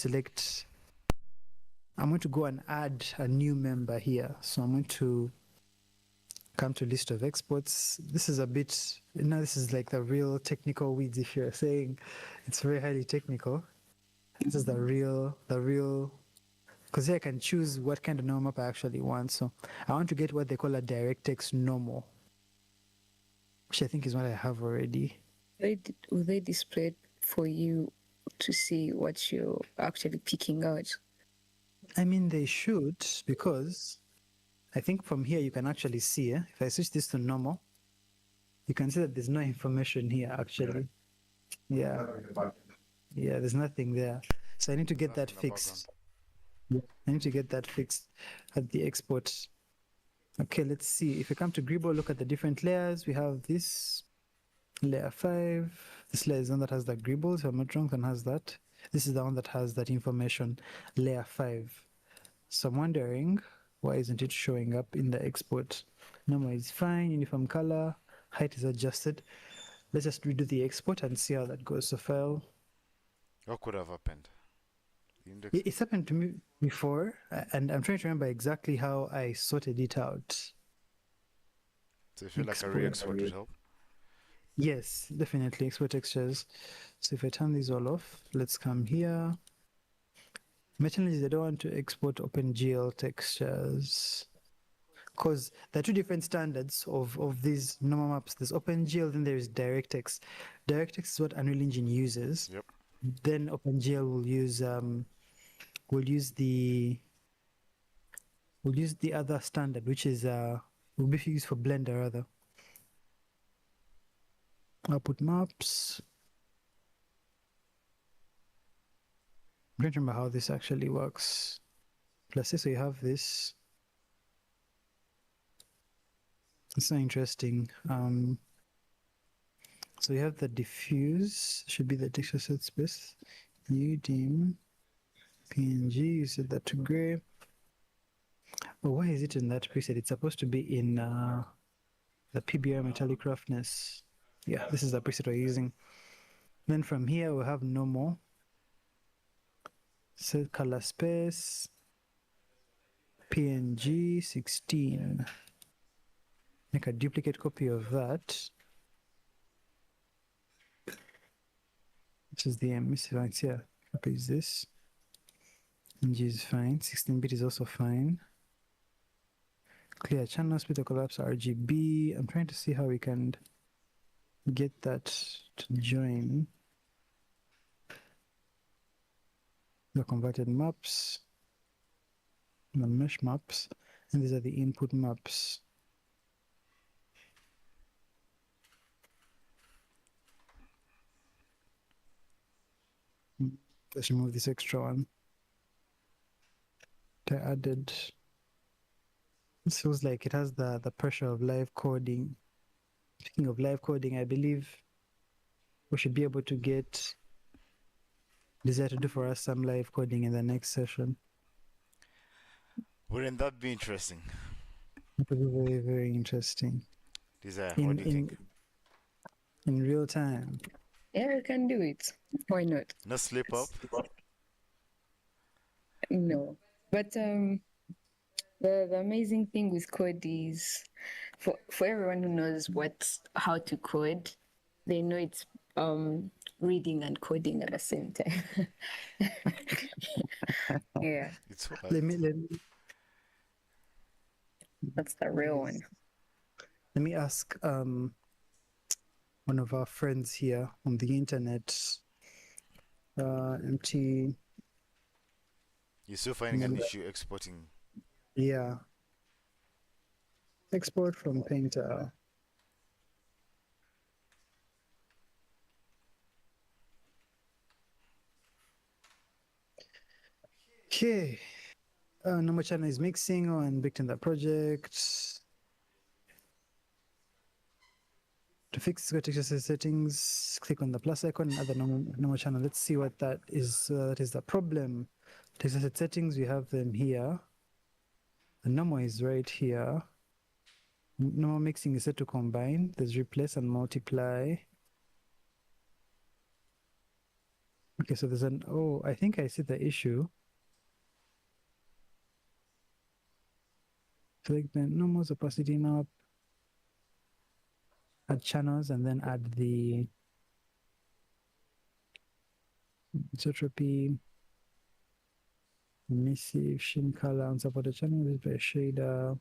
go and add a new member here. So I'm going to come to list of exports. This is a bit, this is like the real technical weeds if you're saying it's very highly technical. This is the real, because here I can choose what kind of normal map I actually want. So I want to get what they call a DirectX normal, which I think is what I have already. Will they display it for you to see what you're actually picking out? I mean, they should, because I think from here you can actually see, if I switch this to normal, you can see that there's no information here actually. Yeah, there's nothing there. So I need to get that fixed. Yeah, I need to get that fixed at the export. Okay, let's see. If we come to Gribble, look at the different layers. We have this layer 5. This layer is the one that has the Gribble, if I'm not wrong, and has that. This is the one that has that information, layer 5. So I'm wondering, Why isn't it showing up in the export? Normal is fine, uniform color, height is adjusted. Let's just redo the export and see how that goes. So file. What could have happened? The index. It's happened to me before, and I'm trying to remember exactly how I sorted it out. So you feel like a Export. re-export would help? Yes, definitely export textures. So if I turn these all off, let's come here. My challenge is I don't want to export OpenGL textures because there are two different standards of these normal maps. There's OpenGL, then there's DirectX. DirectX is what Unreal Engine uses. Yep. Then OpenGL will use the other standard, which is will be used for Blender rather. Output maps. I don't remember how this actually works. Let's say so you have this. It's so interesting. So you have the diffuse, should be the texture set space. UDIM, PNG, you set that to gray. Oh, why is it in that preset? It's supposed to be in the PBR metallic roughness. Yeah, this is the preset we're using. Then from here we'll have normal. Set color space. PNG 16. Make a duplicate copy of that. This is the emissive here. Copy is this. PNG is fine. 16-bit is also fine. Clear channel, split or collapse RGB. I'm trying to see how we can get that to join. The converted maps, the mesh maps, and these are the input maps. Let's remove this extra one. I added. This feels like it has the pressure of live coding. Speaking of live coding, I believe we should be able to get Desire to do for us some live coding in the next session. Wouldn't that be interesting? It would be very, very interesting. Desire, what do you think? In real time. Yeah, we can do it. Why not? No slip up? No. But the amazing thing with code is for everyone who knows how to code, they know it's reading and coding at the same time. Yeah. It's what? Let me That's the real one. Let me ask one of our friends here on the internet, MT. You're still finding an issue exporting? Yeah. Export from Painter. Okay. Number channel is mixing and baked in the project. To fix the texture settings, click on the plus icon and add the normal channel. Let's see what that is. That is the problem. Texture set settings, we have them here. The normal is right here. Normal mixing is set to combine. There's replace and multiply. Okay, so there's I think I see the issue. Select the normal's opacity map, add channels, and then add the isotropy, emissive, sheen color, unsupported channel, display shader.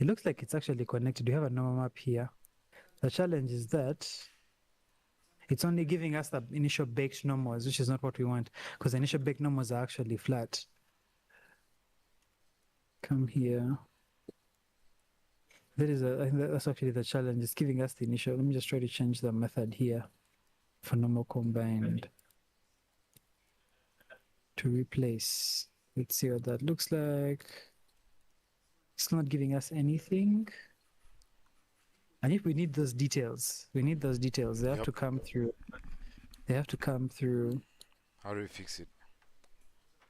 It looks like it's actually connected. We have a normal map here. The challenge is that it's only giving us the initial baked normals, which is not what we want, because the initial baked normals are actually flat. Come here. I think that's actually the challenge. It's giving us the initial. Let me just try to change the method here for normal combined to replace. Let's see what that looks like. It's not giving us anything. And if we need those details, they have to come through. They have to come through. How do we fix it?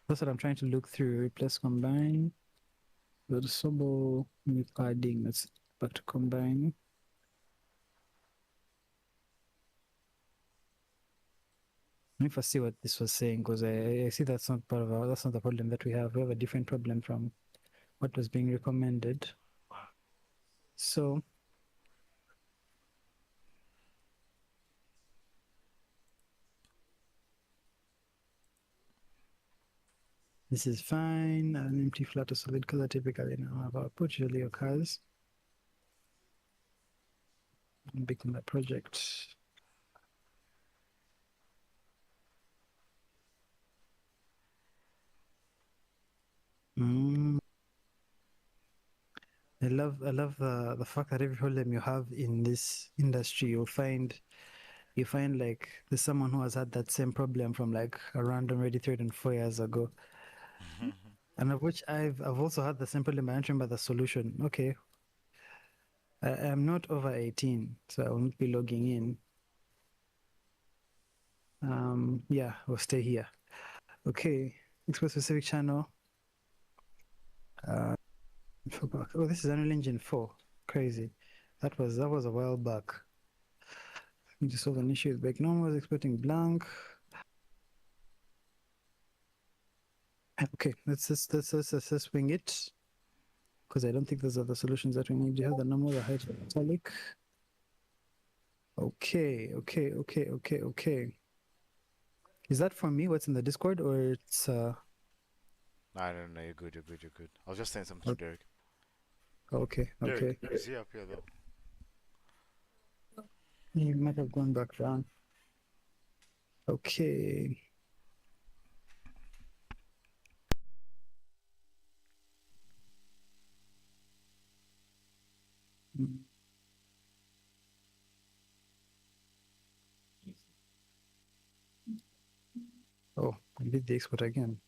That's what I'm trying to look through. Replace combine. Go to Sobo with padding. Let's back to combine. If I see what this was saying, because I see that's not part of that's not the problem that we have. We have a different problem from what was being recommended. So this is fine. An empty flat or solid color typically now have output usually occurs. Begin that project. I love the fact that every problem you have in this industry, you find like there's someone who has had that same problem from like a random Reddit thread and 4 years ago, and of which I've also had the same problem. I don't remember the solution. Okay, I am not over 18, so I won't be logging in. Yeah, we'll stay here. Okay, export specific channel. Oh, this is Unreal Engine 4. Crazy. That was a while back. We just solve an issue with break normal, exporting blank. Okay, let's swing it, because I don't think those are the solutions that we need. You have the normal, the height, italic. Okay. Is that from me? What's in the Discord, or it's I don't know. You're good. You're good. You're good. I was just saying something to Derek. okay? Derek, is he up here though? You might have gone back down. Okay. Oh, I did the export again.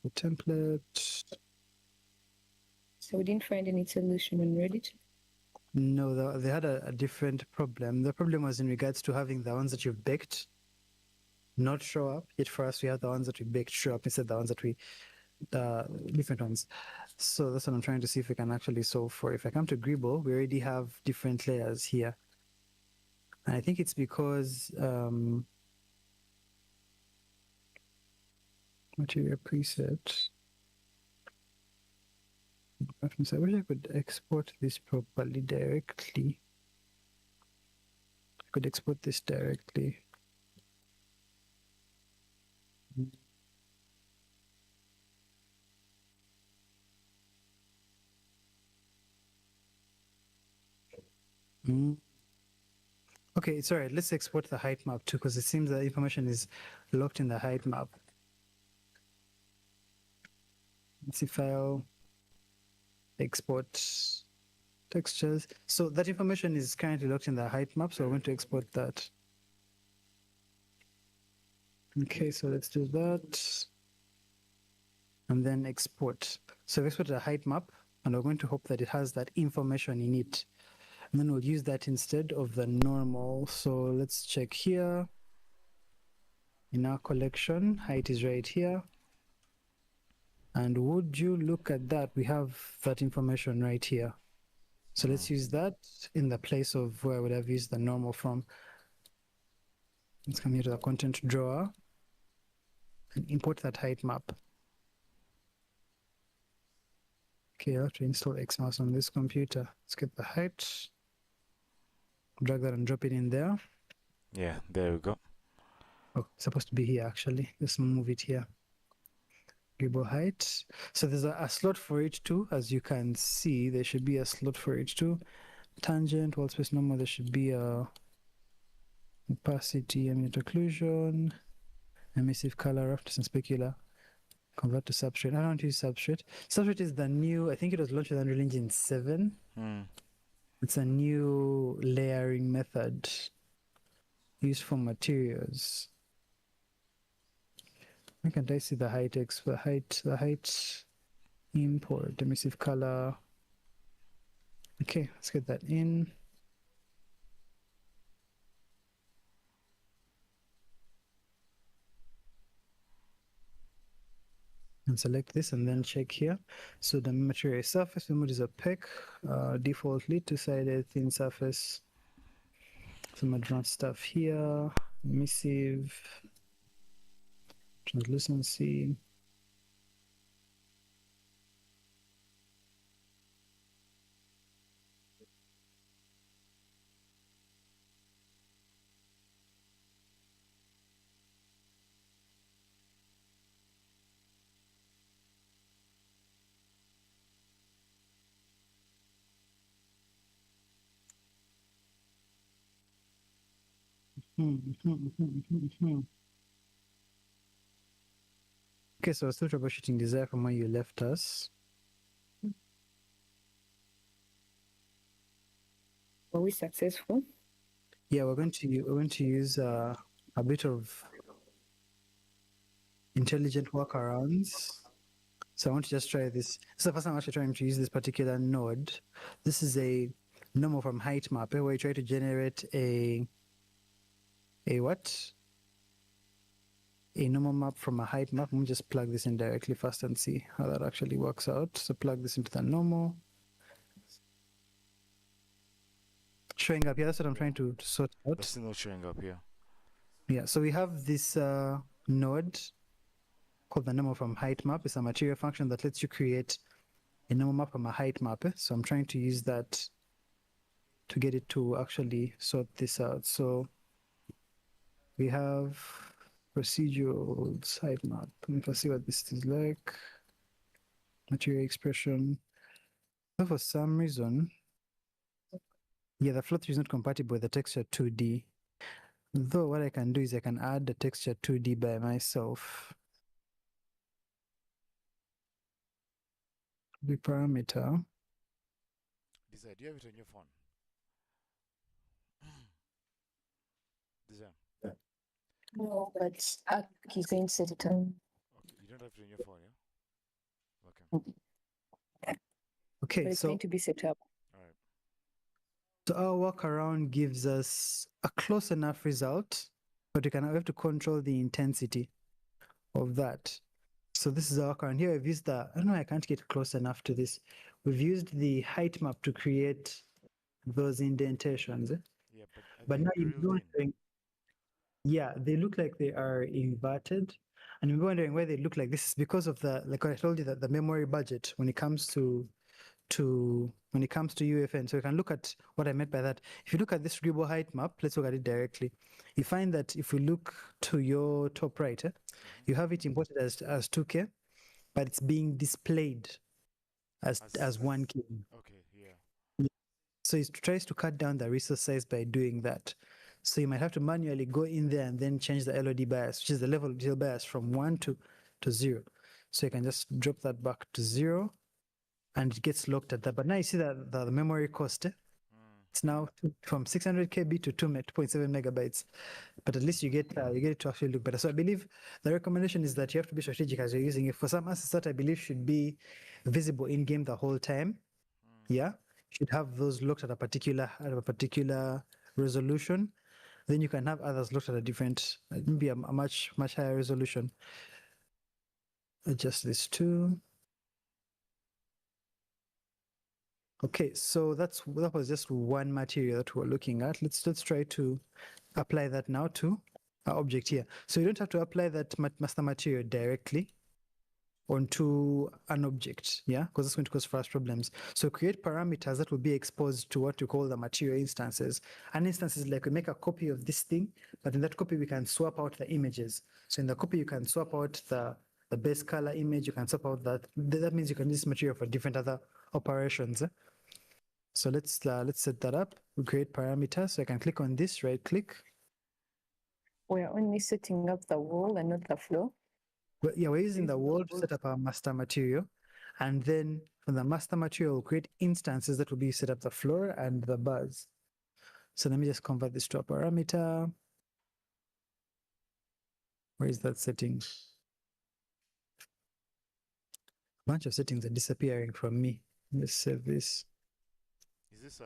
The template. So we didn't find any solution on Reddit. No, they had a different problem. The problem was in regards to having the ones that you've baked not show up. Yet for us, we have the ones that we baked show up instead of the ones that we, the different ones. So that's what I'm trying to see if we can actually solve for. If I come to Greeble, we already have different layers here. And I think it's because material preset. I wish I could export this properly directly. I could export this directly. Okay, it's all right. Let's export the height map too, because it seems the information is locked in the height map. Let's see, file, export textures. So that information is currently locked in the height map, so we're going to export that. Okay, so let's do that. And then export. So we exported a height map, and we're going to hope that it has that information in it. And then we'll use that instead of the normal. So let's check here. In our collection, height is right here. And would you look at that? We have that information right here. So let's use that in the place of where I would have used the normal from. Let's come here to the content drawer and import that height map. Okay, I have to install XMouse on this computer. Let's get the height. Drag that and drop it in there. Yeah, there we go. Oh, it's supposed to be here actually. Let's move it here. Dribble height. So there's a slot for it too. As you can see, there should be a slot for it too. Tangent, wall space normal, there should be a opacity, ambient occlusion, emissive color, roughness and specular. Convert to substrate. I don't use substrate. Substrate is the new, I think it was launched with Unreal Engine 7. It's a new layering method used for materials. Why can't I see the height the height import, emissive color. Okay, let's get that in. And select this and then check here. So the material is surface, mode is opaque, defaultly two-sided thin surface. Some advanced stuff here, emissive, translucency. Okay, so still troubleshooting desire from where you left us. Were we successful? Yeah, we're going to use a bit of intelligent workarounds. So I want to just try this. This is the first time I'm actually trying to use this particular node. This is a normal from height map where you try to generate a what? A normal map from a height map. Let me just plug this in directly first and see how that actually works out. So plug this into the normal. Showing up here, that's what I'm trying to sort out. That's still not showing up here. Yeah, so we have this node called the normal from height map. It's a material function that lets you create a normal map from a height map. So I'm trying to use that to get it to actually sort this out. So we have procedural sitemap. Let me see what this is like. Material expression. So for some reason, yeah, the flow through is not compatible with the texture 2D. Though what I can do is I can add the texture 2D by myself. The parameter. Desire, do you have it on your phone? Desire. No, but he's going to set it on. Okay, you don't have it on your phone, yeah? Okay. Okay, But it's so going to be set up. All right. so our workaround gives us a close enough result, but we have to control the intensity of that. So this is our workaround. Here we've used I don't know, I can't get close enough to this. We've used the height map to create those indentations. Yeah, but But are now they you're drilled in? wondering, yeah, they look like they are inverted. And you're wondering why they look like this is because of like I told you, that the memory budget when it comes to UFN. So you can look at what I meant by that. If you look at this scribble height map, let's look at it directly. You find that if we look to your top right, you have it imported as 2K, but it's being displayed as 1K. Okay, yeah. So it tries to cut down the resource size by doing that. So you might have to manually go in there and then change the LOD bias, which is the level of detail bias from 1 to 0. So you can just drop that back to 0 and it gets locked at that. But now you see that the memory cost, it's now from 600 KB to 2.7 megabytes. But at least you get it to actually look better. So I believe the recommendation is that you have to be strategic as you're using it. For some assets that I believe should be visible in game the whole time, yeah, should have those looked at a particular resolution. Then you can have others looked at a different, maybe a much higher resolution. Adjust this too. Okay, so that was just one material that we're looking at. Let's try to apply that now to our object here. So you don't have to apply that master material directly onto an object, yeah, because that's going to cause fast problems. So create parameters that will be exposed to what you call the material instances. An instance is like we make a copy of this thing, but in that copy we can swap out the images. So in the copy you can swap out the base color image, you can swap out that. That means you can use this material for different other operations. So let's set that up. We create parameters. So I can click on this, right click. We're only setting up the wall and not the floor. But yeah, we're using the wall to set up our master material. And then from the master material, we'll create instances that will be set up the floor and the bars. So let me just convert this to a parameter. Where is that setting? A bunch of settings are disappearing from me. Let's save this. Is this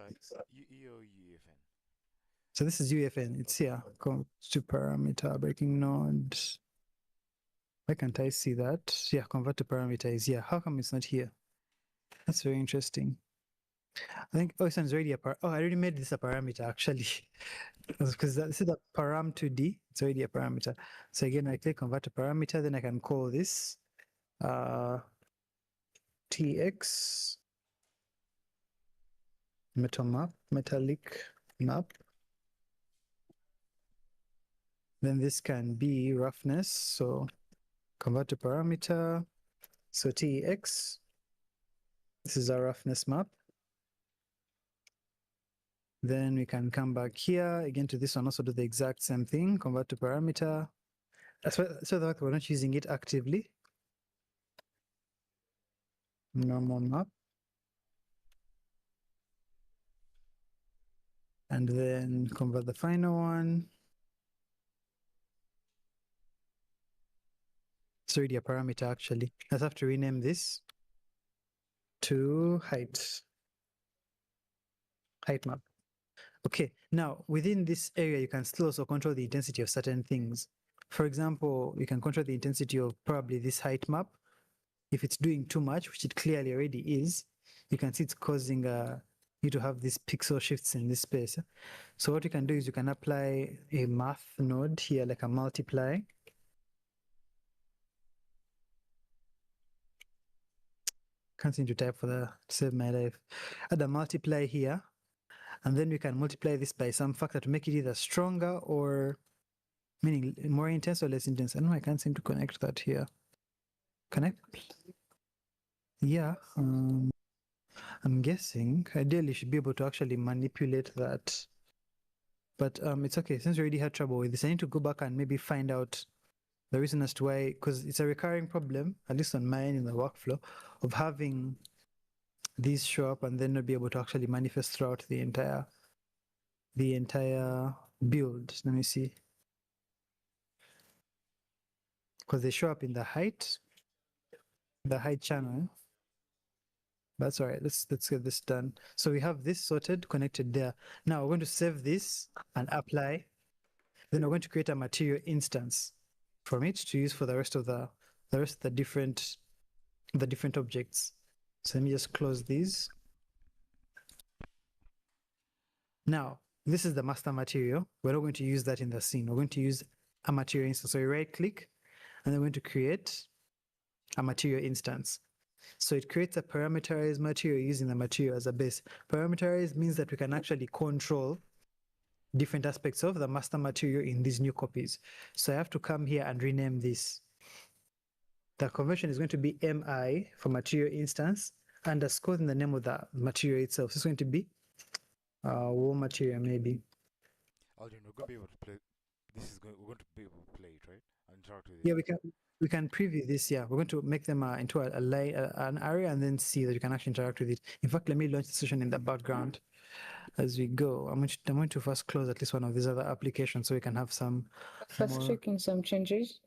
UE or UEFN? So this is UFN. It's here. Come to parameter breaking node. Why can't I see that? Yeah, convert to parameter is here. How come it's not here? That's very interesting. I think, oh, it's already a I already made this a parameter actually. Because this is a param2d, it's already a parameter. So again, I click convert to parameter, then I can call this tx metallic map. Then this can be roughness, so convert to parameter. So tex, this is our roughness map. Then we can come back here again to this one, also do the exact same thing, convert to parameter. So that we're not using it actively. Normal map. And then convert the final one. It's already a parameter actually. I just have to rename this to height map. Okay, now within this area, you can still also control the intensity of certain things. For example, you can control the intensity of probably this height map. If it's doing too much, which it clearly already is, you can see it's causing you to have these pixel shifts in this space. So what you can do is you can apply a math node here, like a multiply. Can't seem to type for the save my life. Add a multiply here, and then we can multiply this by some factor to make it either stronger or meaning more intense or less intense. I know I can't seem to connect that here. Connect? Yeah. I'm guessing ideally you should be able to actually manipulate that. But it's okay. Since we already had trouble with this, I need to go back and maybe find out the reason as to why, because it's a recurring problem, at least on mine in the workflow, of having these show up and then not be able to actually manifest throughout the entire build. Let me see. Because they show up in the height channel. That's all right. Let's get this done. So we have this sorted, connected there. Now we're going to save this and apply. Then we're going to create a material instance from it to use for the rest of the different objects. So let me just close these. Now, this is the master material. We're not going to use that in the scene. We're going to use a material instance. So you right click and then we're going to create a material instance. So it creates a parameterized material using the material as a base. Parameterized means that we can actually control different aspects of the master material in these new copies. So I have to come here and rename this. The convention is going to be mi for material instance underscore in the name of the material itself. So it's going to be war material maybe. Alden, we're going to be able to play. We're going to be able to play it, right? And interact with it. Yeah, we can preview this. Yeah, we're going to make them into an area and then see that you can actually interact with it. In fact, let me launch the session in the background as we go. I'm going to first close at least one of these other applications so we can have some First more... checking some changes.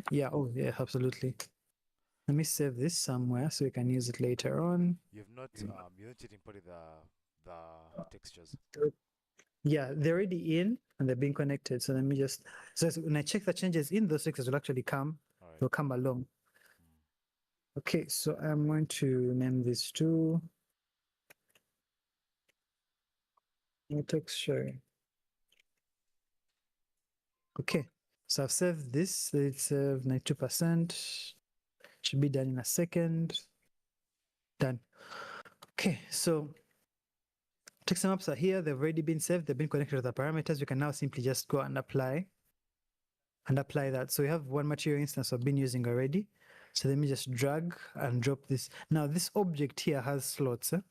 Yeah, oh yeah, absolutely. Let me save this somewhere so we can use it later on. You've not yet imported the textures. Yeah, they're already in and they're being connected. So let me just, so when I check the changes in, those textures will actually come, they'll come along. Okay, so I'm going to name this to texture. Okay, so I've saved this. Let's save 92%. Should be done in a second. Done. Okay, so texture maps are here. They've already been saved. They've been connected to the parameters. We can now simply just go and apply that. So we have one material instance I've been using already. So let me just drag and drop this. Now this object here has slots. It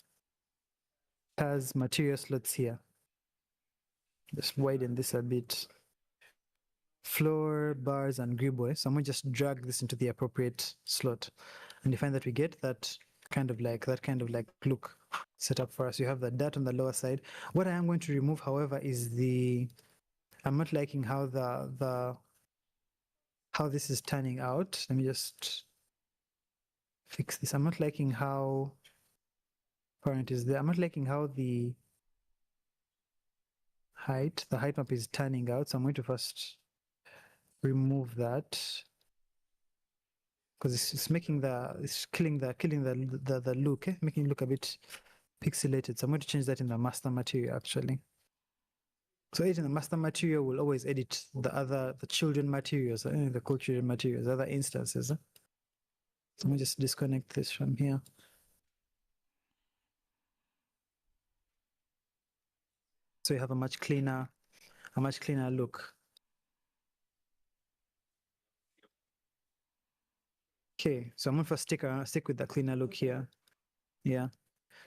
has material slots here. Just widen this a bit. Floor, bars, and gribboy. So I'm going to just drag this into the appropriate slot. And you find that we get that kind of like look set up for us. You have the dot on the lower side. What I am going to remove, however, is I'm not liking how how this is turning out. Let me just fix this. I'm not liking how parent is there. I'm not liking how the height map is turning out. So I'm going to first remove that. because it's making it's killing the look, making it look a bit pixelated. So I'm going to change that in the master material actually. So editing the master material will always edit the children materials, the cool children materials, other instances. So let me just disconnect this from here. So you have a much cleaner look. Okay, so I'm going to stick with the cleaner look here. Yeah.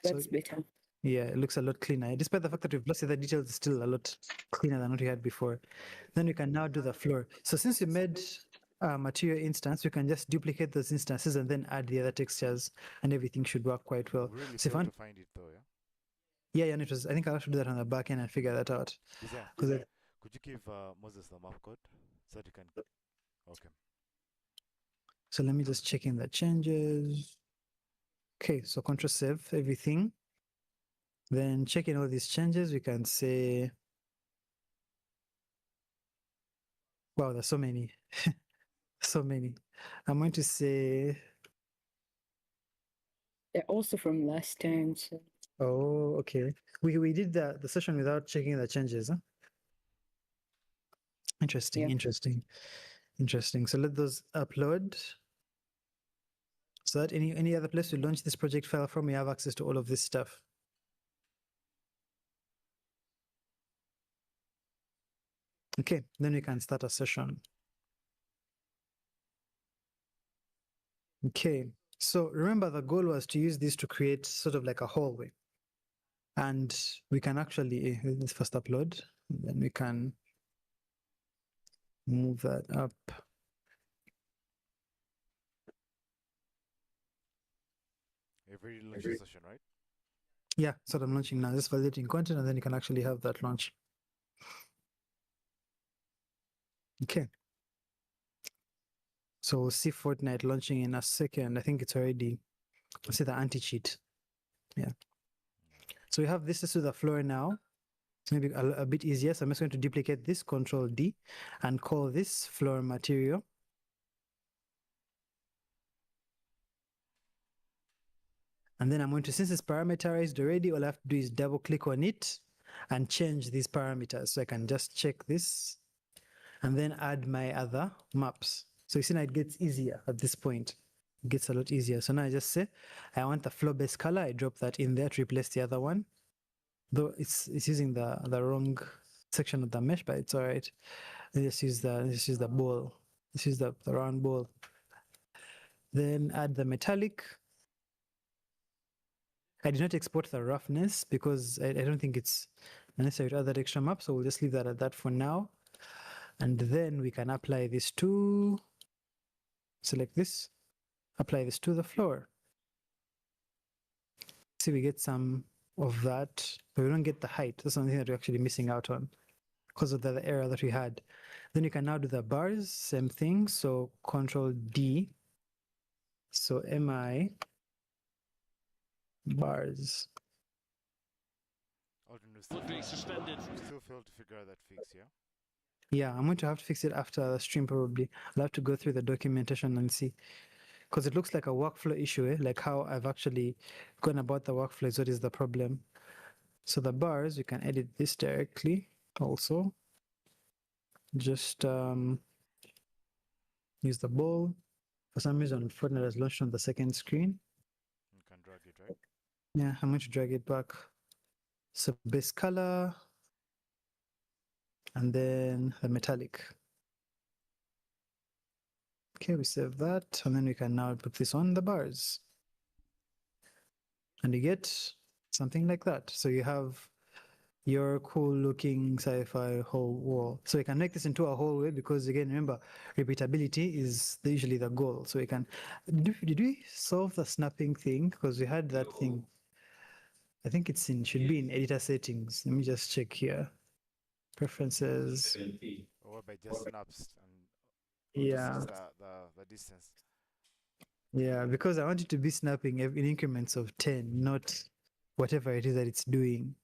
That's better. Yeah, it looks a lot cleaner. Despite the fact that we've lost the details, it's still a lot cleaner than what we had before. Then we can now do the floor. So since we made a material instance, we can just duplicate those instances and then add the other textures, and everything should work quite well. Really So if failed to find it though, yeah? yeah, and it was, I think I'll have to do that on the back end and figure that out. Design. 'Cause Could you give Moses the map code so that you can? Okay. So let me just check in the changes. Okay, so Control save everything. Then checking all these changes, we can say, wow, there's so many, so many. I'm going to say, They're also from last time. So oh, okay. We did the session without checking the changes, huh? Interesting, Yeah. interesting. So let those upload. So that any other place we launch this project file from, we have access to all of this stuff. Okay, then we can start a session. Okay, so remember the goal was to use this to create sort of like a hallway. And we can actually, let's first upload, then we can move that up. You've already launched the session, right? Yeah, so I'm launching now, just validating content, and then you can actually have that launch. Okay. So we'll see Fortnite launching in a second. I think it's already, let's see the anti-cheat. Yeah. So we have this to the floor now. It's maybe a bit easier. So I'm just going to duplicate this, Control D, and call this floor material. And then I'm going to, since it's parameterized already, all I have to do is double click on it and change these parameters. So I can just check this and then add my other maps. So you see now it gets easier at this point. It gets a lot easier. So now I just say, I want the floor base color. I drop that in there to replace the other one. Though it's using the wrong section of the mesh, but it's all right. Let's use the ball. Let's use the round ball. Then add the metallic. I did not export the roughness because I don't think it's necessary to add that extra map, so we'll just leave that at that for now. And then we can apply this to, select this, apply this to the floor. See, we get some of that, but we don't get the height. That's something that we're actually missing out on because of the error that we had. Then you can now do the bars, same thing. So Control D. So MI bars. Would be suspended. Still failed to figure out that fix, yeah? Yeah, I'm going to have to fix it after the stream probably. I'll have to go through the documentation and see. Because it looks like a workflow issue, like how I've actually gone about the workflow is what is the problem. So the bars, we can edit this directly also. Just use the ball. For some reason, Fortnite has launched on the second screen. You can drag it, right? Yeah, I'm going to drag it back. So base color, and then the metallic. Okay, we save that, and then we can now put this on the bars. And you get something like that. So you have your cool looking sci-fi whole wall. So we can make this into a hallway because again, remember, repeatability is usually the goal. So we can, did we solve the snapping thing? Because we had that thing. I think it's should be in editor settings. Let me just check here. Preferences. Or by just snaps and Yeah. the distance. Yeah, because I want it to be snapping in increments of 10, not whatever it is that it's doing.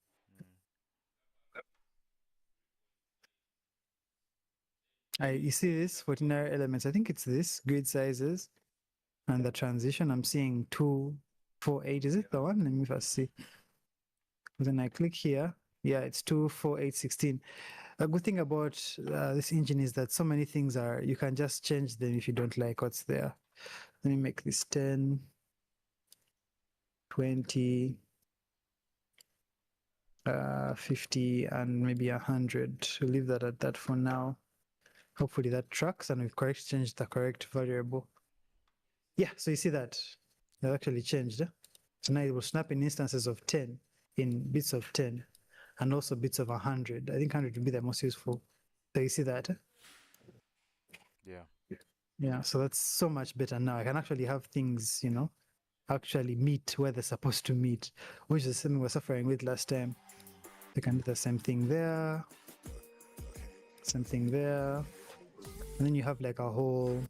You see this 49 elements. I think it's this grid sizes. And the transition, I'm seeing 248. Is it the one? Let me first see. Then I click here. Yeah, it's 24816. A good thing about this engine is that so many things are, you can just change them if you don't like what's there. Let me make this 10, 20, 50, and maybe 100. We'll leave that at that for now. Hopefully that tracks and we've correct changed the correct variable. Yeah, so you see that it actually changed. So now it will snap in instances of 10, in bits of 10, and also bits of 100. I think 100 would be the most useful. So you see that? Yeah. Yeah, so that's so much better now. I can actually have things, actually meet where they're supposed to meet, which is something we were suffering with last time. We can do the same thing there, same thing there. And then you have like a whole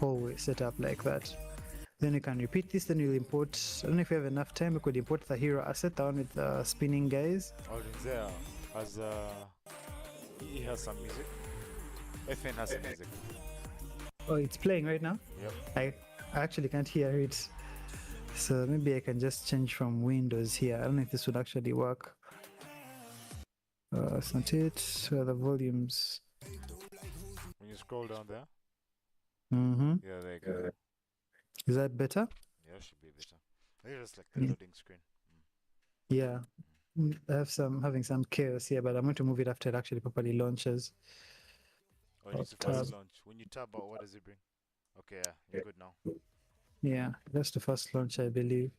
hallway set up like that. Then you can repeat this, then you'll import, I don't know if you have enough time, we could import the hero asset, the one with the spinning guys. Arudem there has he has some music. FN has some music. Oh, it's playing right now? Yep. I actually can't hear it. So maybe I can just change from Windows here. I don't know if this would actually work. It's not it. Where are the volumes? When you scroll down there, Mm-hmm. yeah, there you go. Is that better? Yeah, it should be better. I think it's like the loading screen. Yeah. I have having some chaos here, but I'm going to move it after it actually properly launches. Oh, it needs to first launch. When you tab out, what does it bring? Okay, yeah, you're good now. Yeah, that's the first launch, I believe.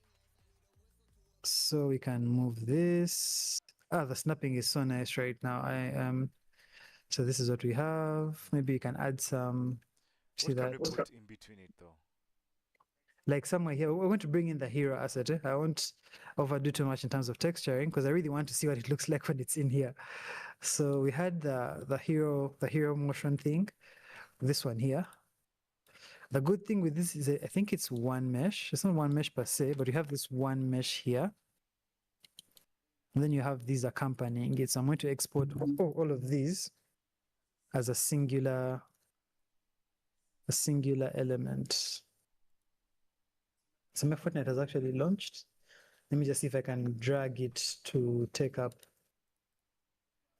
So we can move this. The snapping is so nice right now. So this is what we have. Maybe you can add some. See What can that? we put in between it though? Like somewhere here, we want to bring in the hero asset. I won't overdo too much in terms of texturing because I really want to see what it looks like when it's in here. So we had the hero motion thing, this one here. The good thing with this is I think it's one mesh. It's not one mesh per se, but you have this one mesh here. And then you have these accompanying it. So I'm going to export all of these as a singular element. So my Fortnite has actually launched. Let me just see if I can drag it to take up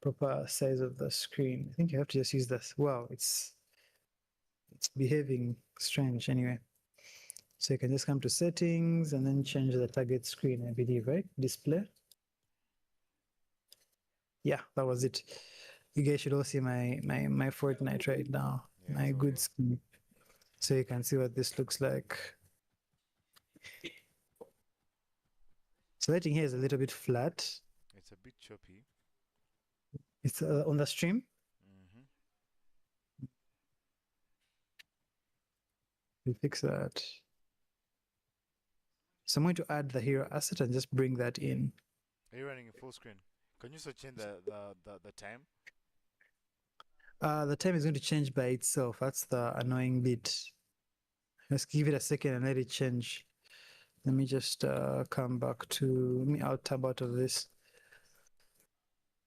proper size of the screen. I think you have to just use this. Wow, it's behaving strange anyway. So you can just come to settings and then change the target screen, I believe, right? Display. Yeah, that was it. You guys should all see my Fortnite right now. Yeah, My it's all good here. screen. So you can see what this looks like. So lighting here is a little bit flat. It's a bit choppy. It's on the stream. Mm-hmm. We fix that. So I'm going to add the hero asset and just bring that in. Are you running in full screen? Can you also change the time? The time is going to change by itself. That's the annoying bit. Let's give it a second and let it change. Let me just come back to, let me out tab out of this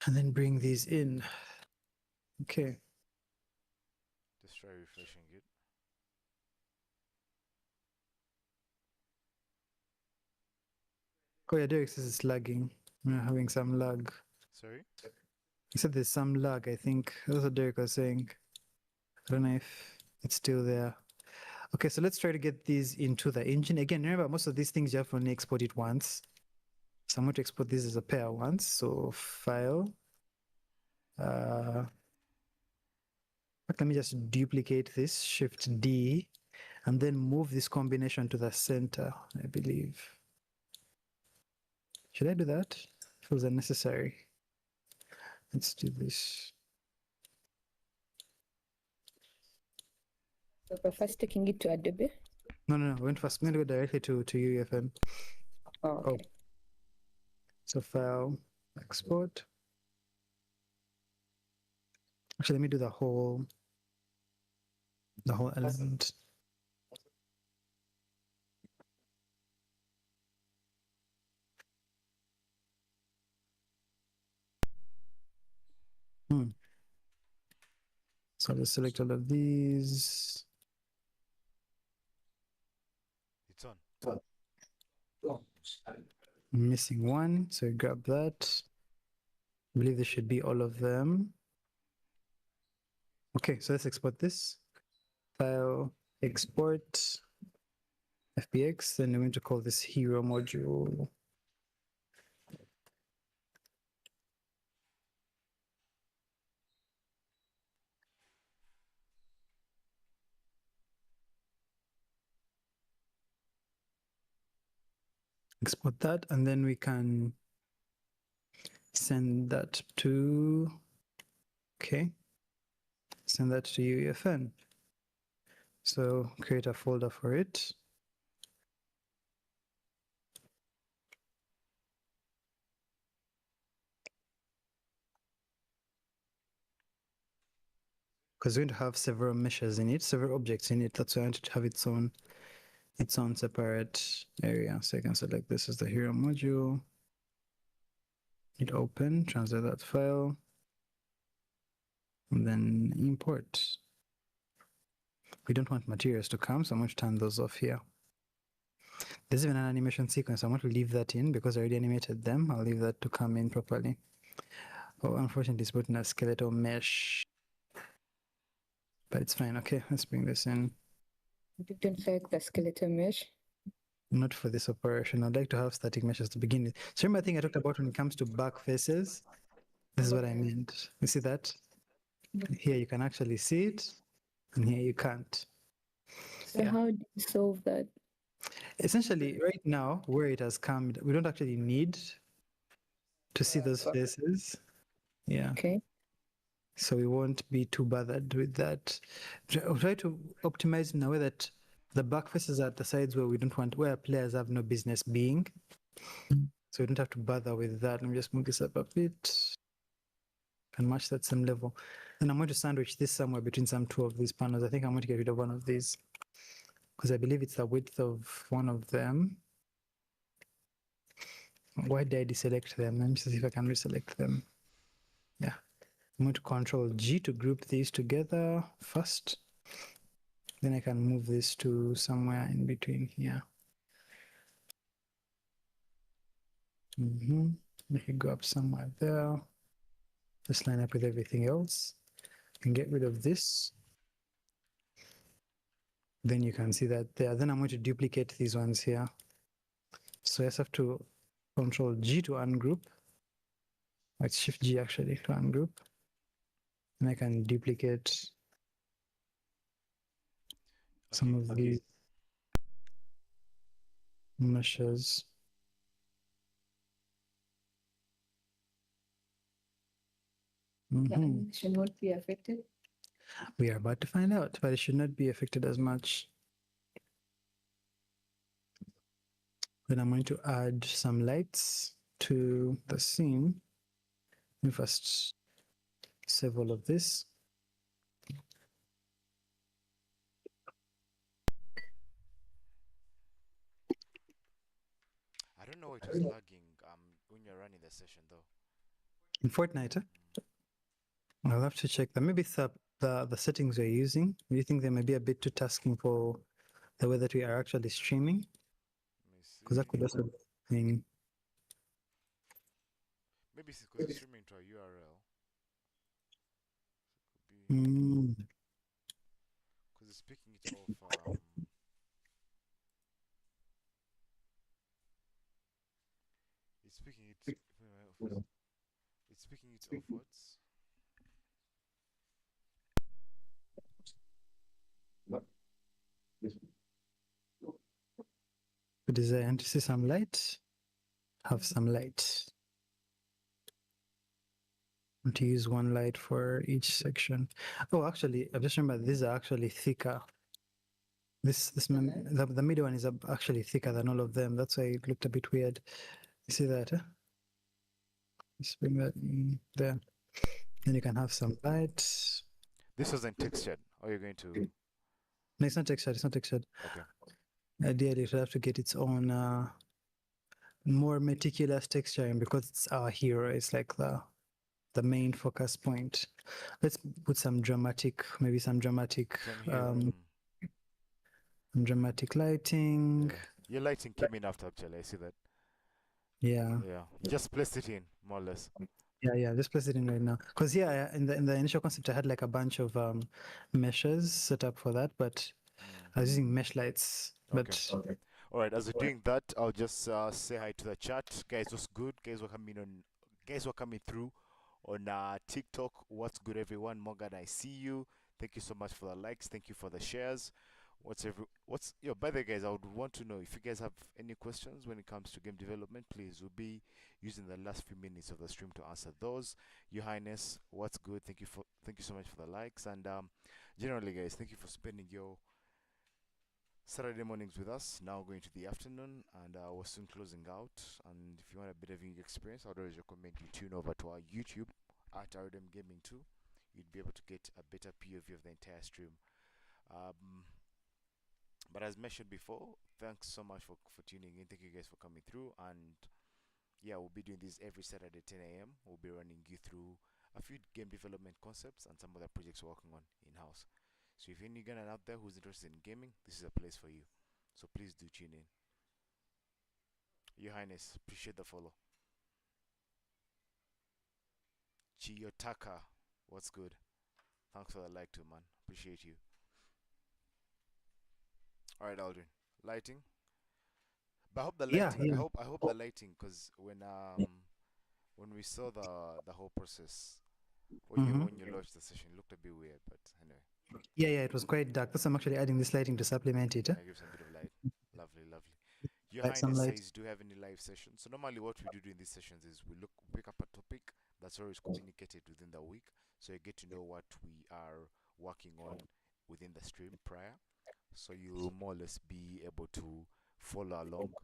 and then bring these in. Okay. Just try refreshing it. Oh yeah, Derek says it's lagging. We're having some lag. Sorry? He said there's some lag, I think. That's what Derek was saying. I don't know if it's still there. Okay, so let's try to get these into the engine. Again, remember, most of these things you have to only export it once. So I'm going to export this as a pair once. So file. Let me just duplicate this, Shift D, and then move this combination to the center, I believe. Should I do that? Feels unnecessary. Let's do this. So we're first taking it to Adobe. No. We're going to go directly to UEFN. Oh, okay. So file, export. Actually, let me do the whole element. So let's select all of these. It's on. I'm missing one, so we grab that. I believe this should be all of them. Okay, so let's export this. File, export, FBX, then I'm going to call this hero module. Export that, and then we can send that to, okay, send that to UEFN. So create a folder for it. Because we're going to have several meshes in it, several objects in it. That's why I want it to have its own separate area. So you can select this as the hero module. Hit open, translate that file, and then import. We don't want materials to come, so I'm going to turn those off here. There's even an animation sequence. I'm going to leave that in because I already animated them. I'll leave that to come in properly. Oh, unfortunately, it's putting a skeletal mesh, but it's fine. Okay, let's bring this in. You don't like the skeletal mesh? Not for this operation. I'd like to have static meshes to begin with. So remember the thing I talked about when it comes to back faces? This is what I meant. You see that? Here you can actually see it, and here you can't. So how do you solve that? Essentially, right now, where it has come, we don't actually need to see those faces. Yeah. Okay. So we won't be too bothered with that. Try to optimize in a way that the back faces are at the sides where we don't want, where players have no business being. So we don't have to bother with that. Let me just move this up a bit and match that same level. And I'm going to sandwich this somewhere between some two of these panels. I think I'm going to get rid of one of these because I believe it's the width of one of them. Why did I deselect them? Let me see if I can reselect them. Yeah. I'm going to Control G to group these together first. Then I can move this to somewhere in between here. Make it go up somewhere there. Just line up with everything else. And get rid of this. Then you can see that there. Then I'm going to duplicate these ones here. So I just have to Control G to ungroup. It's Shift G actually to ungroup. And I can duplicate some of these meshes. The animation won't be affected. We are about to find out, but it should not be affected as much. Then I'm going to add some lights to the scene. Let me first save all of this. I don't know why it was lagging when you're running the session though. In Fortnite, I'll have to check that. Maybe it's the settings we're using. Do you think they may be a bit too tasking for the way that we are actually streaming? Let me Because that see. could also be. Maybe it's because it's streaming to a URL. So it could be because it's picking it off. It's picking it. It's picking it off what's. Good design. To see some light, have some light. To use one light for each section. Oh, actually, I just remember these are actually thicker. The middle one is actually thicker than all of them. That's why it looked a bit weird. You see that? Just bring that in there. Then you can have some light. This wasn't textured. Or you're going to. No, it's not textured. It's not textured. Okay. Ideally, it will have to get its own more meticulous texturing because it's our hero. It's like the main focus point. Let's put some dramatic, maybe some dramatic. and dramatic lighting. Yeah. Your lighting came in after actually. I see that. Yeah. Yeah. You just placed it in, more or less. Yeah, just place it in right now. Because yeah, in the initial concept, I had like a bunch of meshes set up for that, but Mm. I was using mesh lights. Okay. But All right. As we're doing that, I'll just say hi to the chat, guys. What's good? Guys, were coming on. Guys, were coming through on TikTok. What's good, everyone? Morgan, I see you. Thank you so much for the likes. Thank you for the shares. What's yo? By the way, guys, I would want to know if you guys have any questions when it comes to game development. Please, we'll be using the last few minutes of the stream to answer those. Your Highness, what's good? Thank you so much for the likes and generally, guys, thank you for spending your Saturday mornings with us. Now going to the afternoon, and we're soon closing out. And if you want a bit of viewing experience, I'd always recommend you tune over to our YouTube at Arudem Gaming 2. You'd be able to get a better POV of the entire stream. Um, but as mentioned before, thanks so much for tuning in. Thank you guys for coming through. And yeah, we'll be doing this every Saturday 10 a.m. We'll be running you through a few game development concepts and some other projects we're working on in house. So if you're any Ghana out there who's interested in gaming, this is a place for you. So please do tune in. Your Highness, appreciate the follow. Chiyotaka, what's good? Thanks for the like too, man. Appreciate you. All right, Aldrin. Lighting. But I hope the yeah, lighting. yeah. I hope the lighting, because when we saw the whole process, Hmm. when you launched the session, it looked a bit weird. But anyway, Yeah, it was quite dark. That's I'm actually adding this lighting to supplement it. I give some bit of light. Lovely, lovely. Your Like some Highness light. says, do you have any live sessions? So normally what we do during these sessions is we pick up a topic that's always communicated within the week, so you get to know what we are working on within the stream prior. So you'll more or less be able to follow along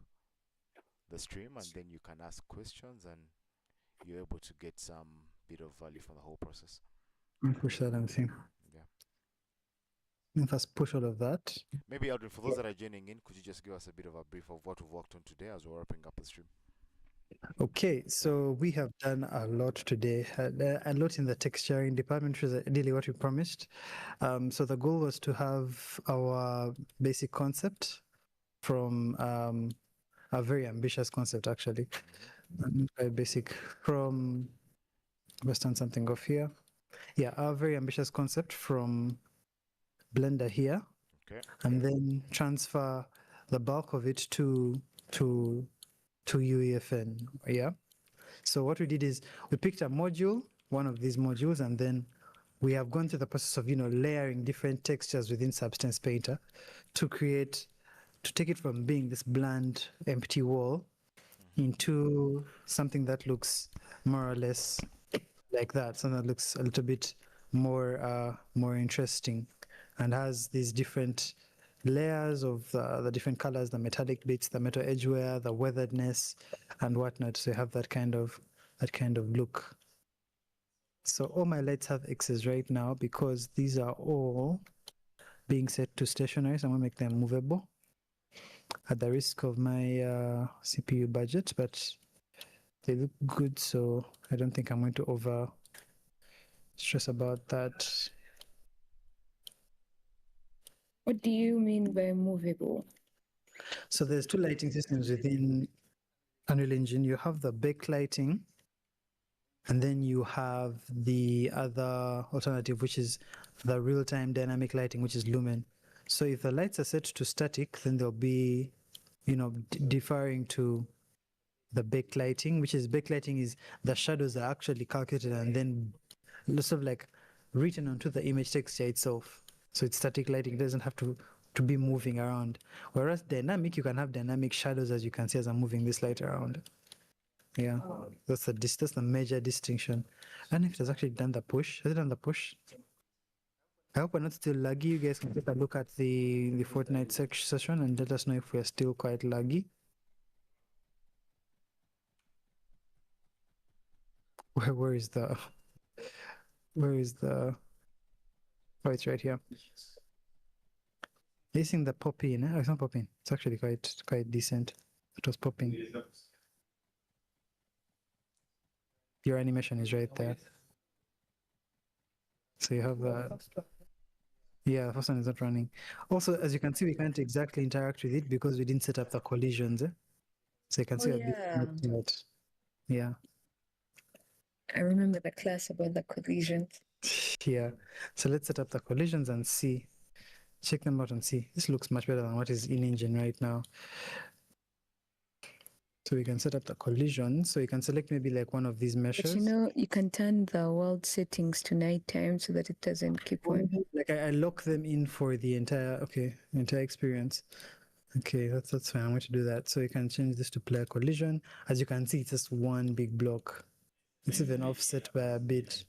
the stream, and then you can ask questions, and you're able to get some bit of value from the whole process. Push that and thing. Yeah. First push all of that. Maybe Aldrin, for those that are joining in, could you just give us a bit of a brief of what we've worked on today as we're wrapping up the stream? Okay, so we have done a lot today, a lot in the texturing department, which is really what we promised. So the goal was to have our basic concept from a very ambitious concept, actually. Not quite basic. From, let's turn something off here. Yeah, a very ambitious concept from Blender here, Okay. and then transfer the bulk of it to UEFN. Yeah. So what we did is we picked a module, one of these modules, and then we have gone through the process of layering different textures within Substance Painter to take it from being this bland, empty wall into something that looks more or less like that, something that looks a little bit more interesting, and has these different layers of the different colors, the metallic bits, the metal edgeware, the weatheredness, and whatnot. So you have that kind of look. So all my lights have X's right now because these are all being set to stationary. So I'm gonna make them movable at the risk of my CPU budget, but they look good, so I don't think I'm going to over stress about that. What do you mean by movable? So there's two lighting systems within Unreal Engine. You have the backlighting, and then you have the other alternative, which is the real-time dynamic lighting, which is Lumen. So if the lights are set to static, then they'll be, deferring to the backlighting, which is backlighting is the shadows are actually calculated and then sort of like written onto the image texture itself. So it's static lighting, it doesn't have to be moving around. Whereas dynamic, you can have dynamic shadows, as you can see as I'm moving this light around. Yeah, that's the major distinction. I don't know if it has actually done the push. Has it done the push? I hope we're not still laggy. You guys can take a look at the Fortnite session and let us know if we're still quite laggy. Where is the oh, it's right here. Using the popping, oh, it's not popping. It's actually quite decent. It was popping. Your animation is right there. So you have the Yeah, the first one is not running. Also, as you can see, we can't exactly interact with it because we didn't set up the collisions. So you can Oh see a bit yeah, knocked out. Yeah. I remember the class about the collisions. Yeah. So let's set up the collisions and see. Check them out and see. This looks much better than what is in engine right now. So we can set up the collision. So you can select maybe like one of these But meshes. you know, you can turn the world settings to nighttime so that it doesn't keep on. Like I lock them in for the entire entire experience. Okay, that's fine. I'm going to do that. So you can change this to player collision. As you can see, it's just one big block. It's even offset by a bit.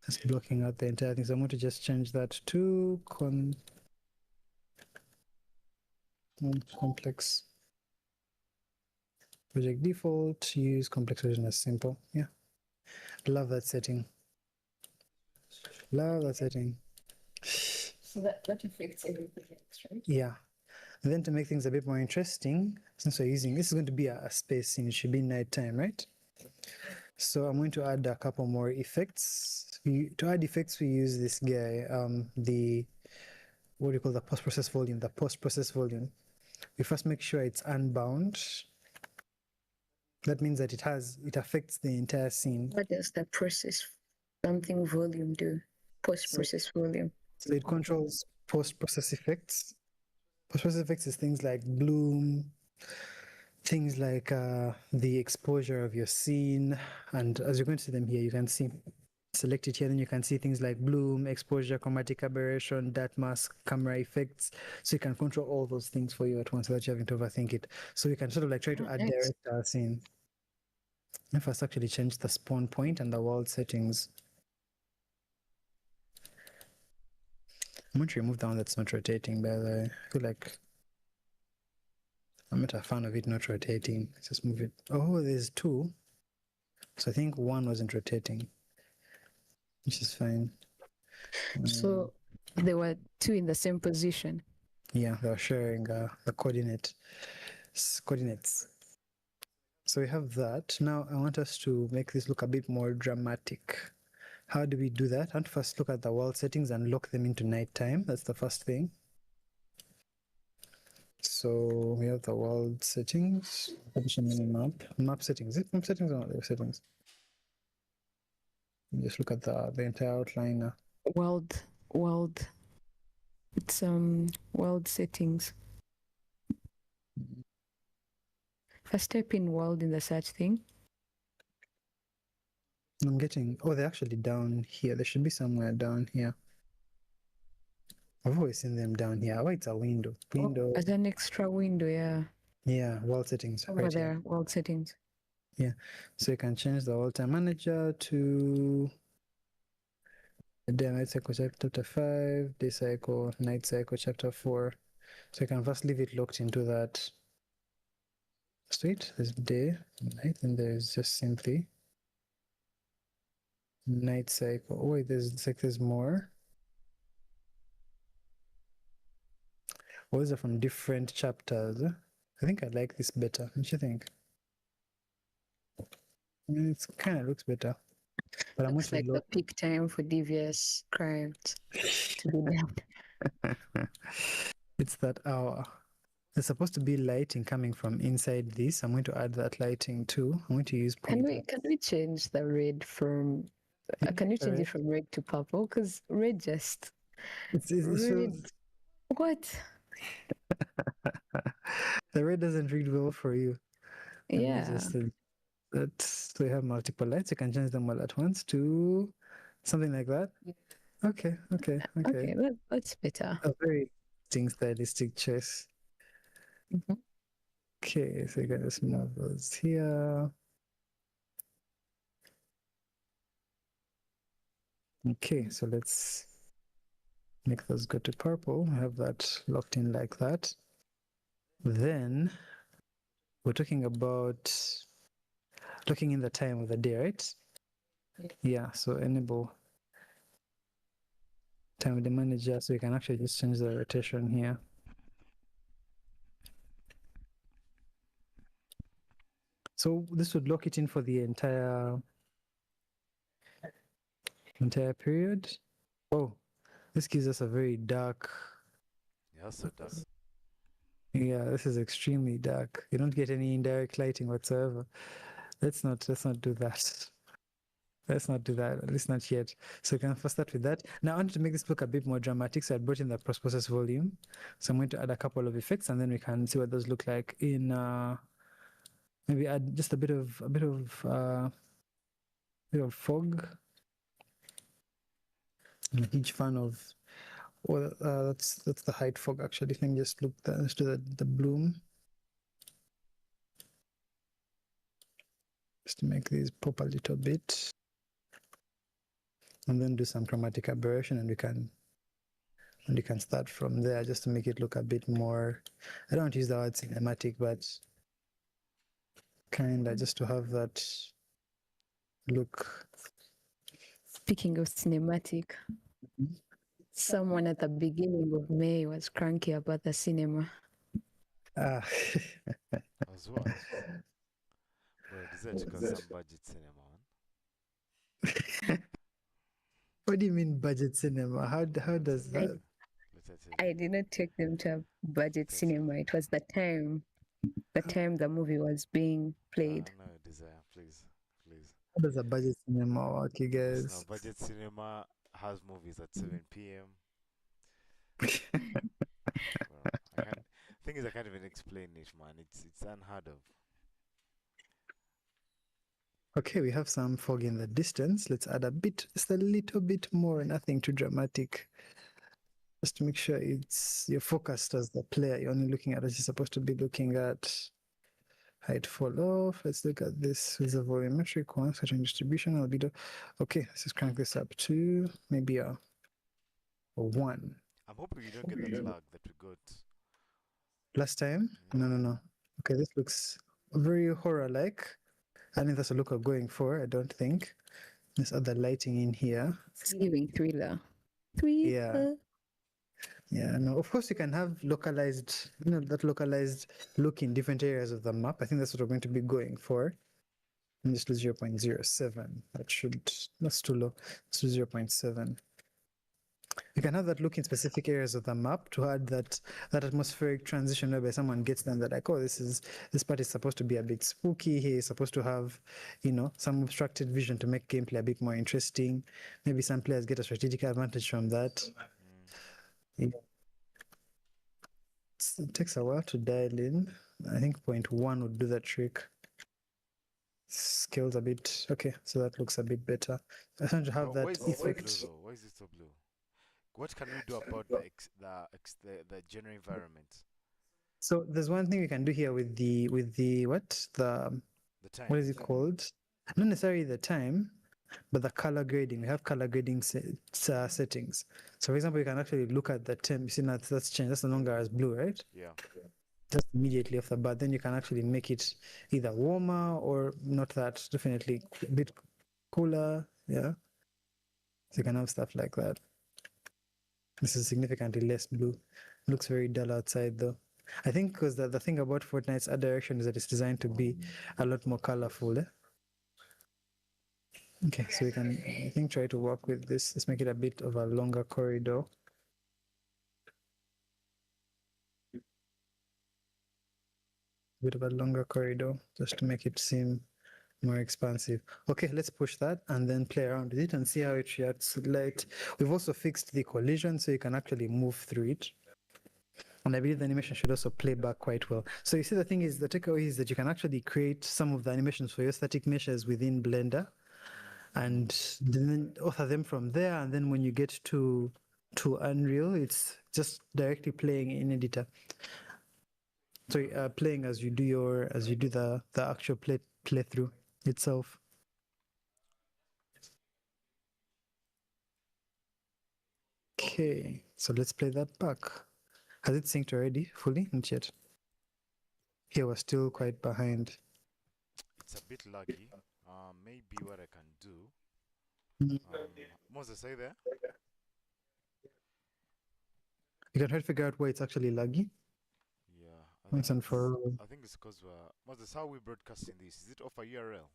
Just blocking out the entire thing. So I'm going to just change that to complex project default. Use complex version as simple. Yeah, love that setting. Love that setting. So that affects everything else, right? Yeah. And then to make things a bit more interesting, since we're using this is going to be a space scene, it should be nighttime, right? So I'm going to add a couple more effects. To add effects, we use this guy, the what do you call the post-process volume? The post-process volume. We first make sure it's unbound. That means that it affects the entire scene. What does the process something volume do? Post-process volume. So it controls post-process effects. Post-process effects is things like bloom, things like the exposure of your scene, and as you're going to see them here, you can see select it here, then you can see things like bloom, exposure, chromatic aberration, dot mask, camera effects. So you can control all those things for you at once without you having to overthink it. So you can sort of like try to add Nice. direct our scene. If I actually change the spawn point and the world settings, I'm going to remove the one that's not rotating, by the way. I feel like I'm not a fan of it not rotating. Let's just move it. Oh, there's two. So I think one wasn't rotating, which is fine. So there were two in the same position. Yeah, they were sharing the coordinates. So we have that. Now I want us to make this look a bit more dramatic. How do we do that? I want to first look at the world settings and lock them into nighttime. That's the first thing. So we have the world settings, publishing map settings. Is it map settings or not the settings? Just look at the entire outline. World. It's world settings. First type in world in the search thing. I'm getting, oh, they're actually down here. They should be somewhere down here. I've always seen them down here. Oh, it's a window. Window. As an extra window, yeah. Yeah, world settings. Over Right there, here. world settings. Yeah. So you can change the all-time manager to day night cycle chapter 5, day cycle, night cycle chapter 4. So you can first leave it locked into that state. There's day, night, and there's just simply night cycle. Oh wait, there's more. Or these are from different chapters. I think I like this better. Don't you think? I mean, it kind of looks better. But I'm going Looks to like the lock. peak time for devious crimes to be done. It's that hour. There's supposed to be lighting coming from inside this. I'm going to add that lighting too. I'm going to use Can pointer. we change the red from? Can you change it from red to purple? Because red just It red. feels What? the red doesn't read well for you. Let me Yeah. just that so you have multiple lights. You can change them all at once to something like that. Okay. Okay, that's better. A very interesting stylistic choice. Mhm. Okay, so you can just move those here. Okay, so let's make those go to purple. Have that locked in like that. Then we're talking about looking in the time of the day, right? Yeah, so enable time of the manager so you can actually just change the rotation here. So this would lock it in for the entire period. Oh, This gives us a very dark. Yeah, so dark. Yeah, this is extremely dark. You don't get any indirect lighting whatsoever. Let's not do that. Let's not do that, at least not yet. So we can first start with that. Now I want to make this look a bit more dramatic, so I brought in the post-process volume. So I'm going to add a couple of effects, and then we can see what those look like in maybe add just a bit of fog. I'm a huge fan of. Well, that's the height fog actually. Let me just look. Let's do the bloom. Just to make these pop a little bit, and then do some chromatic aberration, and you can start from there just to make it look a bit more. I don't want to use the word cinematic, but kinda just to have that look. Speaking of cinematic, someone at the beginning of May was cranky about the cinema. Ah, As what? Bro, decided to cause some budget cinema, man. what do you mean budget cinema? How does Let that? I tell I you. did not take them to a budget Let I tell cinema. you. It was the time the movie was being played. No, desire, please, please. How does a budget cinema work, you Listen, now, guys? budget cinema has movies at 7 p.m. Bro, I can't. Thing is, I can't even explain it, man. It's unheard of. Okay, we have some fog in the distance. Let's add a bit, just a little bit more, nothing too dramatic. Just to make sure you're focused as the player. You're only looking at what you're supposed to be looking at. Height fall off. Let's look at this with a volumetric one, such an distribution, albedo. Okay, let's just crank this up to maybe a 1. I'm hoping you don't get that lag that we got. Last time? No, no, no. Okay, this looks very horror-like. I think that's a look we're going for, I don't think. Let's add the lighting in here. It's giving thriller. Yeah. Yeah, no, of course you can have localized, that localized look in different areas of the map. I think that's what we're going to be going for. And just do 0.07. That's too low. Let's do 0.7. You can have that look in specific areas of the map to add that atmospheric transition whereby someone gets them that like, oh, this part is supposed to be a bit spooky. Here is supposed to have, some obstructed vision to make gameplay a bit more interesting. Maybe some players get a strategic advantage from that. Yeah. It takes a while to dial in. I think 0.1 would do the trick. Scales a bit. Okay, so that looks a bit better. I want to have Bro, why that is this so blue effect. though? Why is this so blue? What can we do about the general environment? So there's one thing we can do here with the The time. what is it called? Not necessarily the time, but the color grading. We have color grading settings. So for example, you can actually look at the temp. You see now that's changed. That's no longer as blue, right? Yeah. Just immediately off the bat. Then you can actually make it either warmer or not that. Definitely a bit cooler. Yeah. So you can have stuff like that. This is significantly less blue. Looks very dull outside though. I think because the thing about Fortnite's art direction is that it's designed to be a lot more colorful. Okay, so we can, I think, try to work with this. Let's make it a bit of a longer corridor. A bit of a longer corridor just to make it seem more expansive. Okay, let's push that and then play around with it and see how it reacts to light. We've also fixed the collision so you can actually move through it. And I believe the animation should also play back quite well. So you see, the thing is, the takeaway is that you can actually create some of the animations for your static meshes within Blender and then author them from there. And then when you get to Unreal, it's just directly playing in editor. So playing as you do the actual playthrough itself. Okay, so let's play that back. Has it synced already fully? Not yet. Here we're still quite behind. It's a bit laggy. Maybe what I can do. Moses, are you there? You can try to figure out why it's actually laggy. Yeah, Once and for all. I think it's because Moses, how are we broadcasting this? Is it off a URL?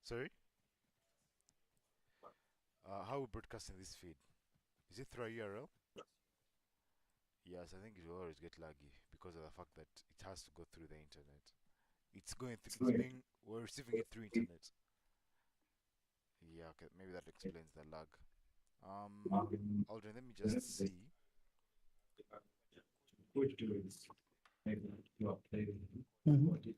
Sorry? How are we broadcasting this feed? Is it through a URL? Yes, I think it will always get laggy because of the fact that it has to go through the internet. We're receiving it through internet. Yeah, okay, maybe that explains the lag. Aldrin, let me just see. Mhm.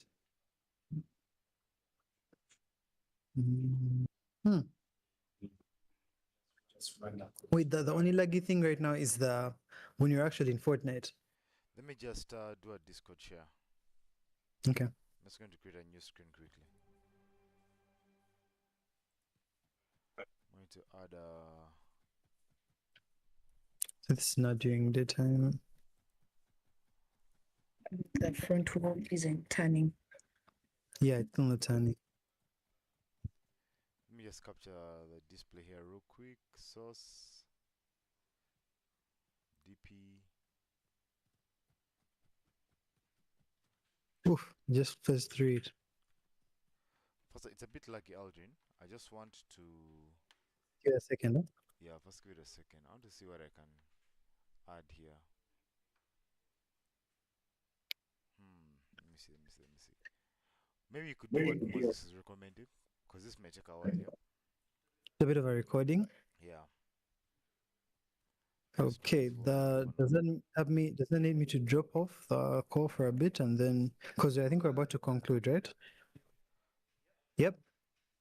Mm. Hmm. Wait, the only laggy thing right now is the when you're actually in Fortnite. Let me just do a Discord share. Okay. I'm just going to create a new screen quickly. I'm going to add So this is not during daytime. The front wall isn't turning. Yeah, it's not turning. let me just capture the display here real quick. Source DP. Oof, just first through it. First, it's a bit laggy, Aldrin. I just want to. Give it a second. Huh? Yeah, first give it a second. I want to see what I can add here. Let me see, let me see, let me see. Maybe you could do what Moses is recommended, because this may take a while, yeah? A bit of a recording. Yeah. Press Okay, 24 for now. does that need me to drop off the call for a bit and then because I think we're about to conclude, right? Yep.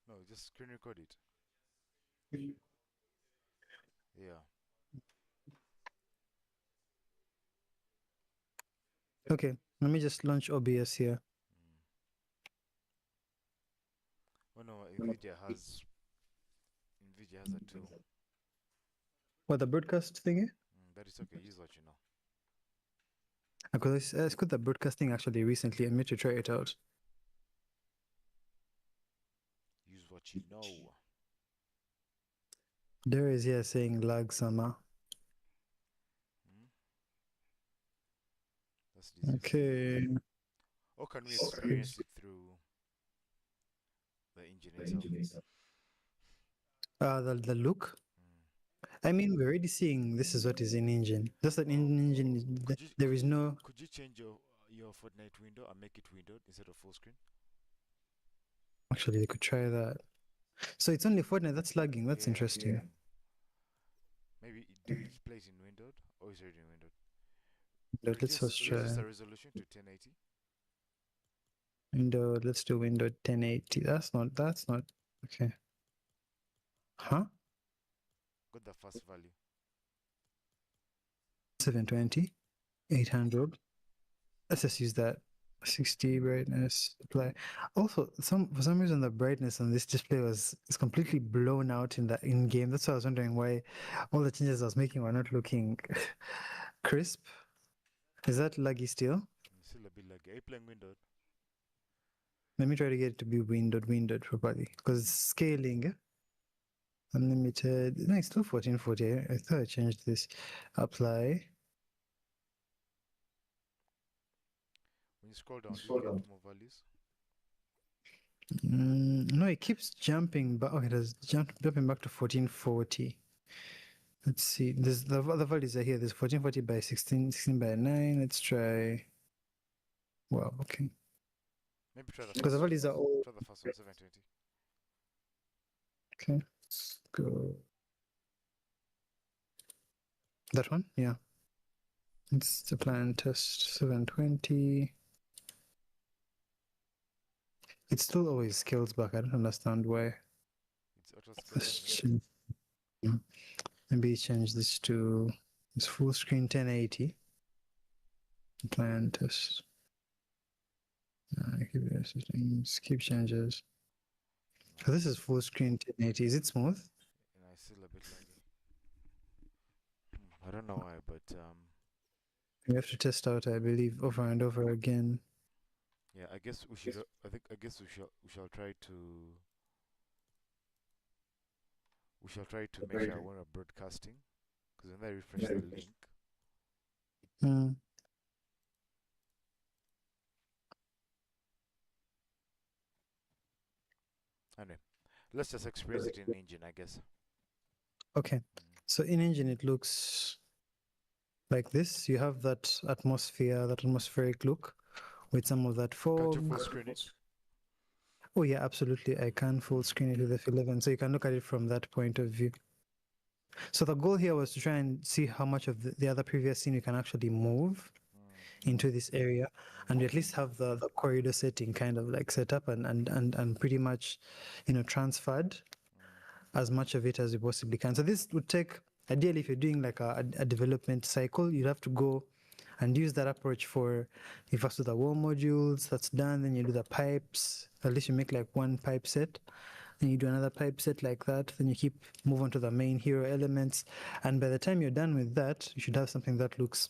No, just screen record it. Yeah. Okay, let me just launch OBS here. Mm. Oh no, Nvidia has a tool. What the broadcast thingy? But it's okay, use what you know. Because I got the broadcasting actually recently and me to try it out. Use what you know. There is here saying lag summer. Hmm? That's this you Okay. see. Or can we experience it through the engine itself? The look. Mm. I mean, we're already seeing this is what is in engine. Just that in engine, Could you there could is you no. could you change your Fortnite window and make it windowed instead of full screen? Actually, you could try that. So it's only Fortnite that's lagging. That's Yeah. interesting. Maybe do you display it in windowed or is it already in windowed? Let's first Reduce try the resolution to 1080. window. Let's do window 1080. That's not okay. Huh? Got the first value. 720, 800. Let's just use that. 60 brightness apply. Also, for some reason the brightness on this display is completely blown out in the in game. That's why I was wondering why all the changes I was making were not looking crisp. Is that laggy still? Still a bit like, are you playing windowed? Let me try to get it to be windowed properly because it's scaling. Unlimited. No, it's still 1440. I thought I changed this. Apply. When you scroll down, do you get more values? No, it keeps jumping, but okay, it has jumping back to 1440. Let's see. There's the other values are here. There's 1440 by 16, 16 by 9. Let's try. Wow, okay. Maybe try the Because the first one. values are all Try the first one, 720. okay. Let's go. That one? Yeah. It's the plan test 720. It still always scales back. I don't understand why. It's auto Let's scaling. maybe change this to this full screen 1080. Plan test. Skip changes. So this is full screen 1080. Is it smooth? And I still a bit laggy. I don't know why, but We have to test out, I believe, over and over again. yeah, I guess we should. I guess we shall try to. We shall try to make sure when we're broadcasting, because when I refresh the link, Mm. anyway, let's just experience it in engine, I guess. Okay. So in engine, it looks like this. You have that atmosphere, that atmospheric look with some of that Can't you fog. full screen it? Oh yeah, absolutely. I can full screen it with F11, so you can look at it from that point of view. So the goal here was to try and see how much of the other previous scene you can actually move into this area, and we at least have the corridor setting kind of like set up and pretty much, transferred as much of it as you possibly can. So this would take, ideally, if you're doing like a development cycle, you'd have to go and use that approach for, you first do the wall modules, that's done, then you do the pipes, at least you make like one pipe set, then you do another pipe set like that, then you move on to the main hero elements, and by the time you're done with that, you should have something that looks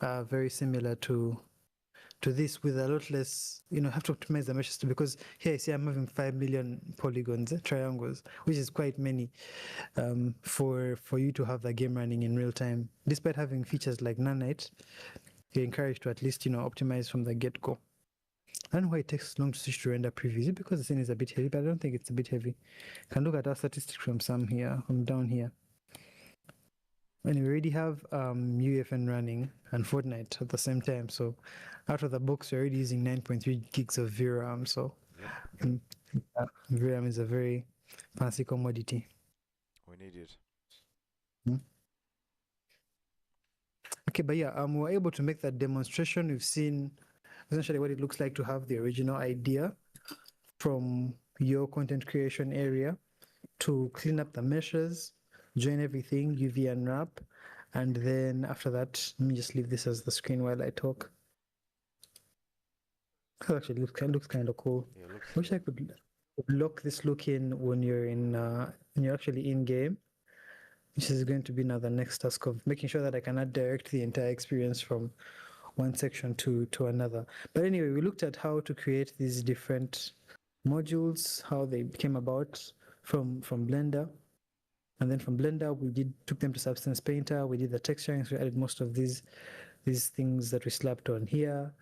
very similar to this, with a lot less, have to optimize the meshes too, because here you see I'm having 5 million polygons, triangles, which is quite many for you to have the game running in real time. Despite having features like nanite, you're encouraged to at least, optimize from the get-go. I don't know why it takes long to switch to render preview. Is it because the scene is a bit heavy? But I don't think it's a bit heavy. You can look at our statistics from down here. And we already have UEFN running and Fortnite at the same time. So out of the box, we're already using 9.3 gigs of VRAM. So VRAM is a very fancy commodity. We need it. Okay, but yeah, we're able to make that demonstration. We've seen essentially what it looks like to have the original idea from your content creation area to clean up the meshes, join everything, UV unwrap, and then after that, let me just leave this as the screen while I talk. That actually looks kind of cool. Yeah, looks Wish I could lock this look in when you're actually in game, which is going to be now the next task of making sure that I cannot direct the entire experience from one section to another. But anyway, we looked at how to create these different modules, how they came about from Blender. And then from Blender, we took them to Substance Painter. We did the texturing, so we added most of these things that we slapped on here.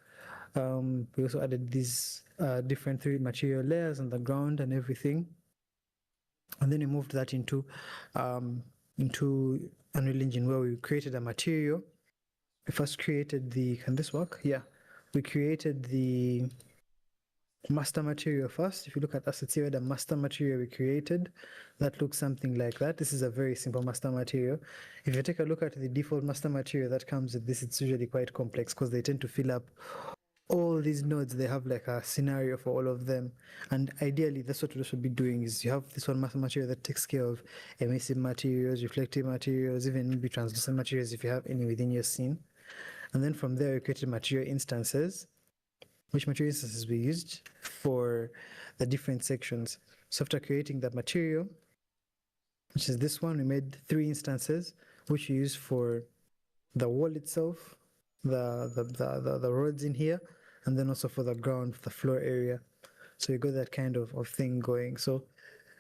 We also added these different 3D material layers on the ground and everything. And then we moved that into Unreal Engine, where we created a material. We first created can this work? Yeah. We created the master material first. If you look at assets here, the master material we created, that looks something like that. This is a very simple master material. If you take a look at the default master material that comes with this, it's usually quite complex because they tend to fill up all these nodes. They have like a scenario for all of them, and ideally that's what we should be doing. Is you have this one master material that takes care of emissive materials, reflective materials, even maybe translucent materials if you have any within your scene. And then from there we created material instances, which material instances we used for the different sections. So after creating that material, which is this one, we made 3 instances which we use for the wall itself, the roads in here, and then also for the ground, the floor area. So you got that kind of thing going. So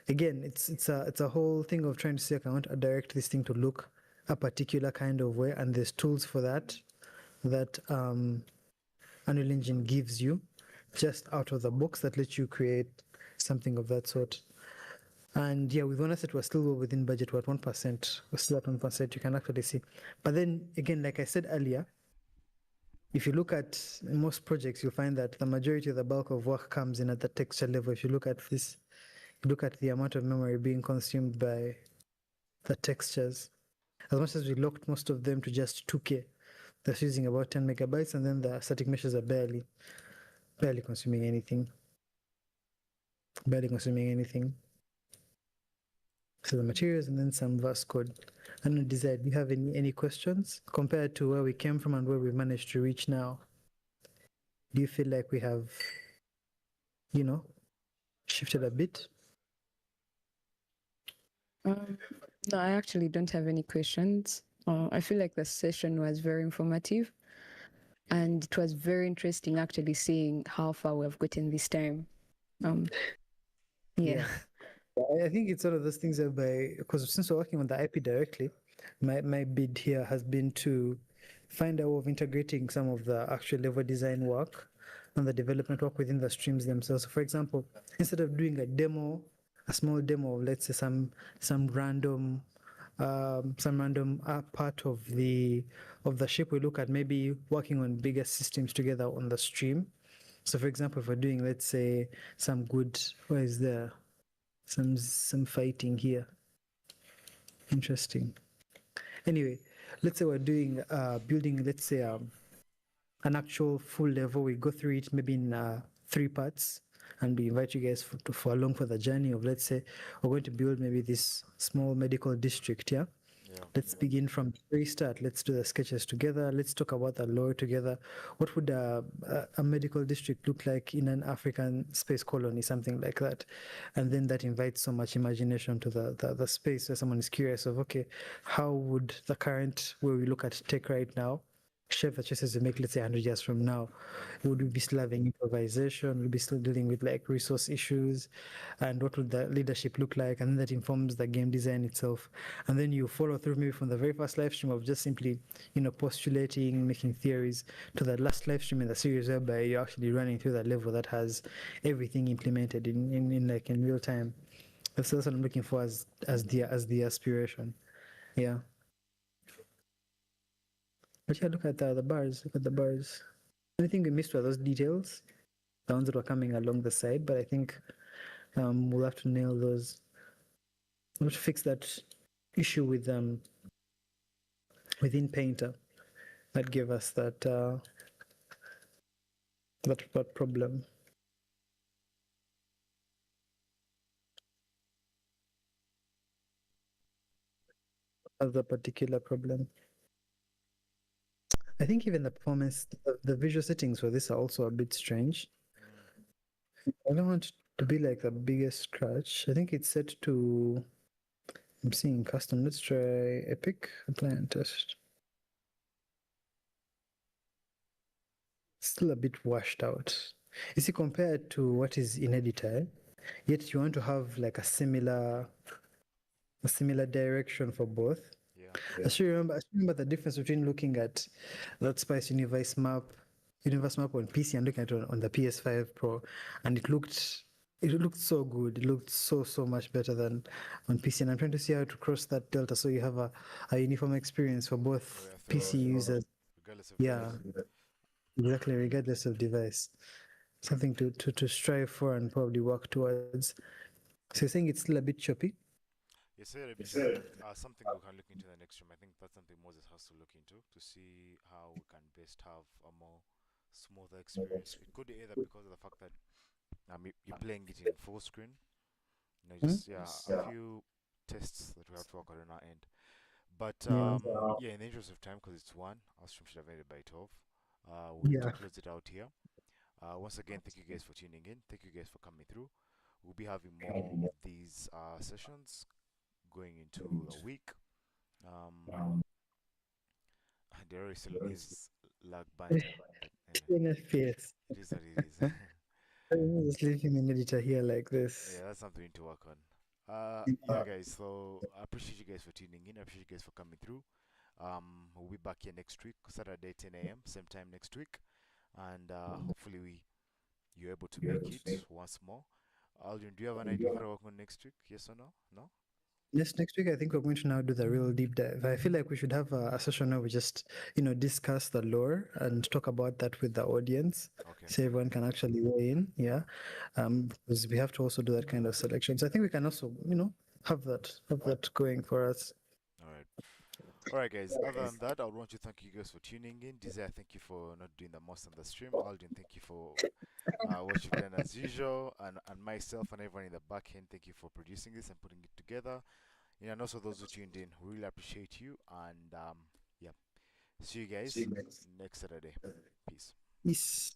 again, it's a whole thing of trying to see, I want to direct this thing to look a particular kind of way, and there's tools for that Unreal Engine gives you just out of the box that lets you create something of that sort. And yeah, with one asset, we're still within budget. We're at 1%. We're still at 1%. You can actually see. But then again, like I said earlier, if you look at most projects, you'll find that the majority of the bulk of work comes in at the texture level. If you look at this, you look at the amount of memory being consumed by the textures. As much as we locked most of them to just 2K, that's using about 10 megabytes, and then the static meshes are barely consuming anything. So the materials and then some verse code. I don't know, Desire, do you have any questions compared to where we came from and where we've managed to reach now? Do you feel like we have, shifted a bit? No, I actually don't have any questions. I feel like the session was very informative, and it was very interesting actually seeing how far we've gotten this time. Yeah. I think it's one of those things whereby, because since we're working on the IP directly, my bid here has been to find a way of integrating some of the actual level design work and the development work within the streams themselves. So for example, instead of doing a small demo of, let's say, some random some random part of the ship. We look at maybe working on bigger systems together on the stream. So, for example, if we're doing, let's say, some good, where is there? Some fighting here. Interesting. Anyway, let's say we're doing building, let's say, an actual full level. We go through it maybe in 3 parts, and we invite you guys for along for the journey of, let's say, we're going to build maybe this small medical district. Yeah. Yeah. Let's begin from the very start. Let's do the sketches together. Let's talk about the lore together. What would a medical district look like in an African space colony, something like that? And then that invites so much imagination to the space where someone is curious of, okay, how would the current, where we look at tech right now, shape the choices we make, let's say, 100 years from now? Would we be still having improvisation? Would we be still dealing with like resource issues? And what would the leadership look like? And then that informs the game design itself. And then you follow through maybe from the very first live stream of just simply, postulating, making theories, to that last live stream in the series whereby you're actually running through that level that has everything implemented in like in real time. That's what I'm looking for as the aspiration. Yeah. But yeah, look at the bars. Look at the bars. Anything we missed were those details, the ones that were coming along the side. But I think we'll have to nail those. We'll have to fix that issue with within Painter that gave us that problem. The particular problem. I think even the performance, the visual settings for this are also a bit strange. Mm. I don't want to be like the biggest scratch. I think it's set to. I'm seeing custom. Let's try Epic apply and test. Still a bit washed out. You see, compared to what is in editor, yet you want to have like a similar direction for both. Yeah. I still remember the difference between looking at that Spice universe map on PC and looking at it on the PS5 Pro, and it looked so good. It looked so much better than on PC. And I'm trying to see how to cross that delta so you have a uniform experience for Oh both yeah, throughout PC users. regardless of Yeah, device. exactly, regardless of device. Something to strive for and probably work towards. So you're saying it's still a bit choppy? Yes, sir, a bit choppy. Something we can look into in the next stream. I think that's something Moses has to look into to see how we can best have a more smoother experience. It could be either because of the fact that you're playing it in full screen. Hmm? Just yeah, a few tests that we have to work on our end. But Yeah. yeah, in the interest of time, because it's one, our stream should have ended by 12. We'll have to Yeah. close it out here. Once again, thank you guys for tuning in. Thank you guys for coming through. We'll be having more of these sessions going into the week. Um, there still is lag banter, but anyway, FPS. it is what it is. Just leave him in editor here like Yeah, this. that's something we need to work on. Yeah, guys. So I appreciate you guys for tuning in. I appreciate you guys for coming through. We'll be back here next week, Saturday 10 a.m. same time next week, and hopefully you're able to make it once more. Aldrin, do you have an idea of what to work on next week? Yes or no? No? Yes, next week I think we're going to now do the real deep dive. I feel like we should have a session where we just, discuss the lore and talk about that with the audience, Okay. so everyone can actually weigh in. Yeah, because we have to also do that kind of selection. So I think we can also, have that going for us. All right. All right, guys. Other than that, I would want to thank you guys for tuning in. Desire, thank you for not doing the most on the stream. Aldrin, thank you for what you've done as usual, and myself and everyone in the back end, thank you for producing this and putting it together. And also those who tuned in, we really appreciate you. And yeah, see you guys next Saturday. Peace. Yes,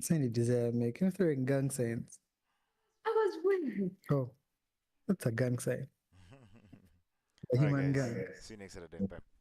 sign desire make. I'm throwing gang signs. I was wondering. Oh, that's a gang sign. A All right, human guys. gang. See you next Saturday. Bye.